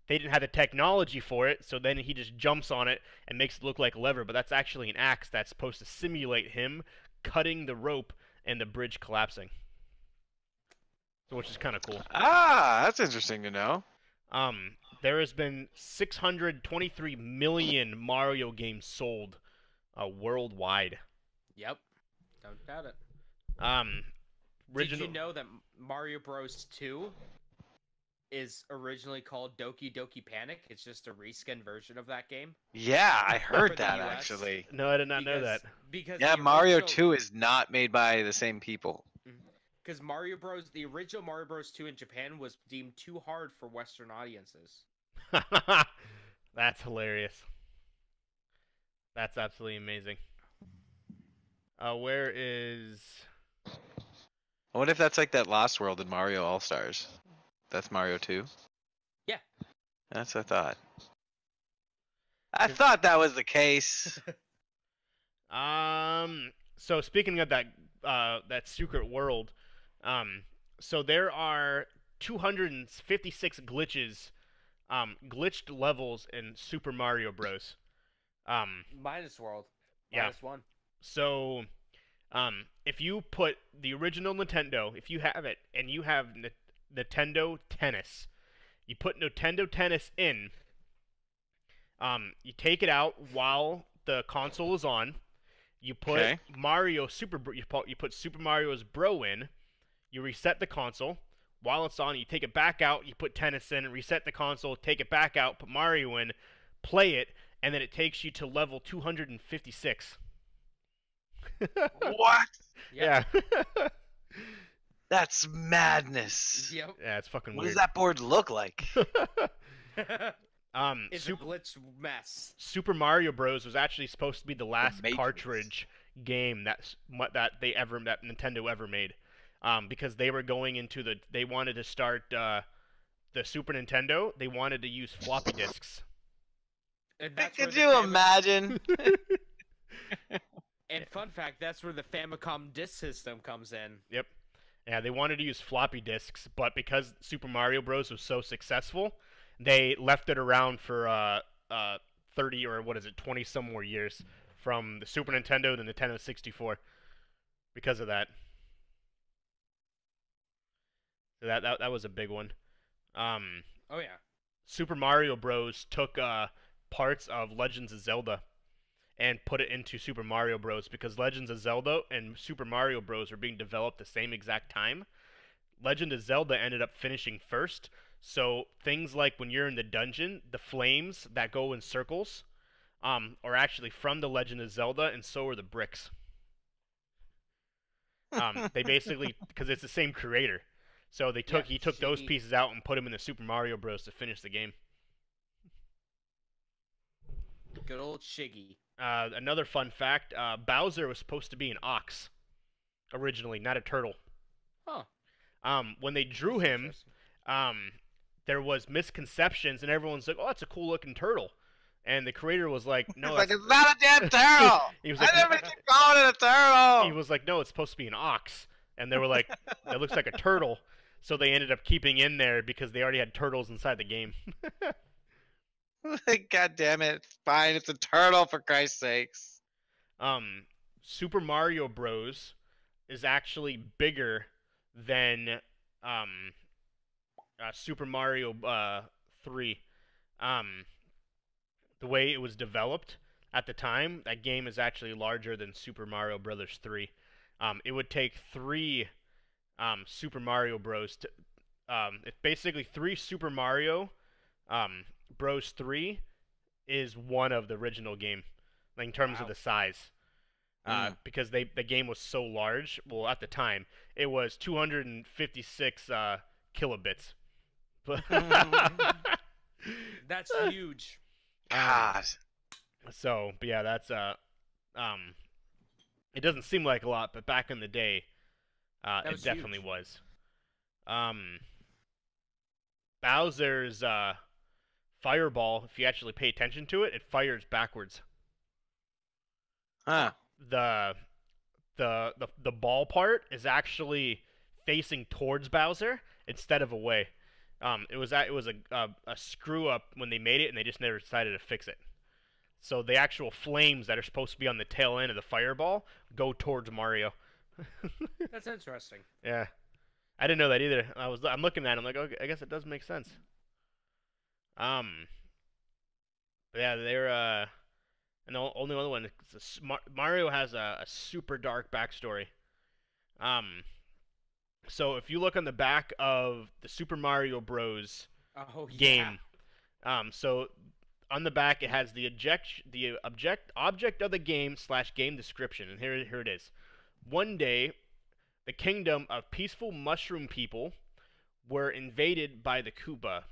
They didn't have the technology for it, so then he just jumps on it and makes it look like a lever, but that's actually an axe that's supposed to simulate him cutting the rope and the bridge collapsing. So, which is kind of cool. Ah, that's interesting to know. There has been 623 million Mario games sold worldwide. Yep. Don't doubt it. Did you know that Mario Bros. 2 is originally called Doki Doki Panic? It's just a reskin version of that game. Yeah, I heard For the that US. actually. No, I did not know that. Because Yeah, the Mario original- 2 is not made by the same people. Because the original Mario Bros. 2 in Japan was deemed too hard for Western audiences. That's hilarious. That's absolutely amazing. Where is... I wonder if that's like that Lost World in Mario All-Stars. That's Mario 2? Yeah. That's what I thought. I thought that was the case. So speaking of that secret world, so there are 256 glitches, glitched levels in Super Mario Bros. Minus World. Yeah. Minus 1. So, if you put the original Nintendo, if you have it, and you have Nintendo Tennis, you put Nintendo Tennis in, you take it out while the console is on, you put you put Super Mario's Bro in, you reset the console, while it's on, you take it back out, you put Tennis in, reset the console, take it back out, put Mario in, play it, and then it takes you to level 256. What? Yeah. That's madness. Yep. Yeah, it's fucking What weird. does that board look like? It's a glitched mess. Super Mario Bros. Was actually supposed to be the last Matrix. cartridge game that Nintendo ever made, because they were going into they wanted to start the Super Nintendo. They wanted to use floppy disks. And that's Could where the you imagine? And fun fact, that's where the Famicom disk system comes in. Yep. Yeah, they wanted to use floppy disks, but because Super Mario Bros. Was so successful, they left it around for 30 or 20 some more years, from the Super Nintendo to the Nintendo 64, because of that. So that was a big one. Oh yeah. Super Mario Bros. Took parts of Legends of Zelda and put it into Super Mario Bros. Because Legends of Zelda and Super Mario Bros. Were being developed the same exact time. Legend of Zelda ended up finishing first, so things like when you're in the dungeon, the flames that go in circles are actually from the Legend of Zelda, and so are the bricks. They basically, because it's the same creator, so he took those pieces out and put them in the Super Mario Bros. To finish the game. Good old Shiggy. Another fun fact: Bowser was supposed to be an ox originally, not a turtle. Huh. When they drew That's him, interesting. there was misconceptions, and everyone's like, "Oh, it's a cool looking turtle," and the creator was like, "No, It's like, that's it's not a damn turtle. He was I like- never keep calling it a turtle. He was like, "No, it's supposed to be an ox," and they were like, "It looks like a turtle." So they ended up keeping in there because they already had turtles inside the game. God damn it! Fine, it's a turtle for Christ's sakes. Super Mario Bros. Is actually bigger than Super Mario 3. The way it was developed at the time, that game is actually larger than Super Mario Brothers 3. It would take 3 Super Mario Bros. It's basically 3 Super Mario Bros. 3 is one of the original game, like in terms of Wow. the size. Because the game was so large. Well, at the time, it was 256 kilobits. But That's huge. God. but yeah, that's it doesn't seem like a lot, but back in the day, That it was definitely huge. was. Bowser's fireball, if you actually pay attention to it, it fires backwards. Huh. The ball part is actually facing towards Bowser instead of away. It was a screw up when they made it, and they just never decided to fix it. So the actual flames that are supposed to be on the tail end of the fireball go towards Mario. That's interesting. Yeah, I didn't know that either. I'm looking at it, I'm like, okay, I guess it does make sense. But yeah, they're and the only other one, Mario has a super dark backstory. So if you look on the back of the Super Mario Bros. Oh Game, so on the back it has the object of the game / game description, and here it is. One day, the kingdom of peaceful mushroom people were invaded by the Koopa,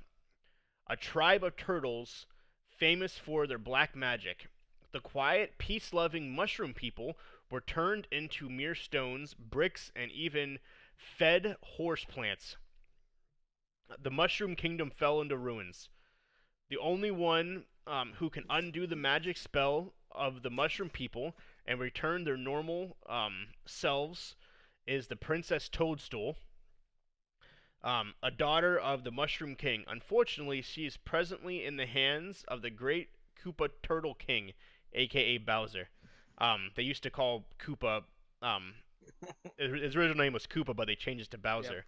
a tribe of turtles famous for their black magic. The quiet, peace-loving mushroom people were turned into mere stones, bricks, and even fed horse plants. The Mushroom Kingdom fell into ruins. The only one who can undo the magic spell of the Mushroom People and return their normal selves is the Princess Toadstool, a daughter of the Mushroom King. Unfortunately, she is presently in the hands of the great Koopa Turtle King, aka Bowser. They used to call Koopa, his original name was Koopa, but they changed it to Bowser. Yep.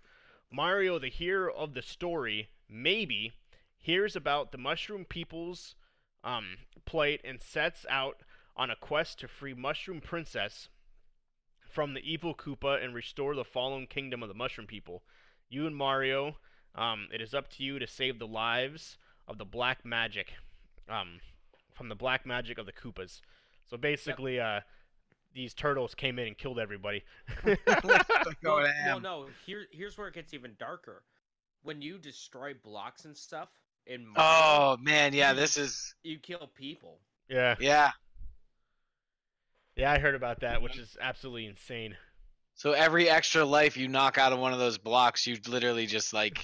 Mario, the hero of the story, maybe hears about the Mushroom People's plight and sets out on a quest to free Mushroom Princess from the evil Koopa and restore the fallen kingdom of the Mushroom People. You and Mario, it is up to you to save the lives of the black magic, from the black magic of the Koopas. So basically, these turtles came in and killed everybody. Well, no. Here's where it gets even darker. When you destroy blocks and stuff in Mario, Oh man, yeah, you this is you kill people. Yeah. yeah. Yeah, I heard about that, which is absolutely insane. So every extra life you knock out of one of those blocks, you literally just like,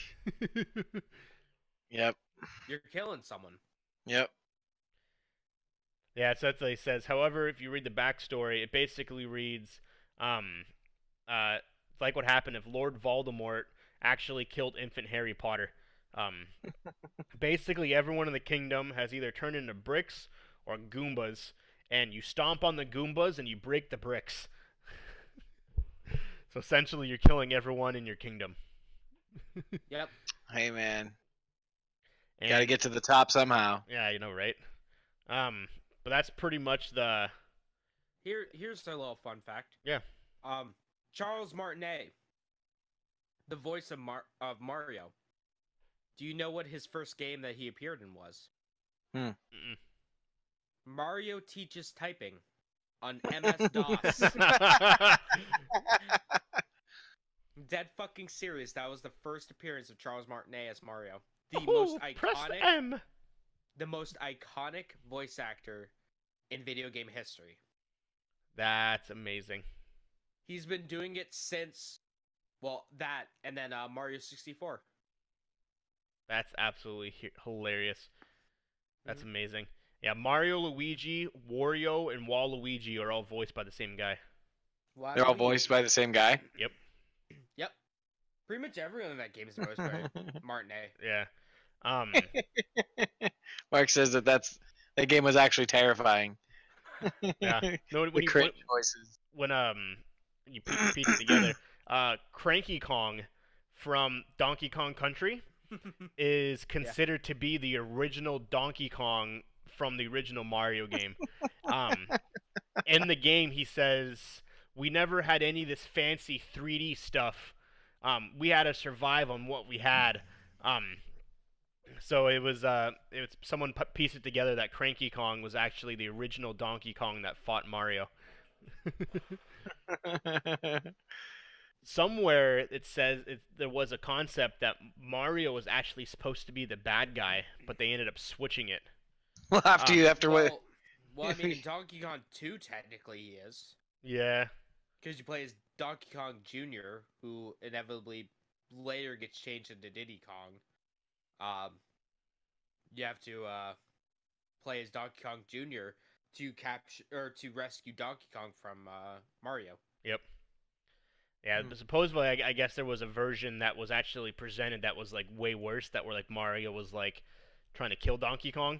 yep, You're killing someone. yep. Yeah, so that's what he says. However, if you read the backstory, it basically reads, it's like what happened if Lord Voldemort actually killed infant Harry Potter. Basically, everyone in the kingdom has either turned into bricks or Goombas, and you stomp on the Goombas and you break the bricks. So essentially, you're killing everyone in your kingdom. Yep. Hey man, And, gotta get to the top somehow. Yeah, you know, right? But that's pretty much the. Here's a little fun fact. Yeah. Charles Martinet, the voice of Mario. Do you know what his first game that he appeared in was? Mm-mm. Mario Teaches Typing on MS-DOS. Dead fucking serious. That was the first appearance of Charles Martinet as Mario. The most Press iconic. M. the most iconic voice actor in video game history. That's amazing. He's been doing it since, well, that and then Mario 64. That's absolutely hilarious. That's amazing. Yeah, Mario, Luigi, Wario, and Waluigi are all voiced by the same guy. They're all voiced by the same guy. Yep. Yep. Pretty much everyone in that game is voiced by Martinet. Yeah. Mark says that game was actually terrifying. Yeah. No, The cringe voices. when you piece it together, Cranky Kong from Donkey Kong Country is considered to be the original Donkey Kong from the original Mario game. In the game, he says, "We never had any of this fancy 3D stuff. We had to survive on what we had." So it was someone pieced it together that Cranky Kong was actually the original Donkey Kong that fought Mario. Somewhere it says there was a concept that Mario was actually supposed to be the bad guy, but they ended up switching it. Well, after what? Well, I mean, in Donkey Kong 2, technically he is. Yeah. Because you play as Donkey Kong Jr., who inevitably later gets changed into Diddy Kong. You have to play as Donkey Kong Jr. to capture or to rescue Donkey Kong from Mario. Yep. Yeah, but supposedly I guess there was a version that was actually presented that was like way worse, that where like Mario was like trying to kill Donkey Kong.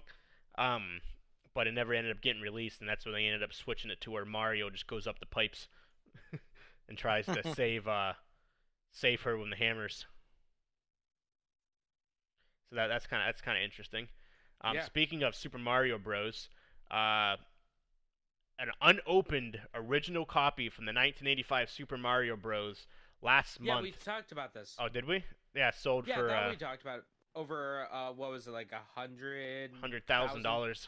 But it never ended up getting released, and that's when they ended up switching it to where Mario just goes up the pipes and tries to save her with the hammers. So that's kind of interesting. Yeah. Speaking of Super Mario Bros., an unopened original copy from the 1985 Super Mario Bros. Last month. Yeah, we talked about this. Oh, did we? Yeah, sold Yeah, for that we talked about it. Over what was it, like $100,000.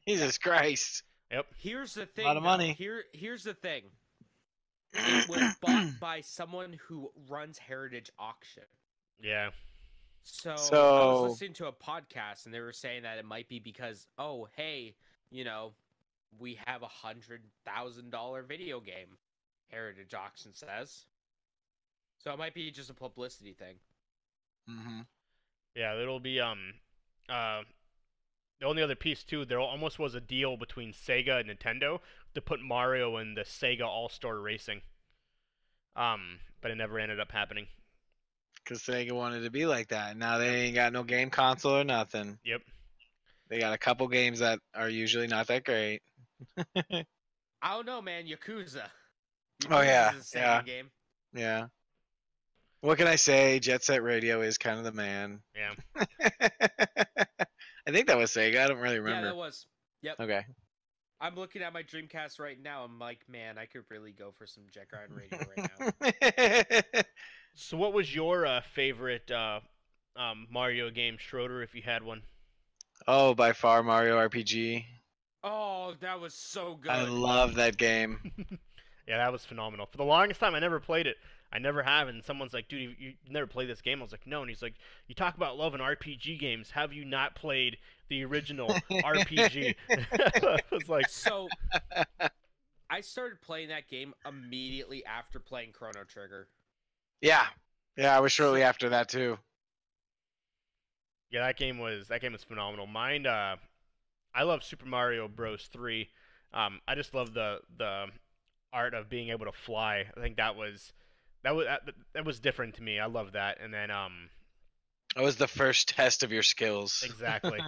Jesus Christ! Yep. Here's the thing. A lot of money. Here's the thing. It was bought by someone who runs Heritage Auction. Yeah. So I So- was listening to a podcast, and they were saying that it might be because, oh, hey, we have $100,000 video game. Heritage Auction says. So it might be just a publicity thing. Mm-hmm. Yeah, it'll be the only other piece too, there almost was a deal between Sega and Nintendo to put Mario in the Sega All-Star Racing. But it never ended up happening. Because Sega wanted to be like that. Now they ain't got no game console or nothing. Yep. They got a couple games that are usually not that great. I don't know, man. Yakuza. Oh, yeah, Yakuza's a Sega yeah. game. Yeah. What can I say? Jet Set Radio is kind of the man. Yeah. I think that was Sega. I don't really Yeah, remember. that was. Yep. Okay. I'm looking at my Dreamcast right now. I'm like, man, I could really go for some Jet Grind Radio right now. So what was your favorite Mario game, Schroeder, if you had one? Oh, by far Mario RPG. Oh, that was so good. I love that game. Yeah, that was phenomenal. For the longest time, I never played it. I never have, and someone's like, dude, you never played this game? I was like, no, and he's like, you talk about loving RPG games. Have you not played the original RPG? I was like... So, I started playing that game immediately after playing Chrono Trigger. Yeah. Yeah, I was shortly after that too. Yeah, that game was phenomenal. Mine, I love Super Mario Bros. 3. I just love the art of being able to fly. I think that was different to me. I love that. And then That was the first test of your skills. exactly.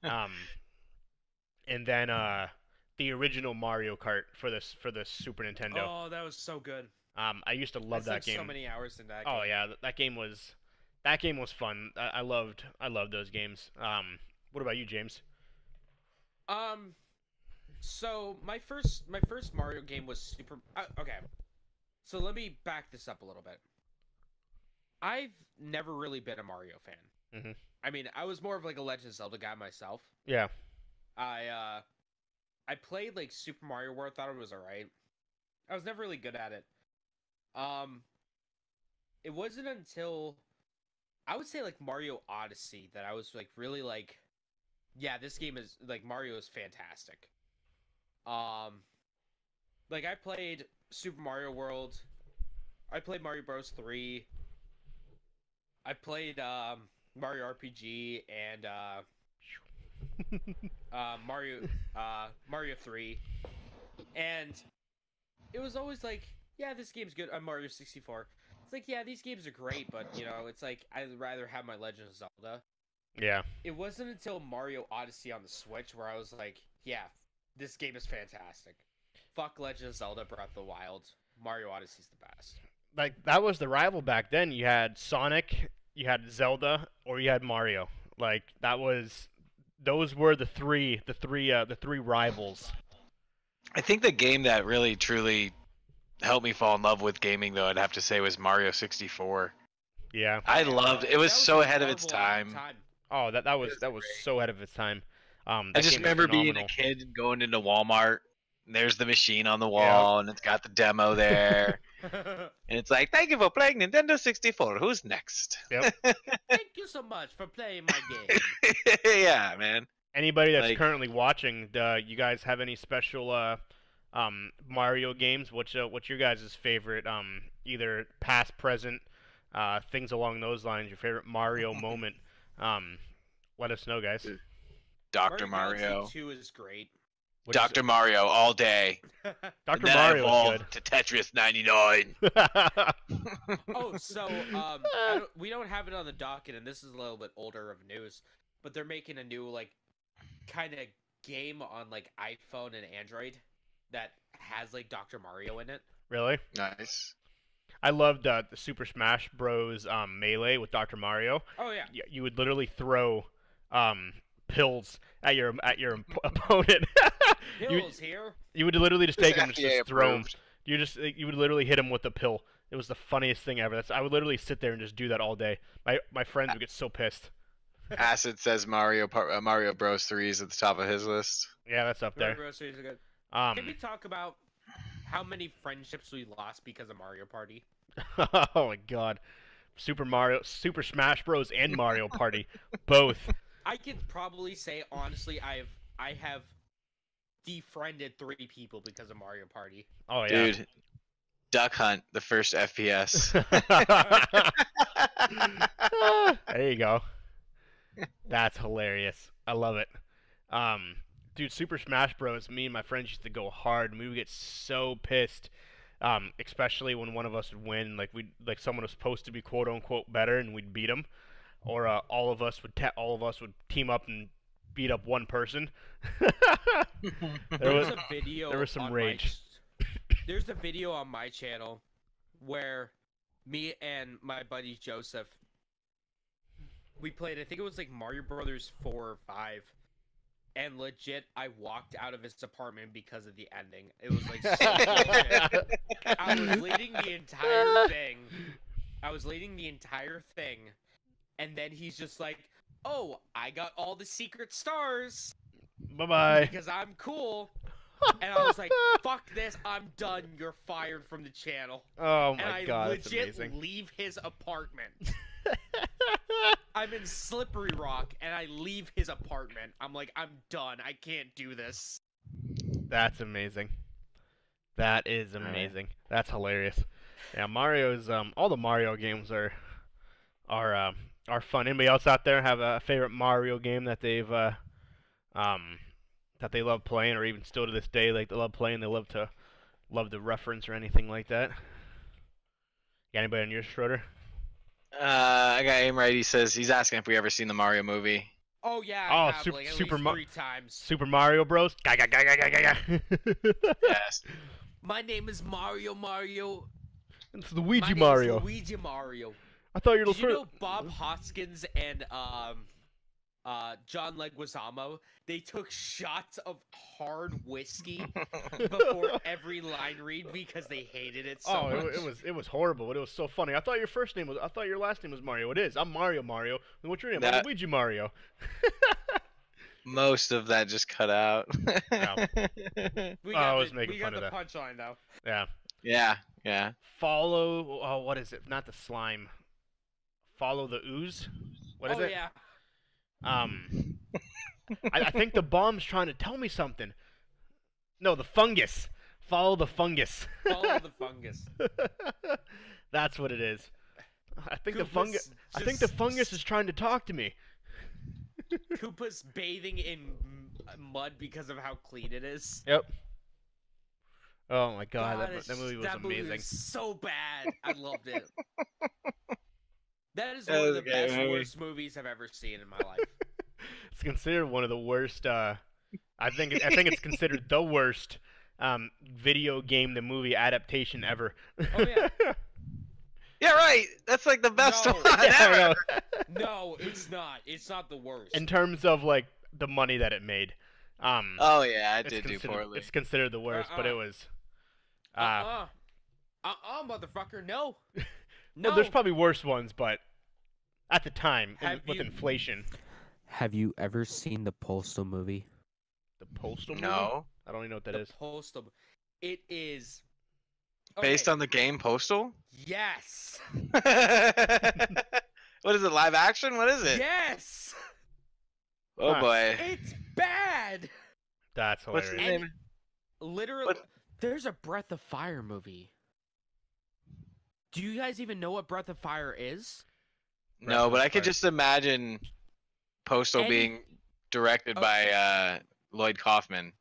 And then the original Mario Kart for the Super Nintendo. Oh, that was so good. I used to love I that spent game. so many hours in that game. Oh yeah, that game was fun. I loved those games. What about you, James? So my first Mario game was Super. Okay, so let me back this up a little bit. I've never really been a Mario fan. Mhm. I mean, I was more of like a Legend of Zelda guy myself. Yeah. I played like Super Mario World, thought it was alright. I was never really good at it. It wasn't until I would say like Mario Odyssey that I was like really like yeah, this game is like Mario is fantastic. Like I played Super Mario World. I played Mario Bros. 3. I played Mario RPG and Mario 3. And it was always like, yeah, this game's good. Mario 64. It's like, yeah, these games are great, but you know, it's like I'd rather have my Legend of Zelda. Yeah. It wasn't until Mario Odyssey on the Switch where I was like, yeah, this game is fantastic. Fuck Legend of Zelda Breath of the Wild. Mario Odyssey's the best. Like that was the rival back then. You had Sonic, you had Zelda, or you had Mario. Like those were the three rivals. I think the game that really truly helped me fall in love with gaming, though, I'd have to say, was Mario 64. Yeah. I loved it. It was That so a ahead of its marvel at the time. Oh, that was so ahead of its time. I That just game was remember being a phenomenal. kid and going into Walmart. And there's the machine on the wall, and it's got the demo there. And it's like, thank you for playing Nintendo 64. Who's next? Yep. Thank you so much for playing my game. Yeah, man. Anybody that's Like- currently watching, you guys have any special Mario games? What's your guys' favorite either past, present, things along those lines? Your favorite Mario moment? Let us know, guys. Dr. Galaxy Mario. 2 is great. What'd you Dr. Mario all day. Dr. And then Mario I was evolved to Tetris 99. good. Oh, so we don't have it on the docket, and this is a little bit older of news, but they're making a new like kind of game on like iPhone and Android that has like Dr. Mario in it. Really? Nice. I loved the Super Smash Bros. Melee with Dr. Mario. Oh yeah. You would literally throw pills at your opponent. Pills here. You would literally just This take him and FDA just throw him. approved. You would literally hit him with a pill. It was the funniest thing ever. I would literally sit there and just do that all day. My friends would get so pissed. Acid says Mario Bros. 3 is at the top of his list. Yeah, that's up there. Mario Series are good. Can we Um, talk about how many friendships we lost because of Mario Party? oh my God, Super Smash Bros. And Mario Party, both. I could probably say honestly, I have defriended 3 people because of Mario Party. Oh yeah. Dude, Duck Hunt, the first FPS. There you go. That's hilarious. I love it. Dude, Super Smash Bros. Me and my friends used to go hard, and we would get so pissed. Especially when one of us would win, like someone was supposed to be quote unquote better, and we'd beat them, or all of us would team up and beat up one person. There's a video. there was some on rage. There's a video on my channel where me and my buddy Joseph, we played. I think it was like Mario Brothers 4 or 5, and legit, I walked out of his apartment because of the ending. It was like so bullshit. I was leading the entire thing. And then he's just like, "Oh, I got all the secret stars Bye bye. because I'm cool." And I was like, "Fuck this! I'm done. You're fired from the channel." Oh And my I God, that's legit amazing. leave his apartment. I'm in Slippery Rock, and I leave his apartment. I'm like, I'm done. I can't do this. That's amazing. That is amazing. That's hilarious. Yeah, Mario's all the Mario games are fun. Anybody else out there have a favorite Mario game that they've that they love playing, or even still to this day, like they love playing, they love to reference or anything like that? Got anybody on your Schroeder? I got aim right. He says he's asking if we ever seen the Mario movie. Oh yeah, Oh, I have like at least 3 times. Super Mario Bros. Ga, ga, ga, ga, ga, ga, ga. Yes. My name is Mario. It's My Luigi name is Mario. Luigi Mario. I thought you were the Did you first. know Bob Hoskins and John Leguizamo, they took shots of hard whiskey before every line read because they hated it so Oh, much. it was horrible, but it was so funny. I thought your last name was Mario. It is. I'm Mario. And what's your name? I'm That- Luigi Mario. Most of that just cut out. We I got was the, making we fun got of the that. punchline though. Yeah. Yeah. Follow. Oh, what is it? Not the slime. Follow the ooze. What is Oh it? yeah. I think the bomb's trying to tell me something. No, the fungus. Follow the fungus. Follow the fungus. That's what it is. I think the Koopa's fungus. I think the just- fungus is trying to talk to me. Koopa's bathing in mud because of how clean it is. Yep. Oh my god, it's that movie was that amazing. Movie was so bad. I loved it. That is That one was of the a great best, movie. worst movies I've ever seen in my life. It's considered one of the worst. I think it's considered the worst video game the movie adaptation ever. Oh, yeah. Yeah, right. That's like the best No. one Yeah, I ever. know. No, it's not. It's not the worst. In terms of like the money that it made, Oh yeah, I it's did do considered, poorly. it's considered the worst, but it was. Motherfucker, no. No. Well, there's probably worse ones, but at the time, Have with you- inflation, Have you ever seen the Postal movie? the postal movie? No, I don't even know what that The is. Postal. It is. based Okay, on the game Postal. Yes. What is it? Live action? What is it? Yes. Oh Huh. boy. It's bad. That's What's hilarious. the name? Literally, What- there's a Breath of Fire movie. Do you guys even know what Breath of Fire is? No, but I could Fire. just imagine Postal Any- being directed Oh. by Lloyd Kaufman.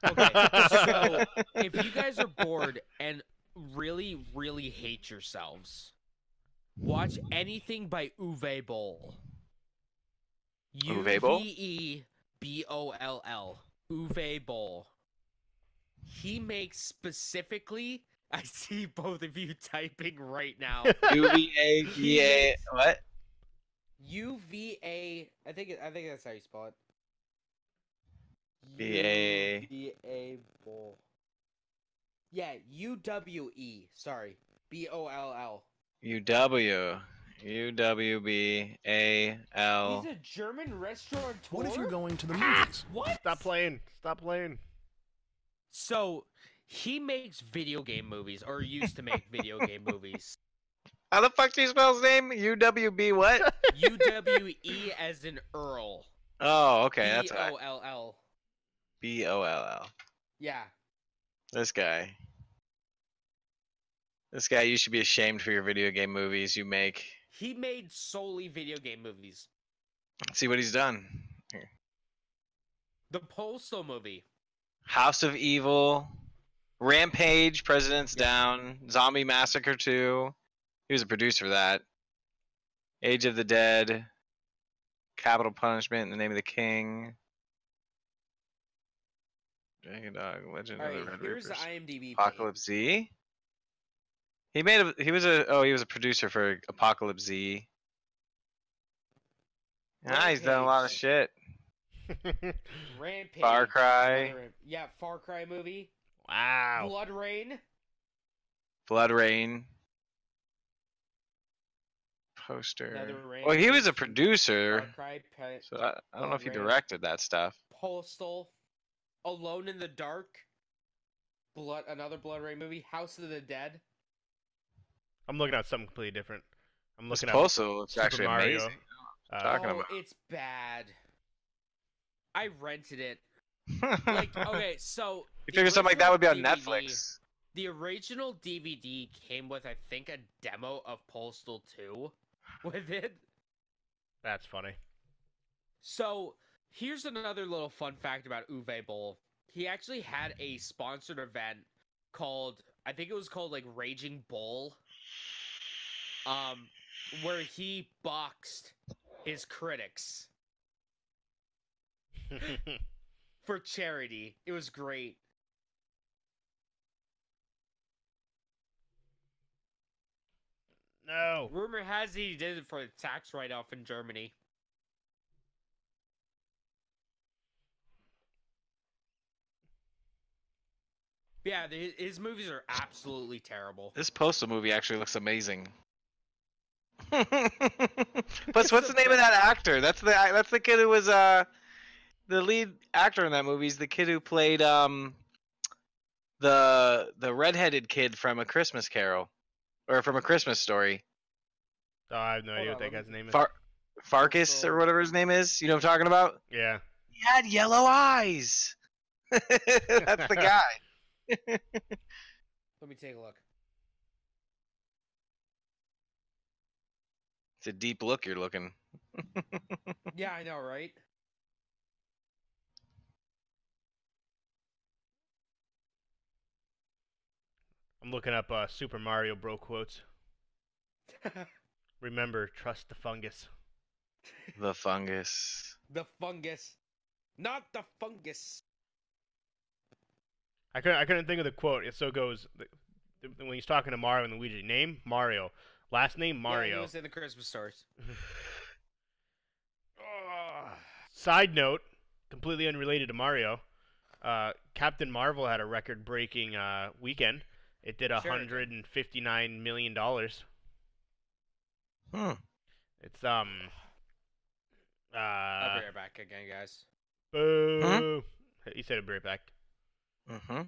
Okay, so if you guys are bored and really, really hate yourselves, watch anything by Uwe Boll. Uwe Boll? Uweboll. Uwe Boll. He makes specifically. I see both of you typing right now. UVA. What? UVA. I think that's how you spell it. VA. UVA Boll. Yeah, UWE. Sorry, BOLL. UW. UWBAL. He's a German restaurateur. What if you're going to the movies? What? Stop playing. Stop playing. So he makes video game movies, or used to make video game movies. How the fuck do you spell his name? UWB what? UWE as in Earl. Oh, okay, that's right. BOLL. BOLL. Yeah. This guy. This guy, you should be ashamed for your video game movies you make. He made solely video game movies. Let's see what he's done. Here. The Postal movie. House of Evil, Rampage, President's Down, Zombie Massacre 2. He was a producer for that. Age of the Dead, Capital Punishment, In the Name of the King. Dragon Dog, Legend All of right, the Red here's the Reapers. IMDb page. Apocalypse Z. He was a producer for Apocalypse Z. Ah, he's done a lot of shit. Rampage. Far Cry, Another- Yeah, Far Cry movie. Wow. Blood Rain. Blood Rain. Poster. Another Well, he was a Rampage. producer, Far Cry. so I don't know if he Blood Rain. directed that stuff. Postal. Alone in the Dark. Another Blood Rain movie. House of the Dead. I'm looking at something completely different. I'm This looking at Postal looks Super actually Mario. amazing. Talking Oh, about. it's bad. I rented it. Like, okay, so you the figure something like that would be on original DVD Netflix. The original DVD came with, I think, a demo of Postal 2 with it. That's funny. So, here's another little fun fact about Uwe Boll. He actually had a sponsored event called, I think it was called, like, Raging Bull, where he boxed his critics for charity. It was great. No. Rumor has it he did it for a tax write-off in Germany. Yeah, his movies are absolutely terrible. This Postal movie actually looks amazing. But what's the name of that actor? That's the kid who was the lead actor in that movie. Is the kid who played the redheaded kid from A Christmas Carol, or from A Christmas Story. Oh, I have no idea Hold what on, that let guy's name is. Farkas or whatever his name is. You know what I'm talking about? Yeah. He had yellow eyes. That's the guy. Let me take a look. It's a deep look you're looking. Yeah, I know, right? I'm looking up Super Mario Bro quotes. Remember, trust the fungus. The fungus. The fungus. Not the fungus. I couldn't think of the quote. It so goes when he's talking to Mario and Luigi. Name Mario, last name Yeah, Mario. he was in the Christmas stores. Side note, completely unrelated to Mario. Captain Marvel had a record-breaking weekend. It did Sure it did. $159 million. It's I'll be right back again, guys. boo. He said it'd be right back. Mm-hmm.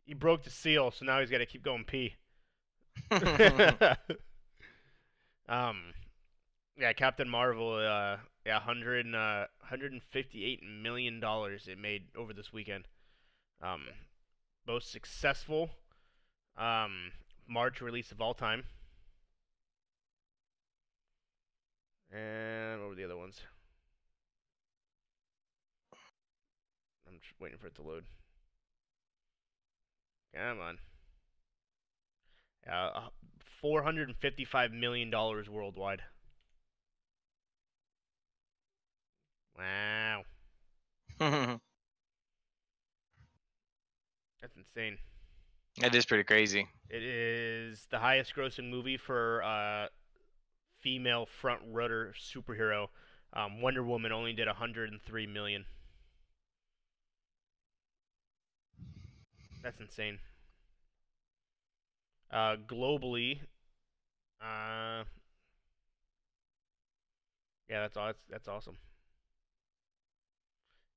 He broke the seal, so now he's got to keep going pee. Yeah, Captain Marvel. Yeah, 158 million dollars it made over this weekend. Most successful March release of all time. And what were the other ones? I'm just waiting for it to load. Come on. $455 million worldwide. Wow. That's insane. That is pretty crazy. It is the highest grossing movie for female front runner superhero. Wonder Woman only did 103 million. That's insane. Globally, yeah, that's awesome.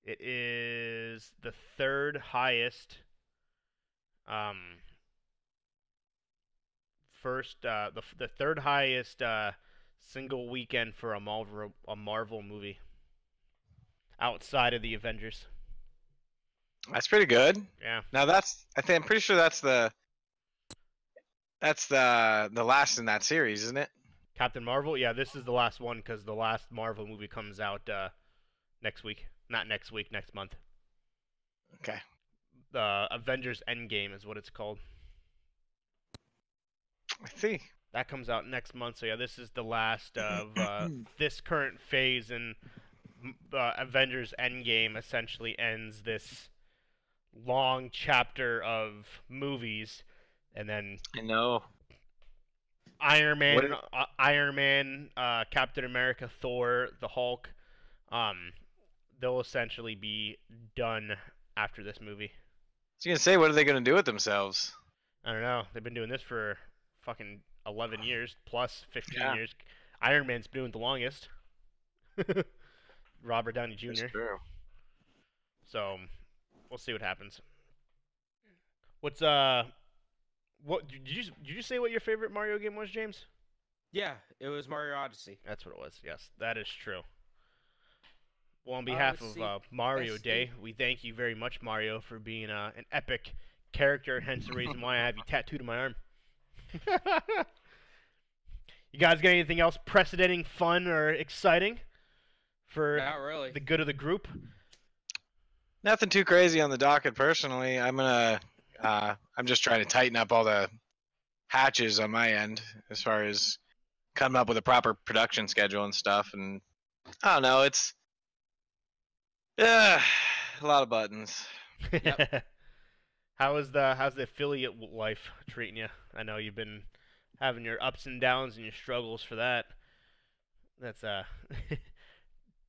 It is the third highest. The third highest single weekend for a Marvel movie outside of the Avengers. That's pretty good. Yeah. Now I'm pretty sure that's the last in that series, isn't it? Captain Marvel? Yeah, this is the last one because the last Marvel movie comes out next week. Not next week, next month. Okay. Avengers Endgame is what it's called. I see. That comes out next month, so yeah, this is the last of this current phase, and Avengers Endgame essentially ends this long chapter of movies, and then I know. Iron Man, Captain America, Thor, the Hulk, they'll essentially be done after this movie. I was gonna say, what are they gonna do with themselves? I don't know. They've been doing this for fucking 11 years plus 15 Yeah. years. Iron Man's been doing it the longest. Robert Downey Jr. That's true. So we'll see what happens. What did you say what your favorite Mario game was, James? Yeah, it was Mario Odyssey. That's what it was. Yes, that is true. Well, on behalf let's of see. Mario SD. Day, we thank you very much, Mario, for being an epic character. Hence the reason why I have you tattooed on my arm. You guys got anything else precedenting, fun, or exciting for Not really. the good of the group? Nothing too crazy on the docket personally. I'm just trying to tighten up all the hatches on my end as far as coming up with a proper production schedule and stuff. And I don't know, it's a lot of buttons. Yep. How's the affiliate life treating you? I know you've been having your ups and downs and your struggles for that. That's a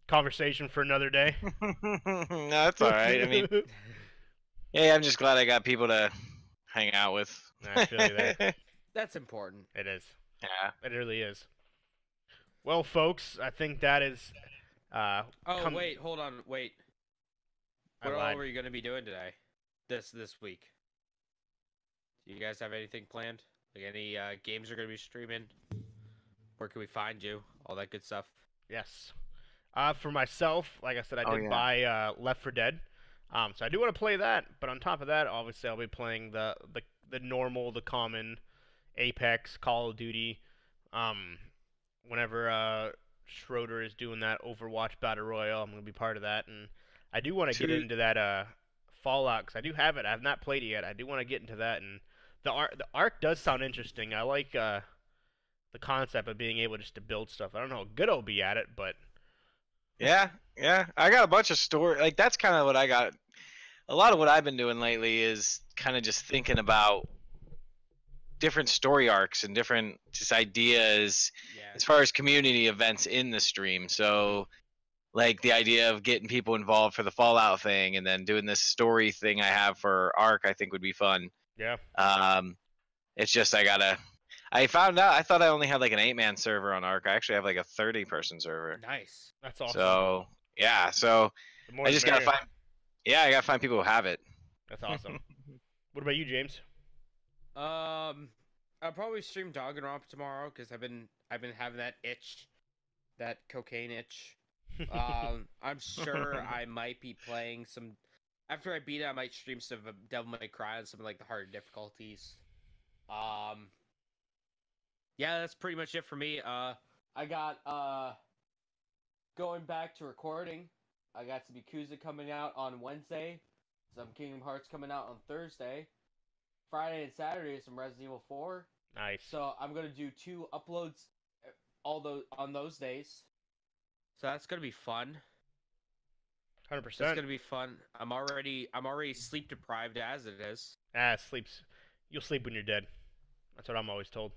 conversation for another day. No, that's all right. I mean, yeah, I'm just glad I got people to hang out with. I feel you there. That's important. It is. Yeah. It really is. Well, folks, I think that is. Oh, wait, hold on, wait. I What all lied. were you gonna be doing today? This week? Do you guys have anything planned? Like any games are gonna be streaming? Where can we find you? All that good stuff. Yes. For myself, like I said, I Oh, did yeah. buy Left 4 Dead. So I do want to play that, but on top of that, obviously I'll be playing the normal, the common Apex, Call of Duty. Um, Whenever Schroeder is doing that Overwatch Battle Royale, I'm gonna be part of that, and I do want to get Two- into that Fallout because I do have it. I have not played it yet. I do want to get into that, and the arc does sound interesting. I like the concept of being able just to build stuff. I don't know how good I'll be at it, but Yeah, yeah. I got a bunch of story. Like that's kind of what I got. A lot of what I've been doing lately is kind of just thinking about different story arcs and different just ideas Yeah. as far as community events in the stream. So like the idea of getting people involved for the Fallout thing and then doing this story thing I have for Arc I think would be fun. yeah. It's just I found out I thought I only had like an 8-man server on Arc. I actually have like a 30-person server. Nice. That's awesome. So yeah, so The more I the just gotta merrier. find I gotta find people who have it. That's awesome. What about you, James? I'll probably stream Danganronpa tomorrow because I've been having that itch, that cocaine itch. I'm sure I might be playing some. After I beat it, I might stream some of Devil May Cry on some of like the harder difficulties. Yeah, that's pretty much it for me. I got going back to recording. I got some Yakuza coming out on Wednesday. Some Kingdom Hearts coming out on Thursday. Friday and Saturday some Resident Evil 4. Nice. So I'm gonna do 2 uploads on those days. So that's gonna be fun. 100%. It's gonna be fun. I'm already sleep deprived as it is. Sleeps. You'll sleep when you're dead. That's what I'm always told.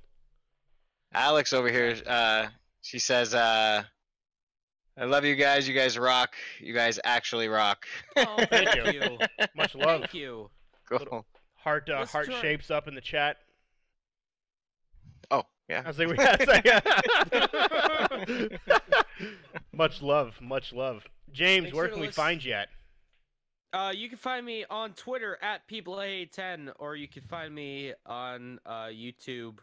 Alex over here, she says, I love you guys. You guys rock. You guys actually rock. Oh, Thank thank you. you. Much love. Thank you. Cool. Heart Let's heart try- shapes up in the chat. Oh, I yeah. was like, we had a second. Much love, much love. James, Make where sure to can we listen- find you at? You can find me on Twitter at PeopleA10, or you can find me on YouTube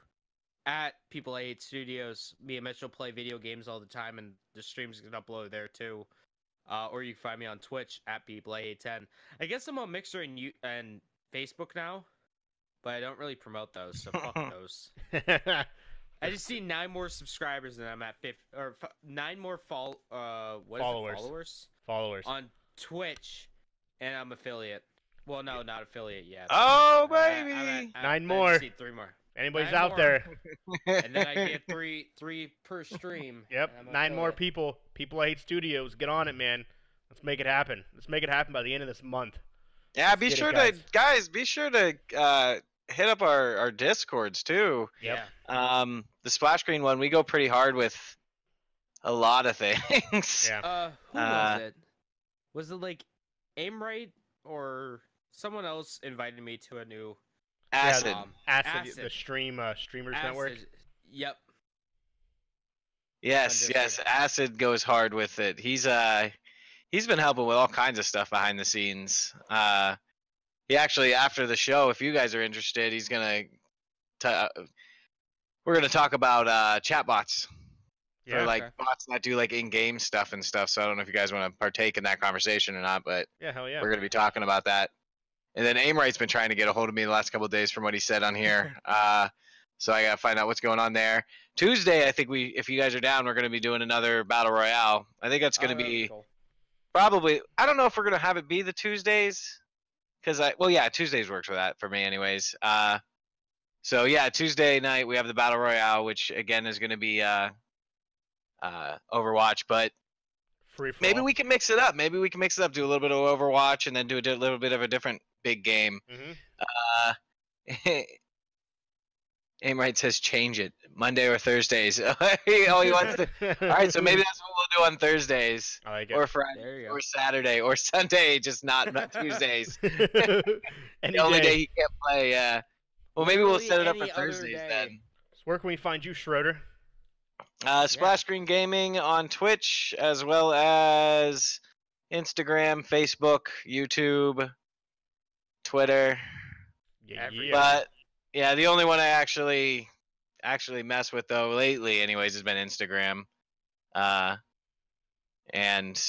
at PeopleA8 Studios. Me and Mitchell play video games all the time, and the streams get uploaded there too. Or you can find me on Twitch at PeopleA10. I guess I'm on Mixer and Facebook now, but I don't really promote those, so fuck those. I just see 9 more subscribers, and I'm at 9 more followers Followers. on Twitch, and I'm affiliate. Well, no, not affiliate yet. Oh, I'm baby. at- 9 I more. just need 3 more, Anybody's 9 out more. there? and then I get three per stream. Yep, and I'm 9 more affiliate. people. People I Hate Studios. Get on it, man. Let's make it happen. Let's make it happen by the end of this month. Yeah, be Get it, sure guys. to guys. Be sure to hit up our discords too. Yep. Yeah. The splash screen one, we go pretty hard with a lot of things. Yeah. Who was it? Was it like Aim Right or someone else invited me to a new Acid. Acid, the Acid. Streamers Network. Acid? Yep. Yes, on yes. Discord. Acid goes hard with it. He's been helping with all kinds of stuff behind the scenes. He actually, after the show, if you guys are interested, he's gonna. We're gonna talk about chatbots Yeah. for like Okay. bots that do like in-game stuff and stuff. So I don't know if you guys want to partake in that conversation or not, but Yeah, hell yeah. we're gonna be talking about that. And then Aimright's been trying to get a hold of me the last couple of days from what he said on here. So I gotta find out what's going on there. Tuesday, I think if you guys are down, we're gonna be doing another battle royale. I think that's gonna that'd be cool. probably. I don't know if we're gonna have it be the Tuesdays, because Tuesdays works for that for me anyways. So yeah, Tuesday night we have the battle royale, which again is gonna be Overwatch, but Free for maybe all. we can mix it up. Maybe we can mix it up, do a little bit of Overwatch, and then do a little bit of a different big game. Mhm. Aimright says change it Monday or Thursdays. Oh, he wants to. All right, so maybe that's what we'll do on Thursdays I like it. or Friday There you go. or Saturday or Sunday, just not Tuesdays. Any The only day. day he can't play. Well, maybe we'll Literally set it up for any other Thursdays day. then. So where can we find you, Schroeder? Splash Screen Gaming on Twitch, as well as Instagram, Facebook, YouTube, Twitter. Yeah, Every- yeah. But yeah, the only one I actually mess with though lately, anyways, has been Instagram. And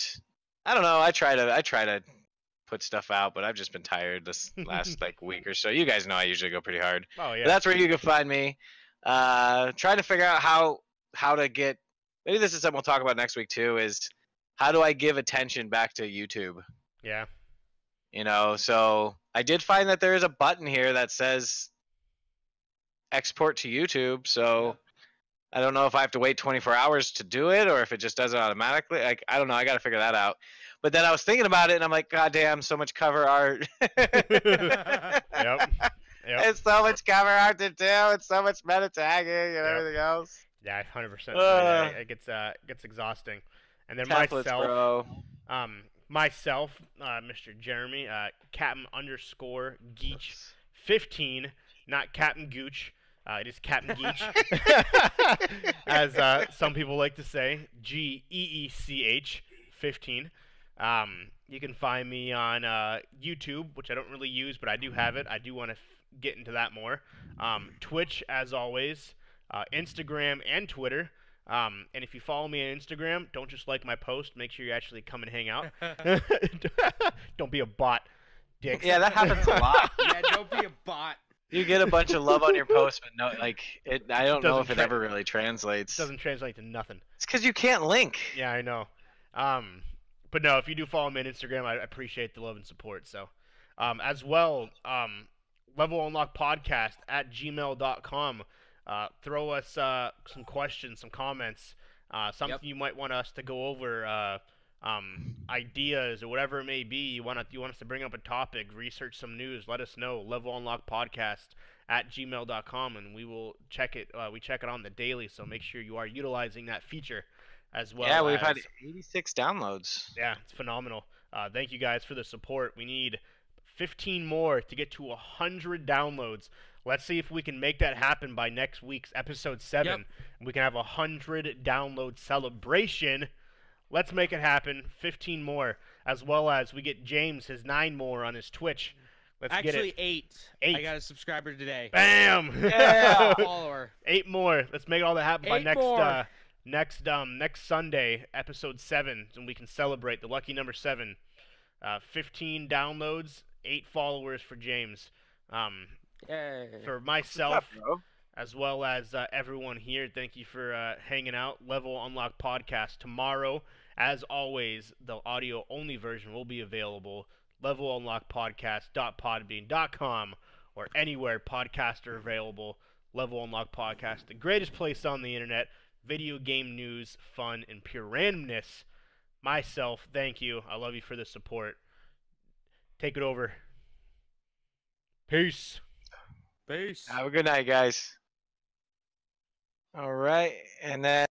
I don't know. I try to put stuff out, but I've just been tired this last like week or so. You guys know I usually go pretty hard. Oh yeah. But that's where you can find me. Trying to figure out how to get. Maybe this is something we'll talk about next week too. Is how do I give attention back to YouTube? Yeah. You know, so I did find that there is a button here that says export to YouTube. So I don't know if I have to wait 24 hours to do it or if it just does it automatically. Like, I don't know. I got to figure that out. But then I was thinking about it and I'm like, God damn, so much cover art. Yep. It's so much cover art to do. It's so much meta tagging and everything else. Yeah, 100%. It gets exhausting. And then Tablets, bro. Myself, Mr. Jeremy, Captain_Geech15, not Captain Gooch. It is Captain Geech, as some people like to say, Geech 15. You can find me on YouTube, which I don't really use, but I do have it. I do want to get into that more. Twitch, as always, Instagram and Twitter. And if you follow me on Instagram, don't just like my post. Make sure you actually come and hang out. Don't be a bot, dicks. Yeah, that happens a lot. Yeah, don't be a bot. You get a bunch of love on your post, but no, like it. I don't know if it Doesn't ever really translates. It doesn't translate to nothing. It's because you can't link. Yeah, I know. But no, if you do follow me on Instagram, I appreciate the love and support. So, as well, Level Unlock Podcast at gmail.com. Throw us some questions, some comments, something you might want us to go over, ideas or whatever it may be. You want us to bring up a topic, research some news, let us know. Level Unlock Podcast at gmail.com, and we will check it. We check it on the daily, so make sure you are utilizing that feature as well. Yeah, we've had 86 downloads. Yeah, it's phenomenal. Thank you guys for the support. We need 15 more to get to 100 downloads. Let's see if we can make that happen by next week's episode 7. Yep. And we can have a 100 download celebration. Let's make it happen. 15 more, as well as we get James his 9 more on his Twitch. Let's get Actually, it. 8. 8. I got a subscriber today. Bam! Yeah. Follower. 8 more. Let's make all that happen by 8 more. next Sunday, episode 7, and we can celebrate the lucky number 7. 15 downloads, 8 followers for James. Yay. For myself, What's up, bro? as well as everyone here, thank you for hanging out. Level Unlock Podcast tomorrow, as always, the audio only version will be available. levelunlockpodcast.podbean.com or anywhere podcasts are available. Level Unlock Podcast, the greatest place on the internet. Video game news, fun, and pure randomness. Myself, thank you. I love you for the support. Take it over. Peace. Peace. Have a good night, guys. All right, and then.